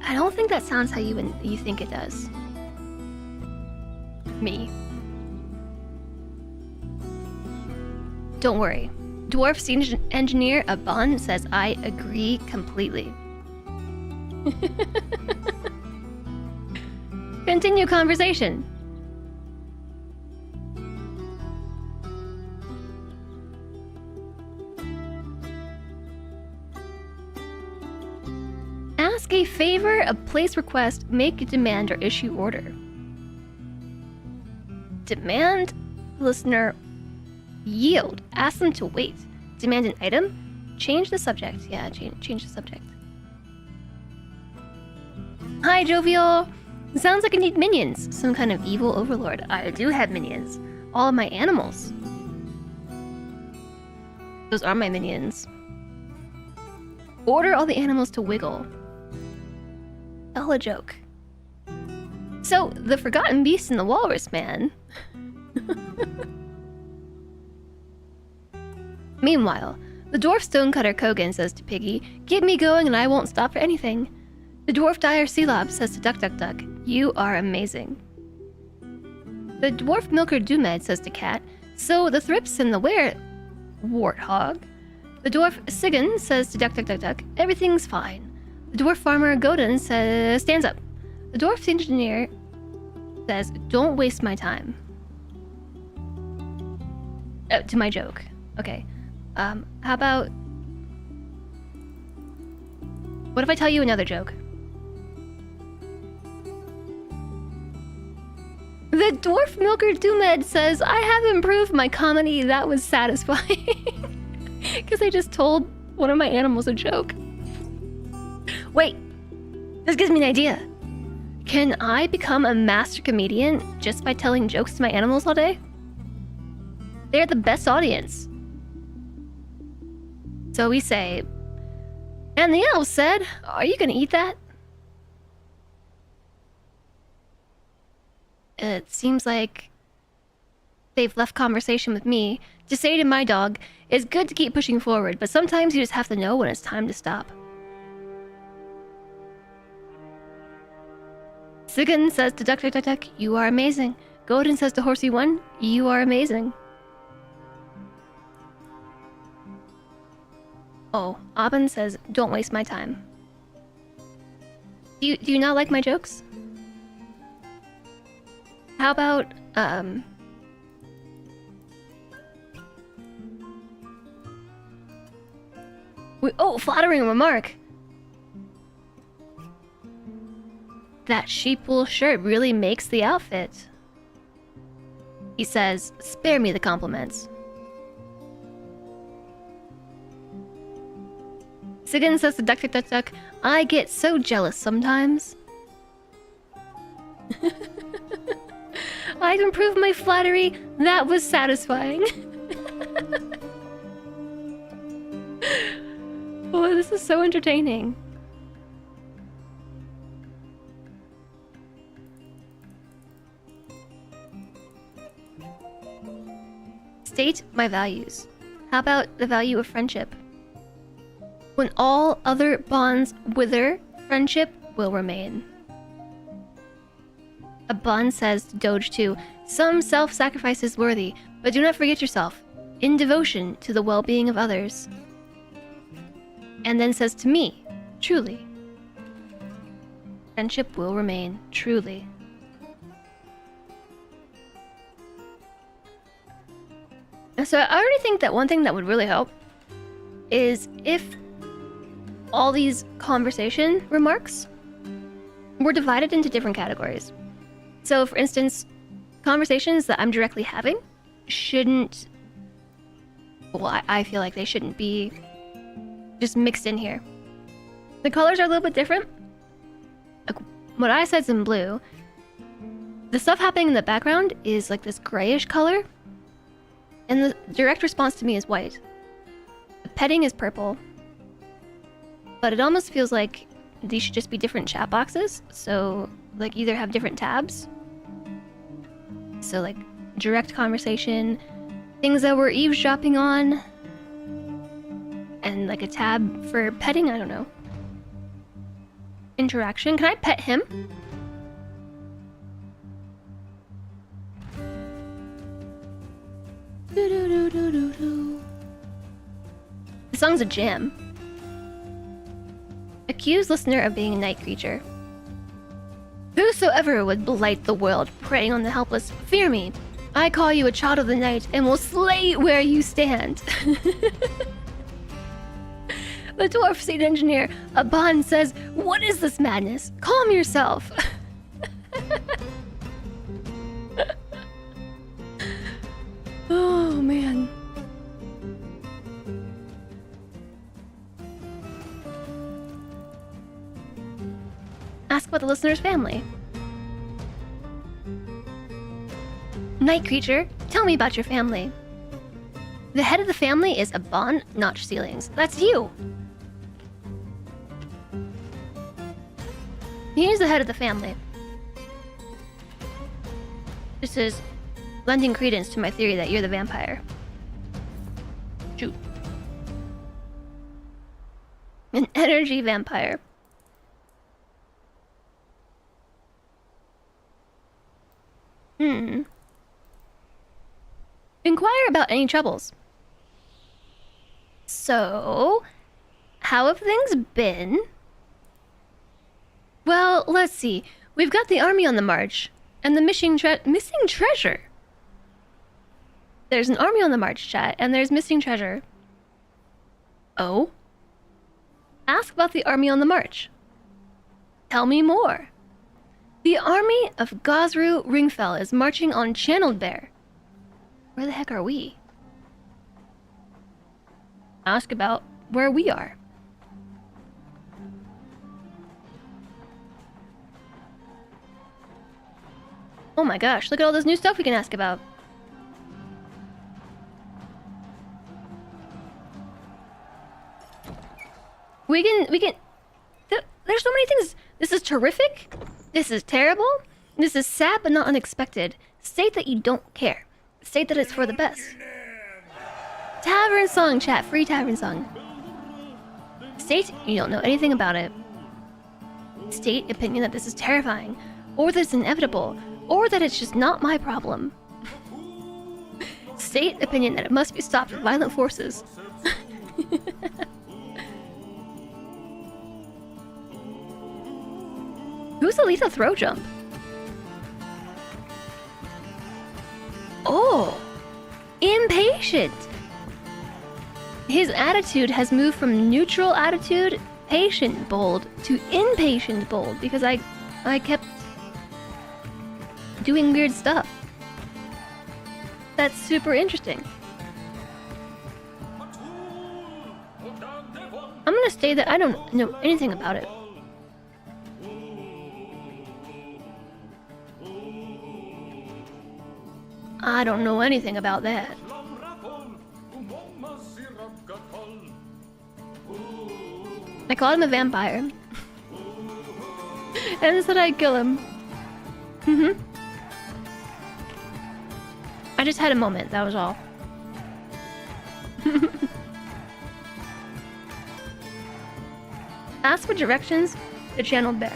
S1: I don't think that sounds how you think it does. Me. Don't worry. Dwarf scene engineer Aban says I agree completely. Continue conversation. Ask a favor, a place request, make a demand, or issue order. Demand, listener, yield, ask them to wait. Demand an item, change the subject. Yeah, change the subject. Hi, Jovial. Sounds like I need minions. Some kind of evil overlord. I do have minions. All of my animals. Those are my minions. Order all the animals to wiggle. Tell a joke. So, the forgotten beast and the walrus man. Meanwhile, the dwarf stonecutter Kogan says to Piggy, "Get me going and I won't stop for anything." The dwarf dyer Selob says to Duck Duck Duck, "You are amazing." The dwarf milker Dumed says to Cat, "So the thrips and the warthog." The dwarf Sigan says to Duck Duck Duck Duck, "Everything's fine." The dwarf farmer Godin says, "Stands up." The dwarf engineer says, "Don't waste my time." To my joke. Okay. How about... What if I tell you another joke? The dwarf milker Dumed says, "I have improved my comedy. That was satisfying." Because I just told one of my animals a joke. Wait, this gives me an idea. Can I become a master comedian just by telling jokes to my animals all day? They're the best audience. So we say, and the elf said, are you gonna eat that? It seems like they've left conversation with me to say to my dog, it's good to keep pushing forward, but sometimes you just have to know when it's time to stop. Sigan says to Duck Duck Duck Duck, you are amazing. Golden says to Horsey One, you are amazing. Oh, Aben says, don't waste my time. Do you not like my jokes? How about, flattering remark. That sheepwool shirt really makes the outfit. He says, spare me the compliments. Sigan says to Duck Duck Duck Duck, I get so jealous sometimes. I'd improve my flattery. That was satisfying. Oh, this is so entertaining. State my values. How about the value of friendship? When all other bonds wither, friendship will remain. A bond says to Doge 2, some self-sacrifice is worthy, but do not forget yourself, in devotion to the well-being of others. And then says to me, truly, friendship will remain, truly. So I already think that one thing that would really help is if all these conversation remarks were divided into different categories. So for instance, conversations that I'm directly having shouldn't, well, I feel like they shouldn't be just mixed in here. The colors are a little bit different. Like, what I said's in blue. The stuff happening in the background is like this grayish color. And the direct response to me is white. The petting is purple. But it almost feels like these should just be different chat boxes. So, like, either have different tabs. So, like, direct conversation, things that we're eavesdropping on, and, like, a tab for petting, I don't know. Interaction. Can I pet him? The song's a jam. Accuse listener of being a night creature. Whosoever would blight the world, preying on the helpless, fear me. I call you a child of the night and will slay where you stand. The dwarf seed engineer, Aban, says, what is this madness? Calm yourself. Oh, man. Ask about the listener's family. Night creature, tell me about your family. The head of the family is Aban Notch Ceilings. That's you. He's the head of the family. This is lending credence to my theory that you're the vampire. Shoot. An energy vampire. Inquire about any troubles. So, how have things been? Well, let's see. We've got the army on the march, and the missing treasure. There's an army on the march, chat, and there's missing treasure. Oh? Ask about the army on the march. Tell me more. The army of Gosru Ringfell is marching on Channeled Bear. Where the heck are we? Ask about where we are. Oh my gosh, look at all this new stuff we can ask about. We can. There's so many things. This is terrific. This is terrible. This is sad but not unexpected. State that you don't care. State that it's for the best. Tavern song, chat. Free tavern song. State you don't know anything about it. State opinion that this is terrifying, or that it's inevitable, or that it's just not my problem. State opinion that it must be stopped with violent forces. Who's the lethal throw jump? Oh! Impatient! His attitude has moved from neutral attitude, patient bold, to impatient bold because I kept doing weird stuff. That's super interesting. I'm gonna say that I don't know anything about it. I don't know anything about that. I called him a vampire. And said I'd kill him. I just had a moment, that was all. Ask for directions to Channel Bear.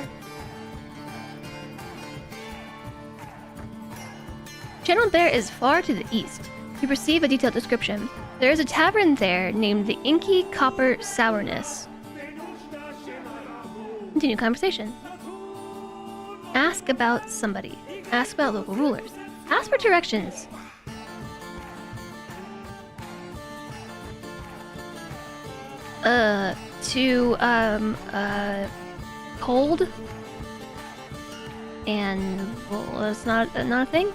S1: Channel Bear is far to the east. You receive a detailed description. There is a tavern there named the Inky Copper Sourness. Continue conversation. Ask about somebody. Ask about local rulers. Ask for directions. Cold? And, well, that's not a thing?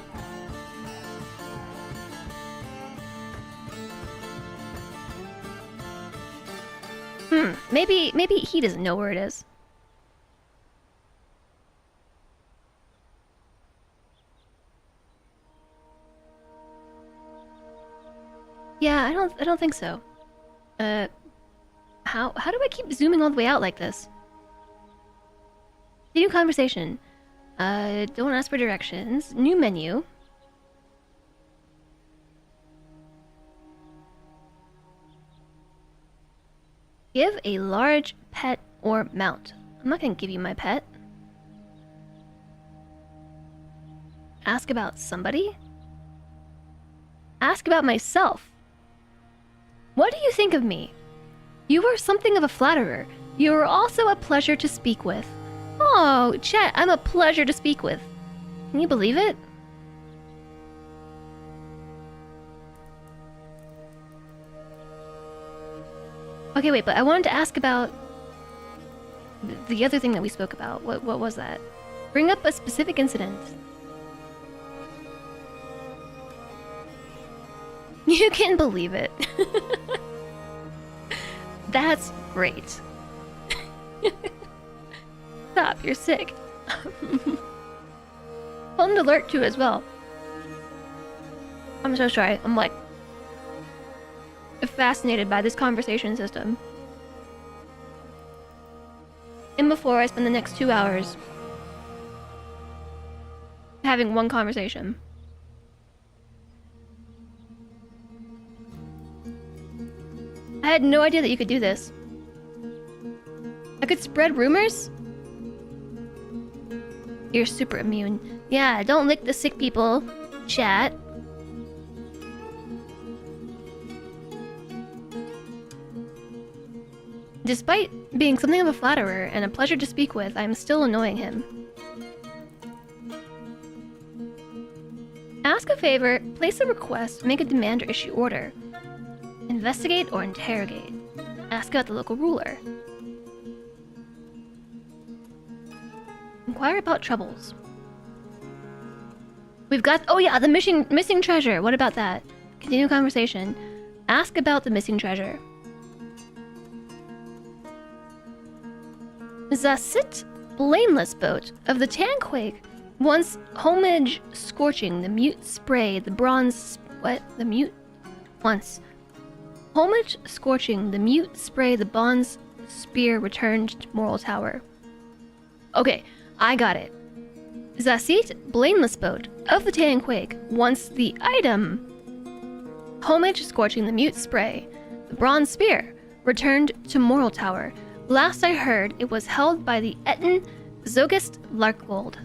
S1: Maybe he doesn't know where it is. Yeah, I don't think so. How do I keep zooming all the way out like this? New conversation. Don't ask for directions. New menu. Give a large pet or mount. I'm not gonna give you my pet. Ask about somebody? Ask about myself. What do you think of me? You are something of a flatterer. You are also a pleasure to speak with. Oh, chat, I'm a pleasure to speak with. Can you believe it? Okay, wait, but I wanted to ask about the other thing that we spoke about. What was that? Bring up a specific incident. You can believe it. That's great. Stop, you're sick. Fun alert too as well. I'm so sorry. I'm like fascinated by this conversation system. And before I spend the next 2 hours having one conversation. I had no idea that you could do this. I could spread rumors? You're super immune. Yeah, don't lick the sick people, chat. Despite being something of a flatterer and a pleasure to speak with, I'm still annoying him. Ask a favor, place a request, make a demand or issue order. Investigate or interrogate. Ask about the local ruler. Inquire about troubles. We've got... Oh yeah, the missing treasure. What about that? Continue conversation. Ask about the missing treasure. Zasit, blameless boat of the Tanquake, once homage scorching the mute spray, the bronze... What? The mute... Once... Homage scorching the mute spray, the bronze spear returned to Moral Tower. Okay, I got it. Zasit, blameless boat of the Tanquig, wants the item. Homage scorching the mute spray. The bronze spear returned to Moral Tower. Last I heard, it was held by the Etten Zogist Larkgold.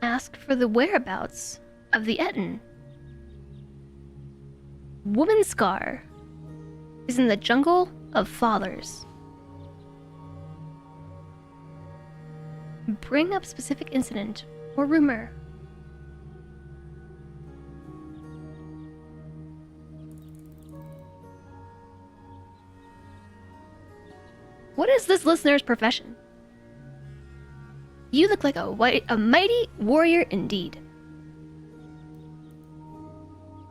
S1: Ask for the whereabouts of the Etten. Woman Scar is in the jungle of fathers. Bring up specific incident or rumor. What is this listener's profession? You look like a mighty warrior indeed.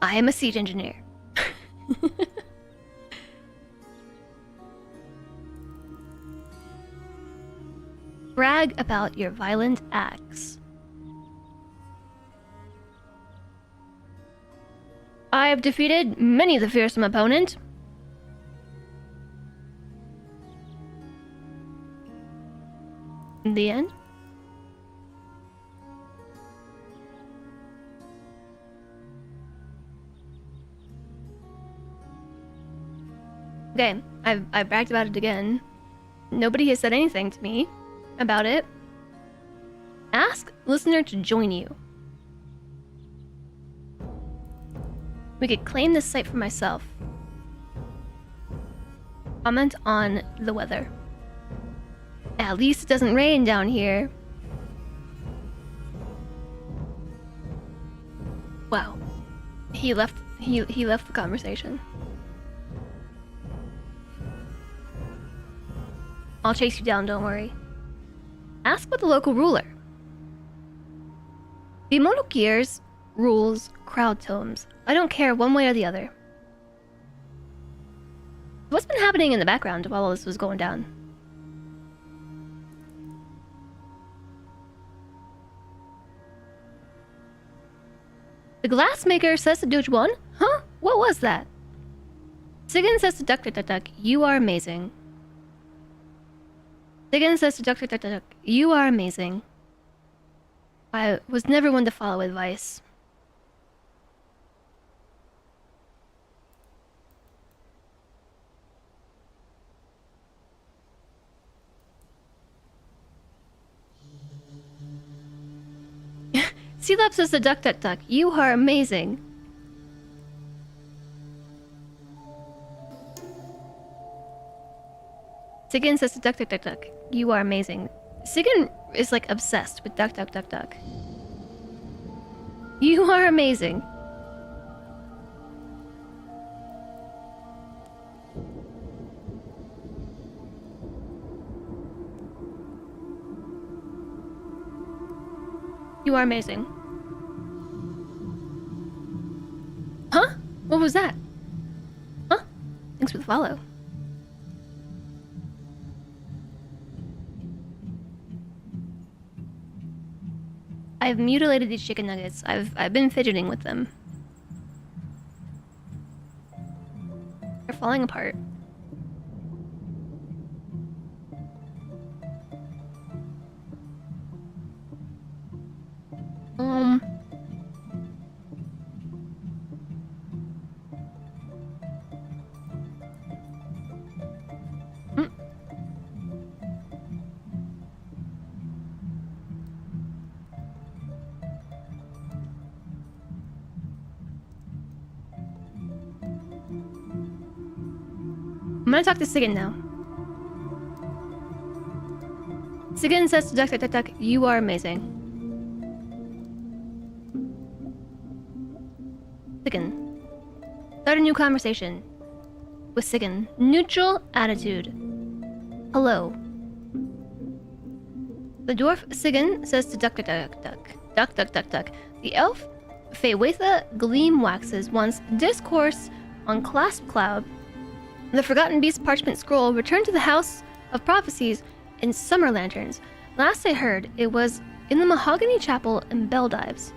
S1: I am a siege engineer. Brag about your violent acts. I have defeated many the fearsome opponent. In the end. Okay, I bragged about it again. Nobody has said anything to me about it. Ask listener to join you. We could claim this site for myself. Comment on the weather. At least it doesn't rain down here. Wow. He left the conversation. I'll chase you down, don't worry. Ask about the local ruler. The Monarchiers rules crowd tomes. I don't care one way or the other. What's been happening in the background while all this was going down? The glassmaker says to Dojuan, huh? What was that? Sigan says to Duck, you are amazing. Sigan says to Duck, you are amazing. I was never one to follow advice. Sealab says to Duck, you are amazing. Sigan says to Duck, you are amazing. Sigan is like obsessed with Duck. You are amazing. You are amazing. Huh? What was that? Huh? Thanks for the follow. I've mutilated these chicken nuggets. I've been fidgeting with them. They're falling apart. I'm gonna talk to Sigan now. Sigan says to Duck, you are amazing. Sigan. Start a new conversation. With Sigan. Neutral attitude. Hello. The dwarf Sigan says to Duck. The elf Feywatha Gleam Waxes wants discourse on Clasp Cloud. The Forgotten Beast parchment scroll returned to the House of Prophecies in Summer Lanterns. Last I heard, it was in the Mahogany Chapel in Belldives.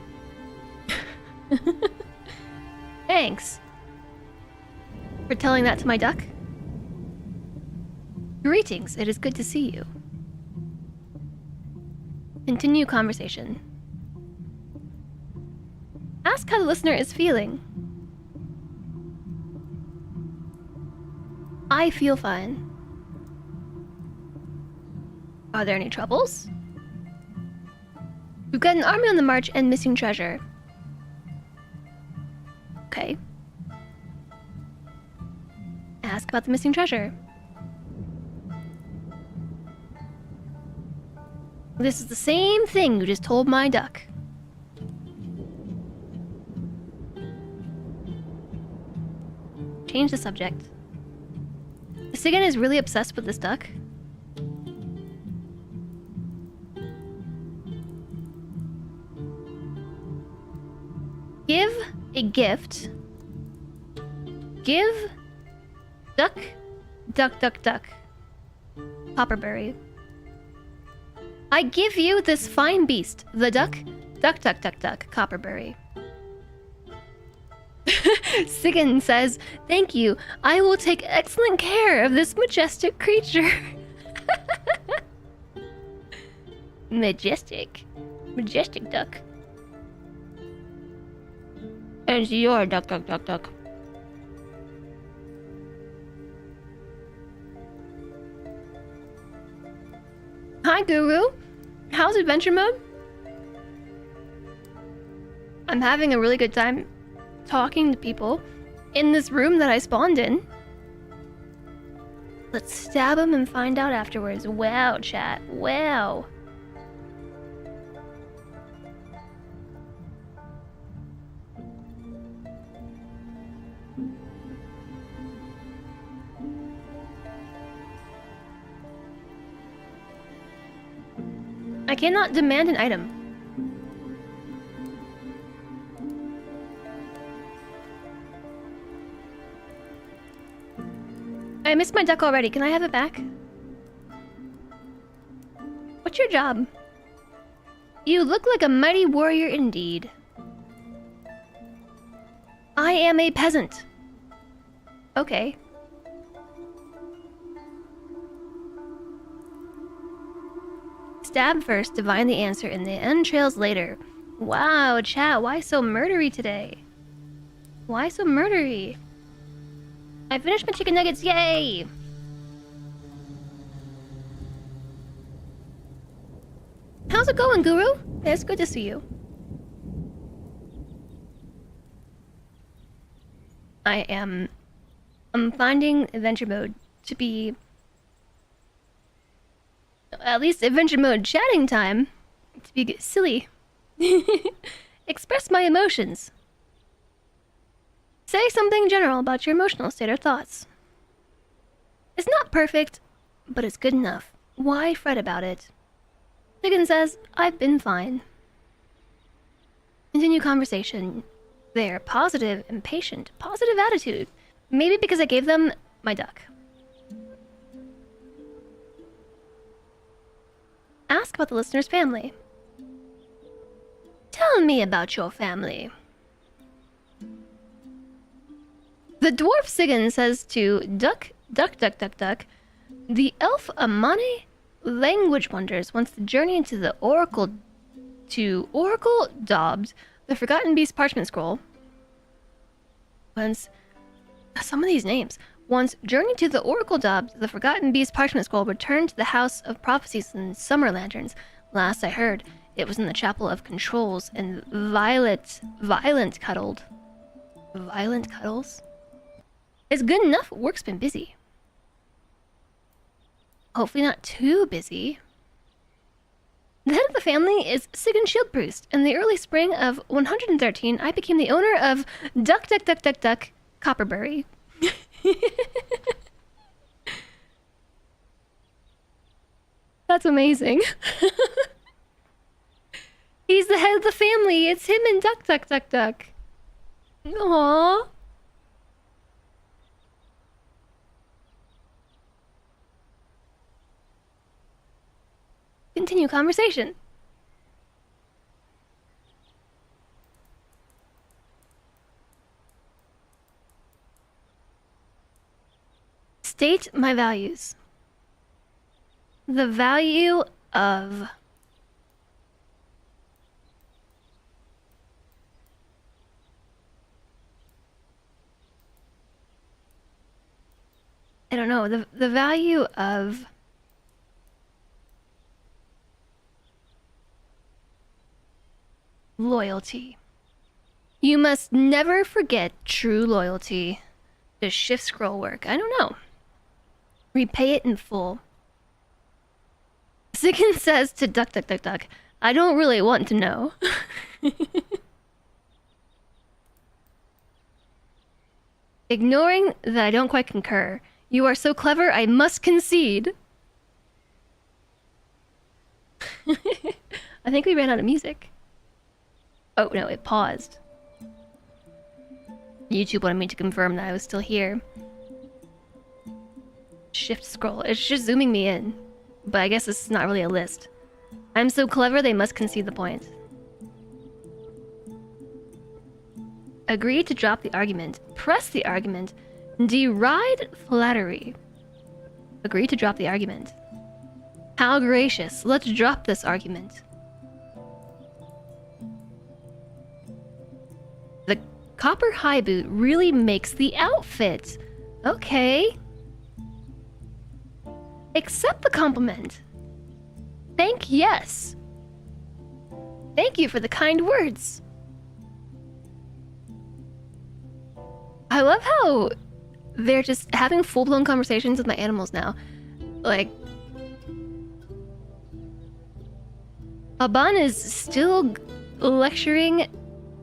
S1: Thanks for telling that to my duck. Greetings, it is good to see you. Continue conversation. Ask how the listener is feeling. I feel fine. Are there any troubles? We've got an army on the march and missing treasure. Okay. Ask about the missing treasure. This is the same thing you just told my duck. Change the subject. Sigan is really obsessed with this duck. Give a gift. Give duck, duck, duck, duck. Copperberry. I give you this fine beast, the duck, duck, duck, duck, duck, Copperberry. Sigan says, thank you. I will take excellent care of this majestic creature. Majestic. Majestic duck. And your duck, duck, duck, duck. Hi, Guru. How's adventure mode? I'm having a really good time talking to people in this room that I spawned in. Let's stab him and find out afterwards. Wow, chat. Wow. I cannot demand an item. I missed my duck already. Can I have it back? What's your job? You look like a mighty warrior indeed. I am a peasant. Okay. Stab first, divine the answer, and the entrails later. Wow, chat, why so murdery today? Why so murdery? I finished my chicken nuggets, yay! How's it going, Guru? It's good to see you. I'm finding adventure mode to be at least adventure mode chatting time to be silly. Express my emotions. Say something general about your emotional state or thoughts. It's not perfect, but it's good enough. Why fret about it? Higgins says, I've been fine. Continue conversation. They're positive and patient. Positive attitude. Maybe because I gave them my duck. Ask about the listener's family. Tell me about your family. The dwarf Sigan says to duck, duck, duck, duck, duck. The elf Amane language wonders wants to journey into the Oracle daubed the Forgotten Beast parchment scroll. Once some of these names. Once journey to the Oracle daubed the Forgotten Beast parchment scroll returned to the House of Prophecies and Summer Lanterns. Last I heard, it was in the Chapel of Controls and violent cuddled. Violent cuddles? It's good enough, work's been busy. Hopefully not too busy. The head of the family is Sigan Shieldpriest. In the early spring of 113, I became the owner of Duck, Duck, Duck, Duck, Duck, Copperberry. That's amazing. He's the head of the family. It's him and Duck, Duck, Duck, Duck. Aww. Continue conversation. State my values. The value of I don't know, the value of loyalty. You must never forget true loyalty. Does shift scroll work? I don't know. Repay it in full. Ziggin says to Duck Duck Duck Duck, I don't really want to know. Ignoring that I don't quite concur. You are so clever, I must concede. I think we ran out of music. Oh no, it paused. YouTube wanted me to confirm that I was still here. Shift scroll. It's just zooming me in. But I guess this is not really a list. I'm so clever, they must concede the point. Agree to drop the argument. Press the argument. Deride flattery. Agree to drop the argument. How gracious. Let's drop this argument. The copper high boot really makes the outfit. Okay. Accept the compliment. Thank yes. Thank you for the kind words. I love how they're just having full-blown conversations with my animals now. Like, Aban is still lecturing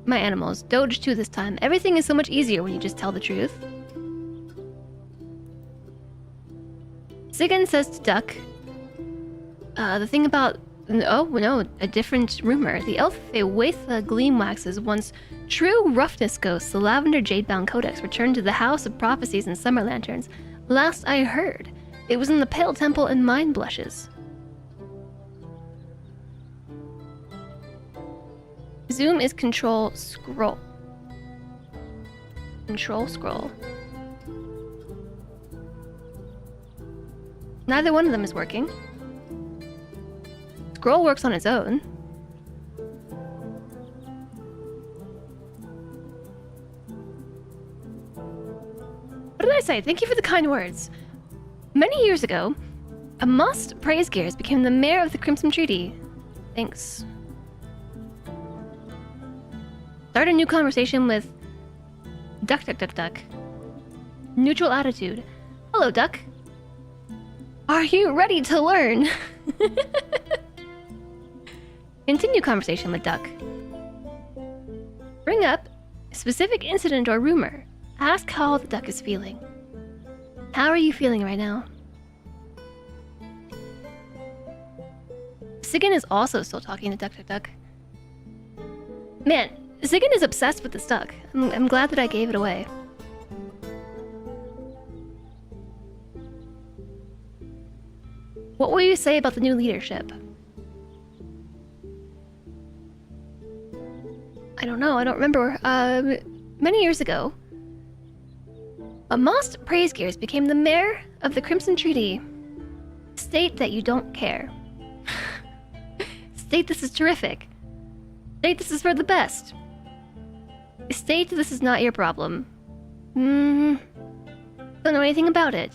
S1: my animals. Doge too this time. Everything is so much easier when you just tell the truth. Ziggin says to Duck, the thing about... Oh, no, a different rumor. The elf Waitha Gleamwax is once true roughness ghosts. The Lavender Jadebound Codex returned to the House of Prophecies and Summer Lanterns. Last I heard, it was in the Pale Temple and Mind Blushes. Zoom is control scroll. Control scroll. Neither one of them is working. Scroll works on its own. What did I say? Thank you for the kind words. Many years ago, a Must Praise Gears became the mayor of the Crimson Treaty. Thanks. Start a new conversation with Duck Duck Duck Duck. Neutral attitude. Hello, Duck. Are you ready to learn? Continue conversation with Duck. Bring up a specific incident or rumor. Ask how the duck is feeling. How are you feeling right now? Ziggin is also still talking to Duck Duck Duck. Man, Ziggin is obsessed with this duck. I'm glad that I gave it away. What will you say about the new leadership? I don't know, I don't remember. Many years ago, Amast Praise Gears became the mayor of the Crimson Treaty. State that you don't care. State this is terrific. State this is for the best. State this is not your problem. Don't know anything about it.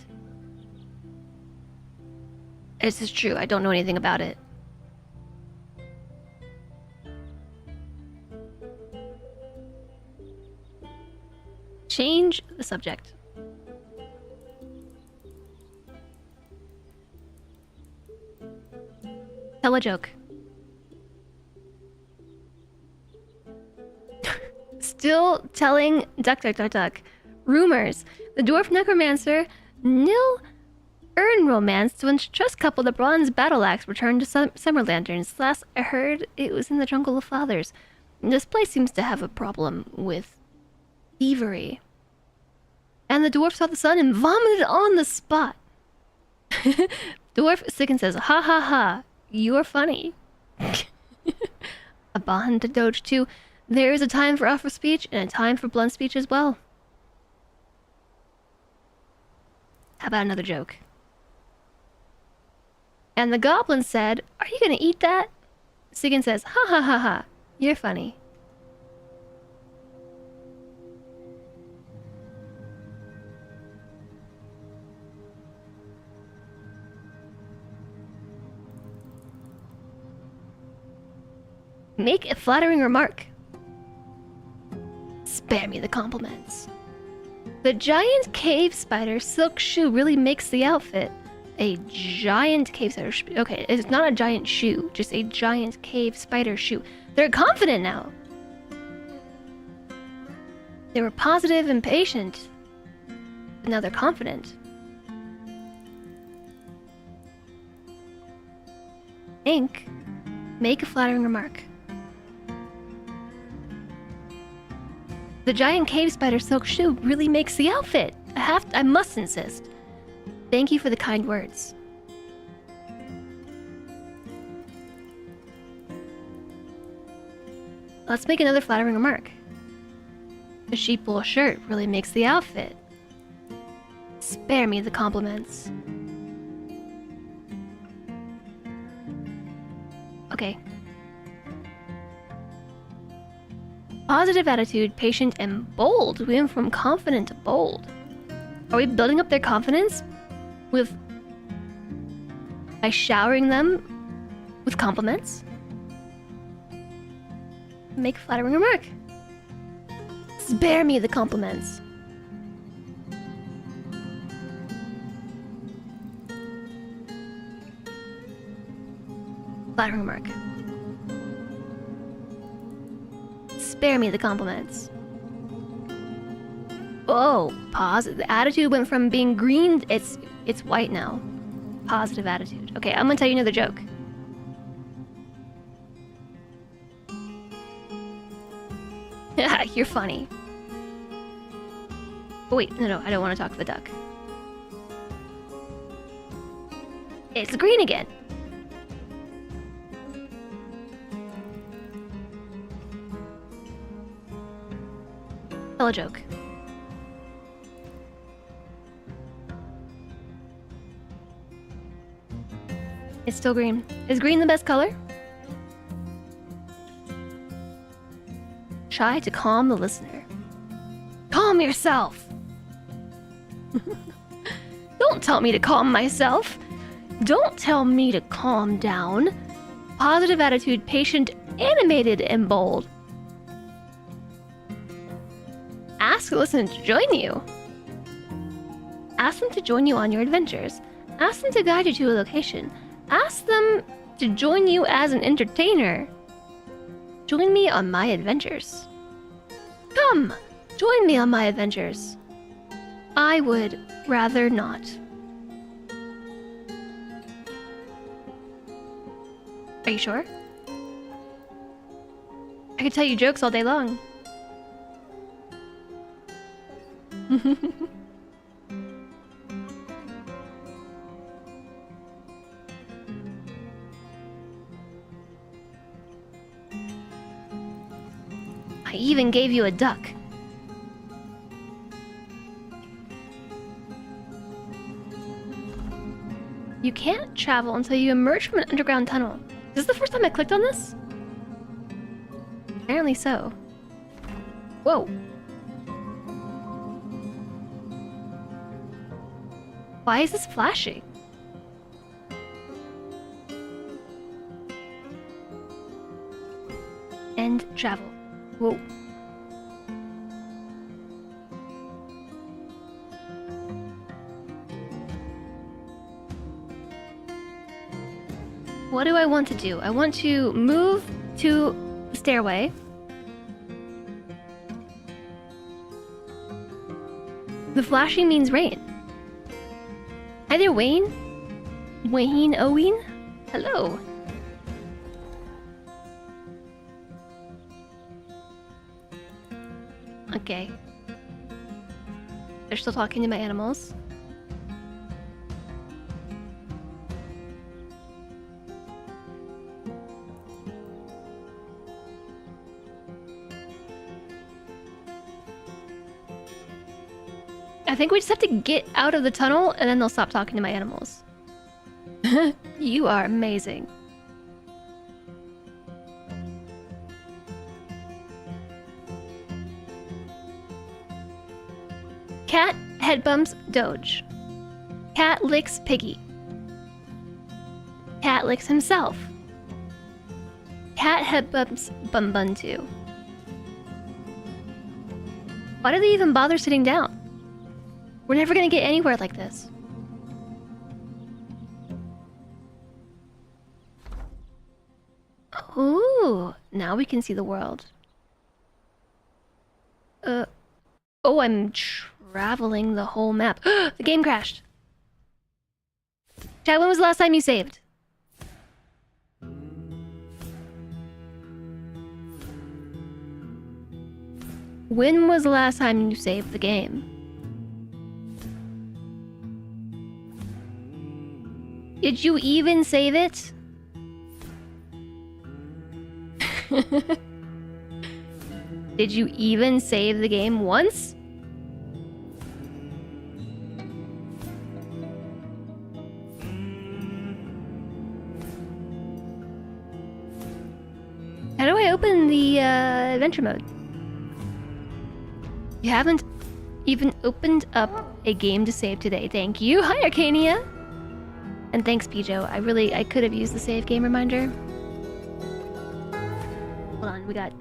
S1: This is true, I don't know anything about it. Change the subject. Tell a joke. Still telling Duck Duck Duck Duck. Rumors. The dwarf necromancer Nil Earn romanced when trust couple the bronze battle axe returned to Summer Lanterns. Last I heard, it was in the Jungle of Fathers. This place seems to have a problem with thievery. And the dwarf saw the sun and vomited on the spot. Dwarf Sicken says, ha ha ha, you're funny. Aban to Doge too. There is a time for offer speech and a time for blunt speech as well. How about another joke? And the goblin said, "Are you gonna eat that?" Sigyn says, "Ha ha ha ha. You're funny." Make a flattering remark. Spare me the compliments. The giant cave spider silk shoe really makes the outfit. A giant cave spider okay, it's not a giant shoe, just a giant cave spider shoe. They're confident now. They were positive and patient. But now they're confident. Ink, make a flattering remark. The giant cave spider silk shoe really makes the outfit. I must insist. Thank you for the kind words. Let's make another flattering remark. The sheep wool shirt really makes the outfit. Spare me the compliments. Okay. Positive attitude, patient, and bold. We went from confident to bold. Are we building up their confidence by showering them with compliments? Make a flattering remark. Spare me the compliments. Flattering remark. Spare me the compliments. Oh, positive. The attitude went from being green, it's white now. Positive attitude. Okay, I'm gonna tell you another joke. You're funny. Oh, wait, no, I don't want to talk to the duck. It's green again. Tell a joke. It's still green. Is green the best color? Try to calm the listener. Calm yourself! Don't tell me to calm myself. Don't tell me to calm down. Positive attitude, patient, animated, and bold. Ask the listener to join you. Ask them to join you on your adventures. Ask them to guide you to a location. Ask them to join you as an entertainer. Join me on my adventures. Come, join me on my adventures. I would rather not. Are you sure? I could tell you jokes all day long. I even gave you a duck. You can't travel until you emerge from an underground tunnel. Is this the first time I clicked on this? Apparently so. Whoa. Why is this flashing? End travel. Whoa. What do I want to do? I want to move to the stairway. The flashing means rain. Hi there, Wayne. Wayne Owen? Hello. Okay. They're still talking to my animals. I think we just have to get out of the tunnel and then they'll stop talking to my animals. You are amazing. Cat head bumps Doge. Cat licks Piggy. Cat licks himself. Cat head bumps Bumbuntu. Why do they even bother sitting down? We're never gonna get anywhere like this. Ooh, now we can see the world. Oh, I'm traveling the whole map. The game crashed. Chad, when was the last time you saved? When was the last time you saved the game? Did you even save it? Did you even save the game once? How do I open the adventure mode? You haven't even opened up a game to save today. Thank you. Hi, Arcania. And thanks, Pijo. I could have used the save game reminder. Hold on, we got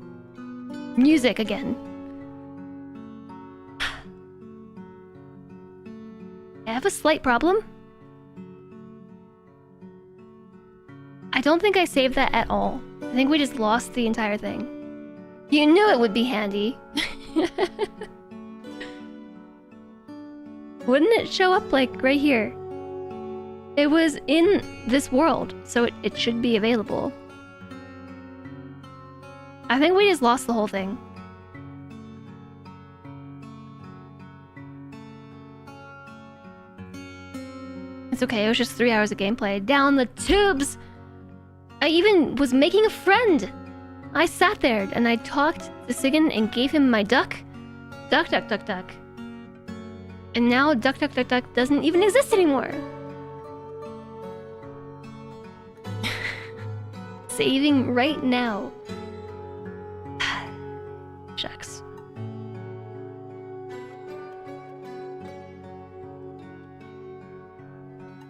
S1: music again. I have a slight problem. I don't think I saved that at all. I think we just lost the entire thing. You knew it would be handy. Wouldn't it show up like right here? It was in this world, so it should be available. I think we just lost the whole thing. It's okay, it was just 3 hours of gameplay. Down the tubes! I even was making a friend! I sat there and I talked to Sigan and gave him my duck. Duck, duck, duck, duck. And now duck, duck, duck, duck doesn't even exist anymore. Saving right now. Shucks.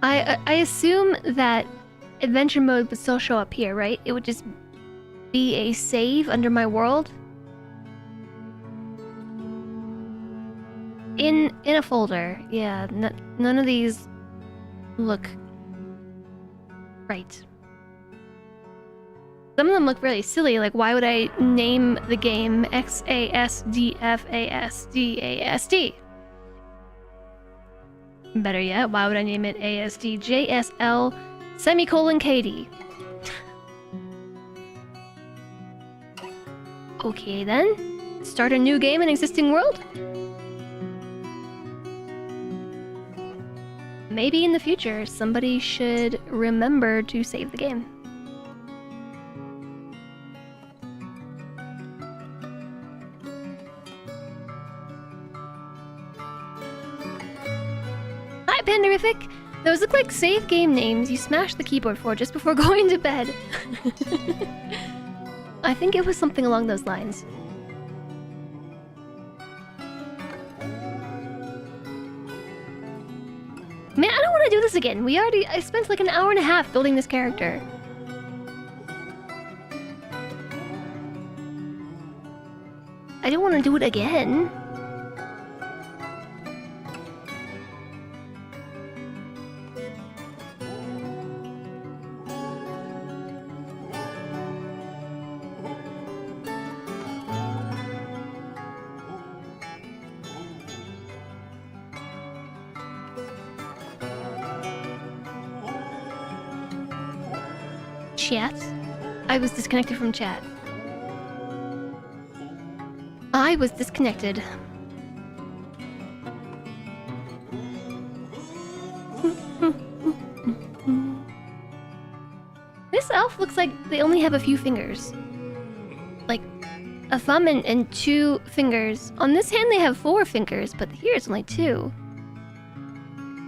S1: I assume that adventure mode would still show up here, right? It would just be a save under my world. In a folder. Yeah, none of these look right. Some of them look really silly, like why would I name the game XASDFASDASD? Better yet, why would I name it ASDJSL semicolon KD? Okay then, start a new game in existing world? Maybe in the future, somebody should remember to save the game. Hi, Panderific! Those look like save game names you smashed the keyboard for just before going to bed. I think it was something along those lines. Man, I don't want to do this again. I spent like an hour and a half building this character. I don't want to do it again. Chat? I was disconnected from chat. I was disconnected. This elf looks like they only have a few fingers. Like, a thumb and 2 fingers. On this hand, they have 4 fingers, but here it's only 2.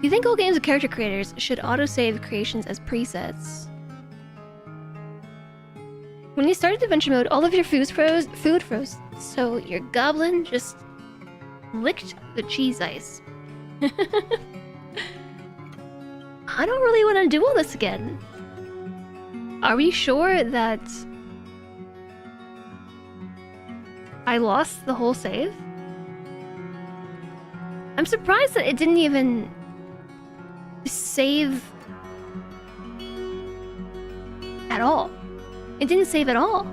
S1: You think all games with character creators should autosave creations as presets? When you started adventure mode, all of your food froze, so your goblin just licked the cheese ice. I don't really want to do all this again. Are we sure that I lost the whole save? I'm surprised that it didn't even save at all. It didn't save at all.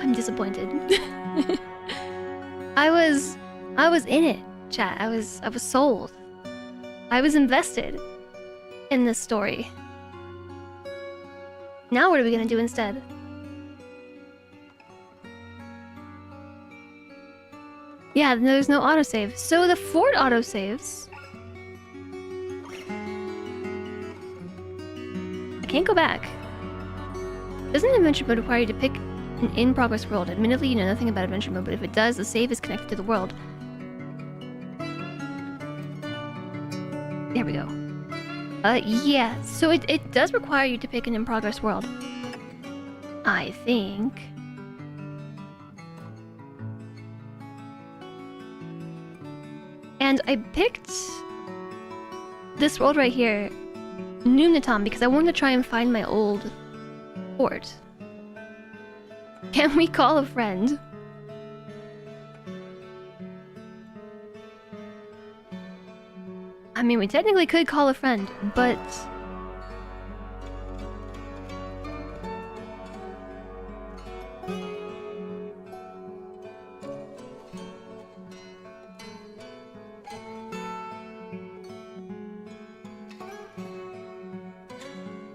S1: I'm disappointed. I was in it, chat. I was sold. I was invested in this story. Now what are we gonna do instead? Yeah, there's no autosave. So the fort autosaves. I can't go back. Doesn't adventure mode require you to pick an in-progress world? Admittedly, you know nothing about adventure mode, but if it does, the save is connected to the world. There we go. Yeah, so it does require you to pick an in-progress world. I think. And I picked this world right here, Numnatom, because I wanted to try and find my old fort. Can we call a friend? I mean, we technically could call a friend, but...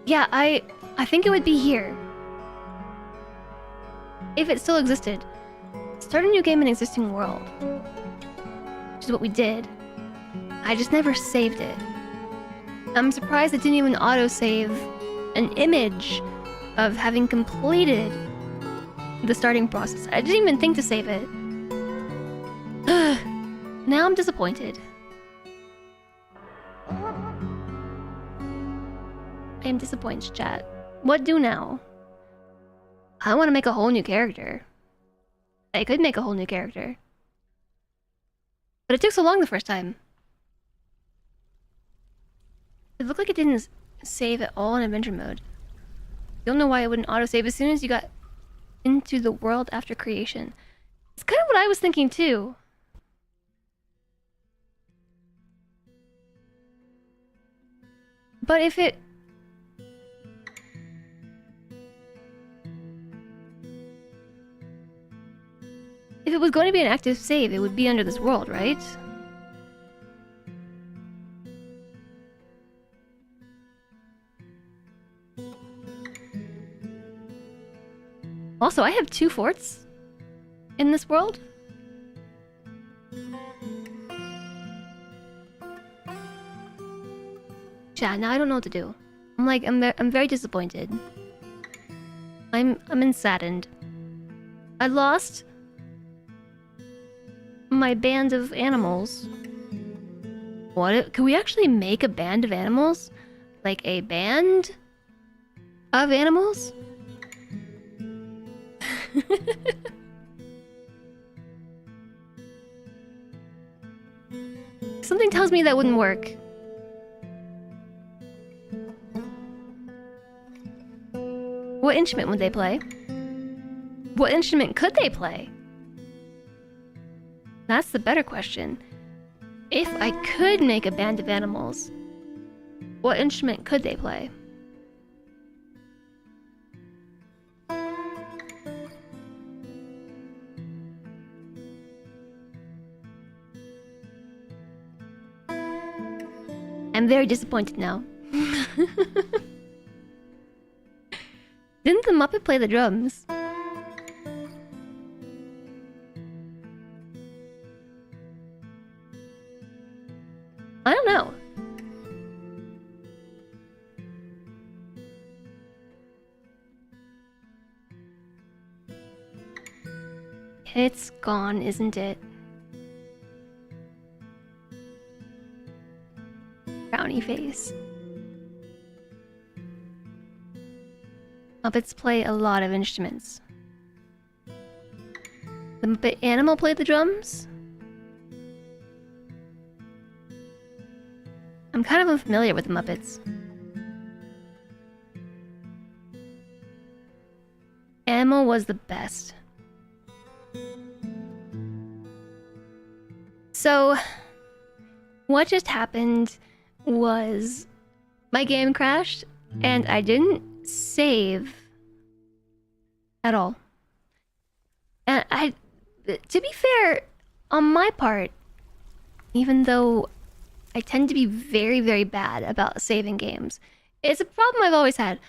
S1: yeah, I think it would be here. If it still existed. Start a new game in an existing world. Which is what we did. I just never saved it. I'm surprised it didn't even autosave an image of having completed the starting process. I didn't even think to save it. Now I'm disappointed. I am disappointed, chat. What do now? I want to make a whole new character. I could make a whole new character. But it took so long the first time. It looked like it didn't save at all in adventure mode. You'll know why it wouldn't autosave as soon as you got into the world after creation. It's kind of what I was thinking too. But if it... if it was going to be an active save, it would be under this world, right? Also, I have 2 forts in this world. Chat, now I don't know what to do. I'm very disappointed. I'm saddened. I lost my band of animals. What? Can we actually make a band of animals? Like a band of animals? Something tells me that wouldn't work. What instrument would they play? What instrument could they play? That's the better question. If I could make a band of animals, what instrument could they play? I'm very disappointed now. Didn't the Muppet play the drums? I don't know. It's gone, isn't it? Brownie face. Muppets play a lot of instruments. The Muppet animal played the drums? I'm kind of unfamiliar with the Muppets. Animal was the best. So, what just happened was my game crashed and I didn't save at all. And to be fair, on my part, even though I tend to be very, very bad about saving games, it's a problem I've always had.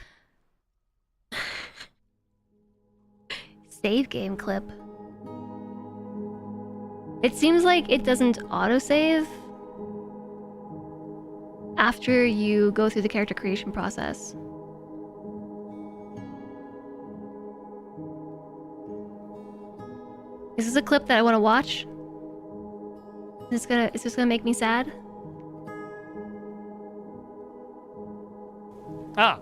S1: Save game clip. It seems like it doesn't autosave after you go through the character creation process. Is this a clip that I want to watch? Is this gonna make me sad?
S4: Ah,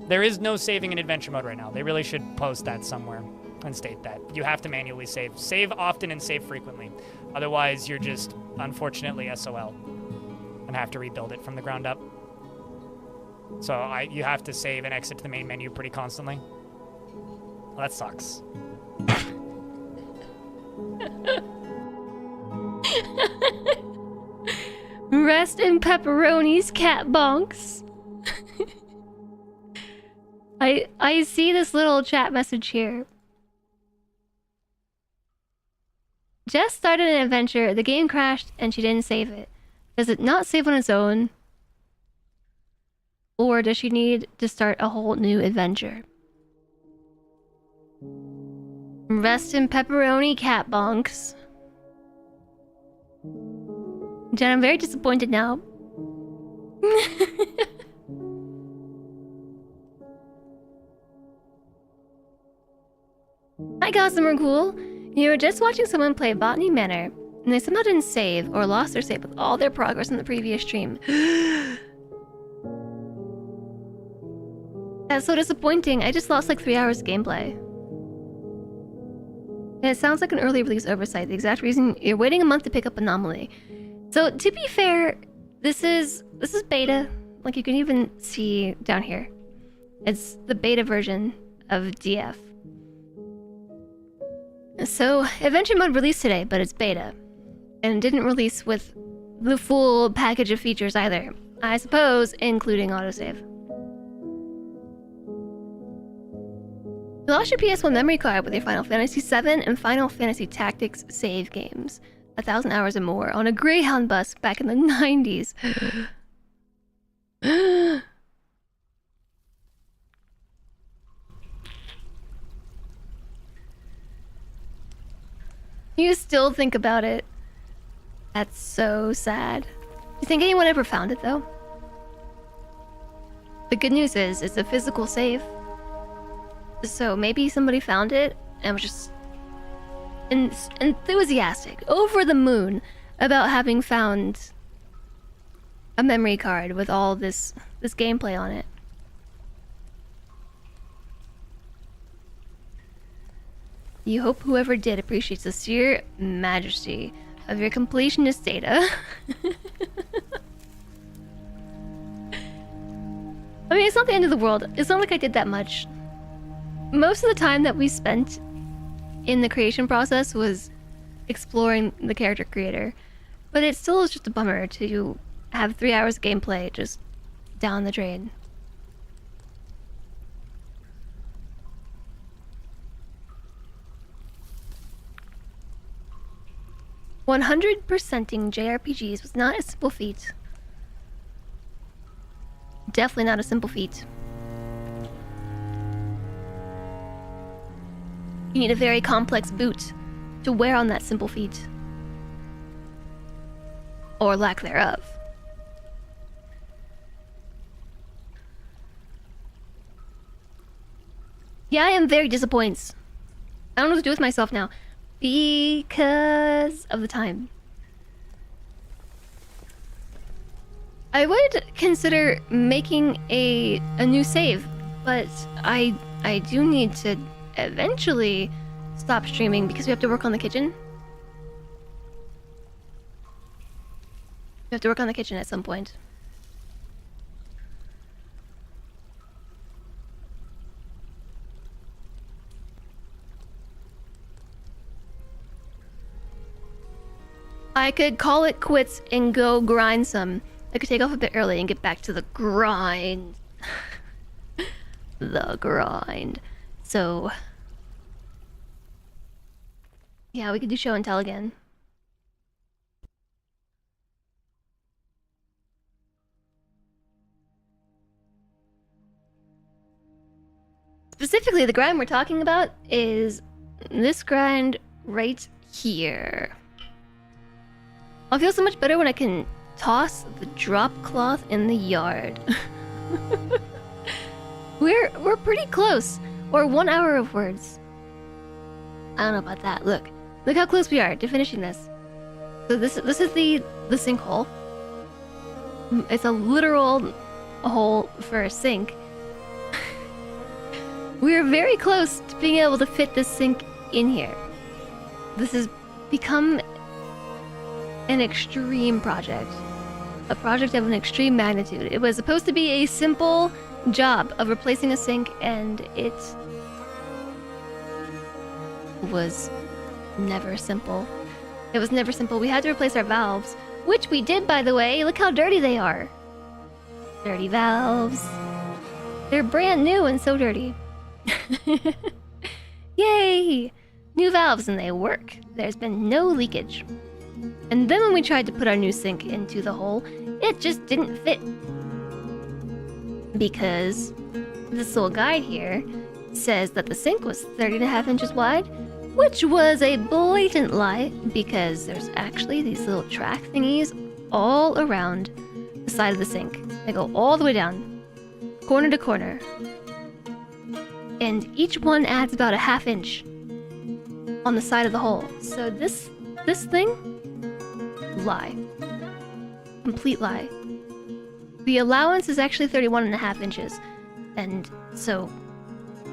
S4: there is no saving in adventure mode right now. They really should post that somewhere and state that. You have to manually save. Save often and save frequently. Otherwise, you're just, unfortunately, SOL. And have to rebuild it from the ground up. So you have to save and exit to the main menu pretty constantly. Well, that sucks.
S1: Rest in pepperonis, cat bonks. I see this little chat message here. Jess started an adventure, the game crashed, and she didn't save it. Does it not save on its own? Or does she need to start a whole new adventure? Rest in pepperoni, cat bonks. Jen, I'm very disappointed now. Hi, Gossamer Cool. You were just watching someone play Botany Manor, and they somehow didn't save or lost their save with all their progress in the previous stream. That's so disappointing. I just lost like 3 hours of gameplay. And it sounds like an early release oversight. The exact reason you're waiting a month to pick up Anomaly. So to be fair, this is beta. Like you can even see down here. It's the beta version of DF. So Adventure Mode released today, but it's beta. And didn't release with the full package of features either. I suppose, including autosave. You lost your PS1 memory card with your Final Fantasy VII and Final Fantasy Tactics save games. 1,000 hours or more on a Greyhound bus back in the 90s. You still think about it. That's so sad. Do you think anyone ever found it, though? The good news is, it's a physical save. So maybe somebody found it and was just enthusiastic, over the moon, about having found a memory card with all this gameplay on it. You hope whoever did appreciates the sheer majesty of your completionist data. I mean, it's not the end of the world. It's not like I did that much. Most of the time that we spent in the creation process was exploring the character creator. But it still is just a bummer to have 3 hours of gameplay just down the drain. %ing JRPGs was not a simple feat. Definitely not a simple feat. You need a very complex boot to wear on that simple feat. Or lack thereof. Yeah, I am very disappointed. I don't know what to do with myself now. because of the time. I would consider making a new save, but I do need to eventually stop streaming because we have to work on the kitchen. We have to work on the kitchen at some point. I could call it quits and go grind some. I could take off a bit early and get back to the grind. The grind. So... yeah, we could do show and tell again. Specifically, the grind we're talking about is this grind right here. I'll feel so much better when I can toss the drop cloth in the yard. We're pretty close. Or 1 hour of words. I don't know about that. Look how close we are to finishing this. So this is the sinkhole. It's a literal hole for a sink. We're very close to being able to fit this sink in here. This has become an extreme project. A project of an extreme magnitude. It was supposed to be a simple job of replacing a sink, and it was never simple. It was never simple. We had to replace our valves, which we did, by the way. Look how dirty they are. Dirty valves. They're brand new and so dirty. Yay! New valves, and they work. There's been no leakage. And then when we tried to put our new sink into the hole, it just didn't fit. Because this little guide here says that the sink was 30.5 inches wide, which was a blatant lie, because there's actually these little track thingies all around the side of the sink. They go all the way down, corner to corner. And each one adds about a ½ inch on the side of the hole. So this thing, lie. Complete lie. The allowance is actually 31.5 inches. And so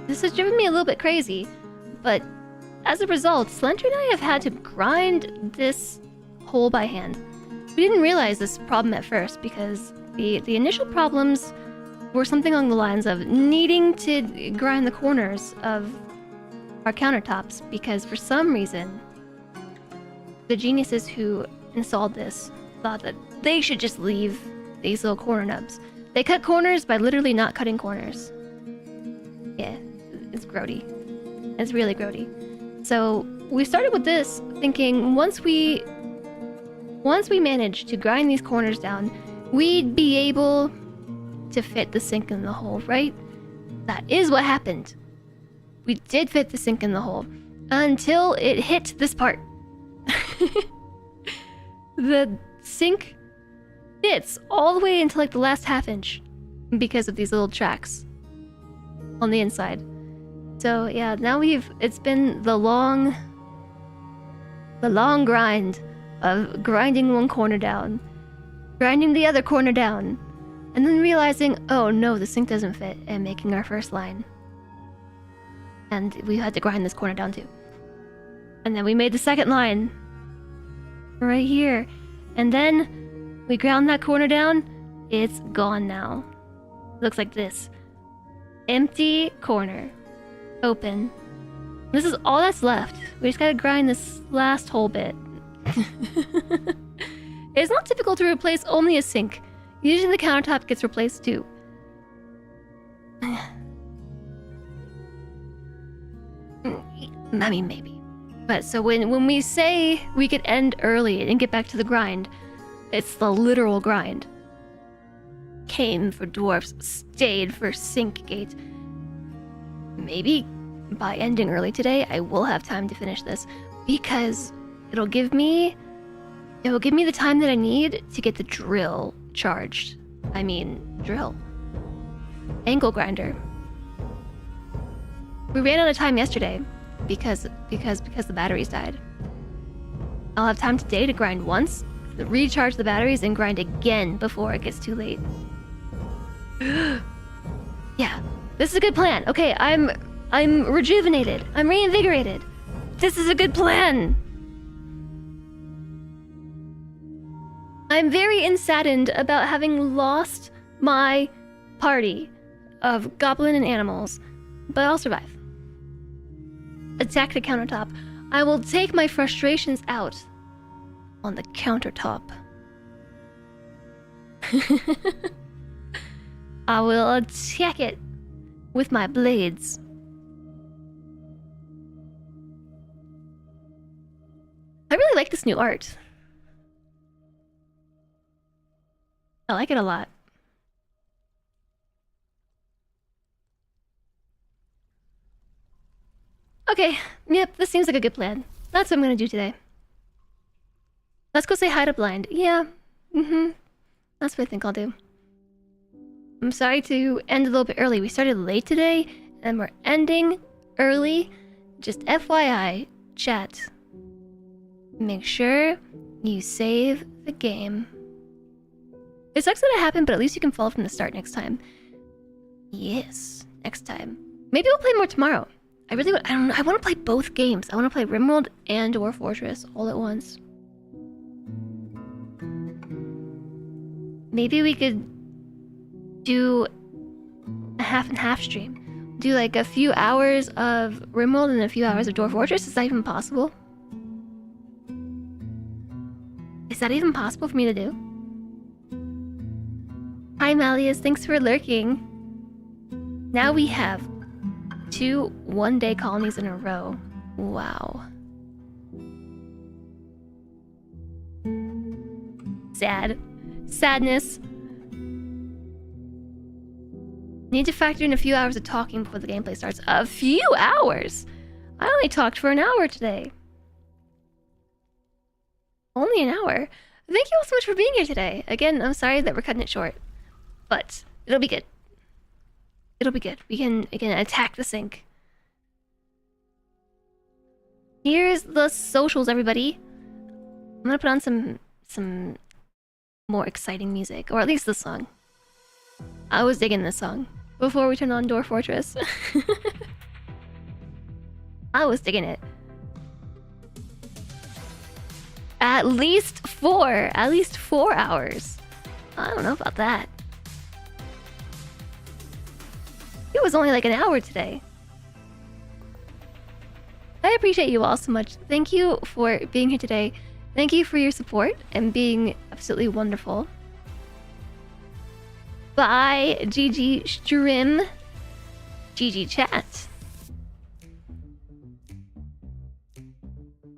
S1: this has driven me a little bit crazy, but as a result, Slender and I have had to grind this hole by hand. We didn't realize this problem at first because the initial problems were something along the lines of needing to grind the corners of our countertops because for some reason the geniuses who installed this thought that they should just leave these little corner nubs. They cut corners by literally not cutting corners. Yeah, it's grody. It's really grody. So we started with this thinking once we managed to grind these corners down, we'd be able to fit the sink in the hole, right? That is what happened. We did fit the sink in the hole until it hit this part. The sink fits all the way into like the last ½ inch because of these little tracks on the inside. So yeah, now it's been the long grind of grinding one corner down, grinding the other corner down, and then realizing, oh no, the sink doesn't fit, and making our first line. And we had to grind this corner down too. And then we made the second line right here. And then we ground that corner down. It's gone now. Looks like this. Empty corner. Open. This is all that's left. We just gotta grind this last whole bit. It's not typical to replace only a sink. Usually the countertop gets replaced too. I mean, maybe. But so when we say we could end early and get back to the grind, it's the literal grind. Came for dwarfs, stayed for Sinkgate. Maybe by ending early today, I will have time to finish this because it'll give me the time that I need to get the drill charged. I mean, drill. Angle grinder. We ran out of time yesterday, because the batteries died. I'll have time today to grind once, recharge the batteries, and grind again before it gets too late. Yeah, this is a good plan. Okay, I'm rejuvenated. I'm reinvigorated. This is a good plan. I'm very saddened about having lost my party of goblin and animals, but I'll survive. Attack the countertop. I will take my frustrations out on the countertop. I will attack it with my blades. I really like this new art. I like it a lot. Okay, yep, this seems like a good plan. That's what I'm gonna do today. Let's go say hi to Blind. Yeah, that's what I think I'll do. I'm sorry to end a little bit early. We started late today, and we're ending early. Just FYI, chat. Make sure you save the game. It sucks that it happened, but at least you can follow from the start next time. Yes, next time. Maybe we'll play more tomorrow. I really want, I want to play both games. I want to play RimWorld and Dwarf Fortress all at once. Maybe we could do a half and half stream. Do like a few hours of RimWorld and a few hours of Dwarf Fortress. Is that even possible? Is that even possible for me to do? Hi Malleus, thanks for lurking. Now we have 2 one-day colonies in a row. Wow. Sad. Sadness. Need to factor in a few hours of talking before the gameplay starts. A few hours? I only talked for an hour today. Only an hour? Thank you all so much for being here today. Again, I'm sorry that we're cutting it short. But it'll be good. It'll be good. We can attack the sink. Here's the socials, everybody. I'm gonna put on some more exciting music, or at least this song. I was digging this song before we turned on Dwarf Fortress. I was digging it. At least 4 hours. I don't know about that. It was only like an hour today. I appreciate you all so much. Thank you for being here today. Thank you for your support and being absolutely wonderful. Bye, GG Stream. GG Chat.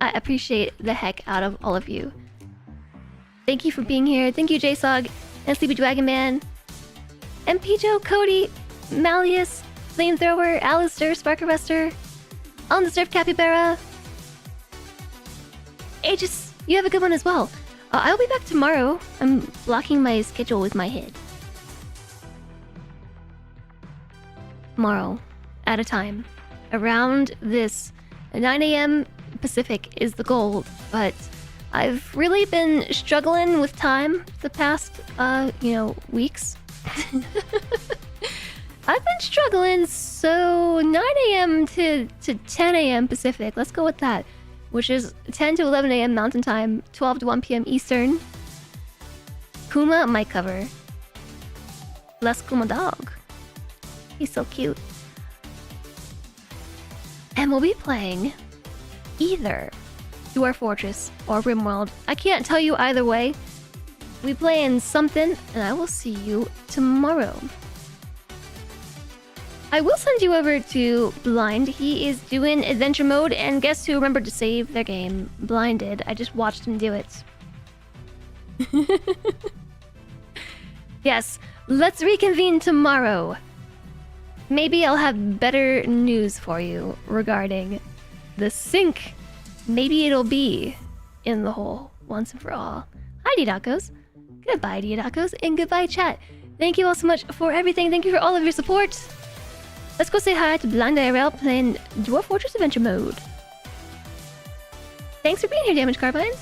S1: I appreciate the heck out of all of you. Thank you for being here. Thank you, JSOG and Sleepy Dragon Man. And Pijo, Cody, Malleus, Flamethrower, Alistair, Sparkerbuster, On the Surf Capybara. Aegis, you have a good one as well. I'll be back tomorrow. I'm blocking my schedule with my head. Tomorrow, at a time. Around this 9 a.m. Pacific is the goal, but I've really been struggling with time the past, weeks. I've been struggling, so 9 a.m. to 10 a.m. Pacific, let's go with that, which is 10 to 11 a.m. Mountain Time, 12 to 1 p.m. Eastern. Kuma might cover. Less Kuma Dog. He's so cute. And we'll be playing either Dwarf Fortress or RimWorld. I can't tell you either way. We play in something, and I will see you tomorrow. I will send you over to Blind. He is doing adventure mode, and guess who remembered to save their game? Blind did. I just watched him do it. Yes, let's reconvene tomorrow. Maybe I'll have better news for you regarding the sink. Maybe it'll be in the hole once and for all. Hi, Diodakos. Goodbye, Diodakos, and goodbye, chat. Thank you all so much for everything. Thank you for all of your support. Let's go say hi to Blind IRL playing Dwarf Fortress Adventure Mode. Thanks for being here, Damage Carbine.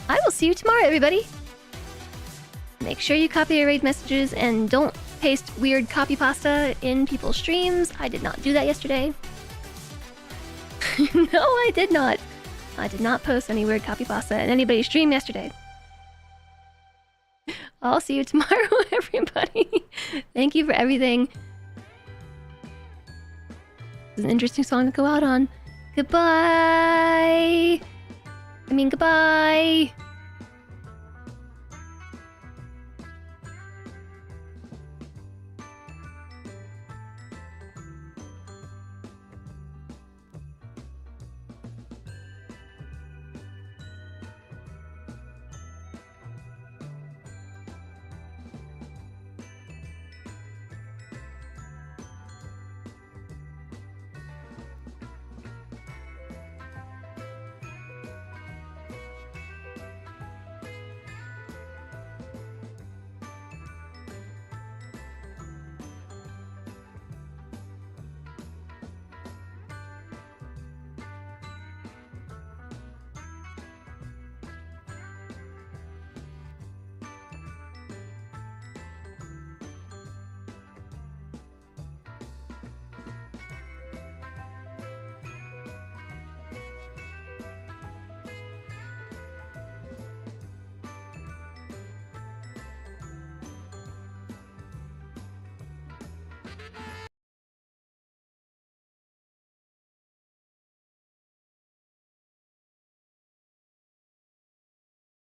S1: I will see you tomorrow, everybody. Make sure you copy your raid messages and don't paste weird copy pasta in people's streams. I did not do that yesterday. No, I did not. I did not post any weird copy pasta in anybody's stream yesterday. I'll see you tomorrow, everybody. Thank you for everything. It's an interesting song to go out on. Goodbye. Goodbye.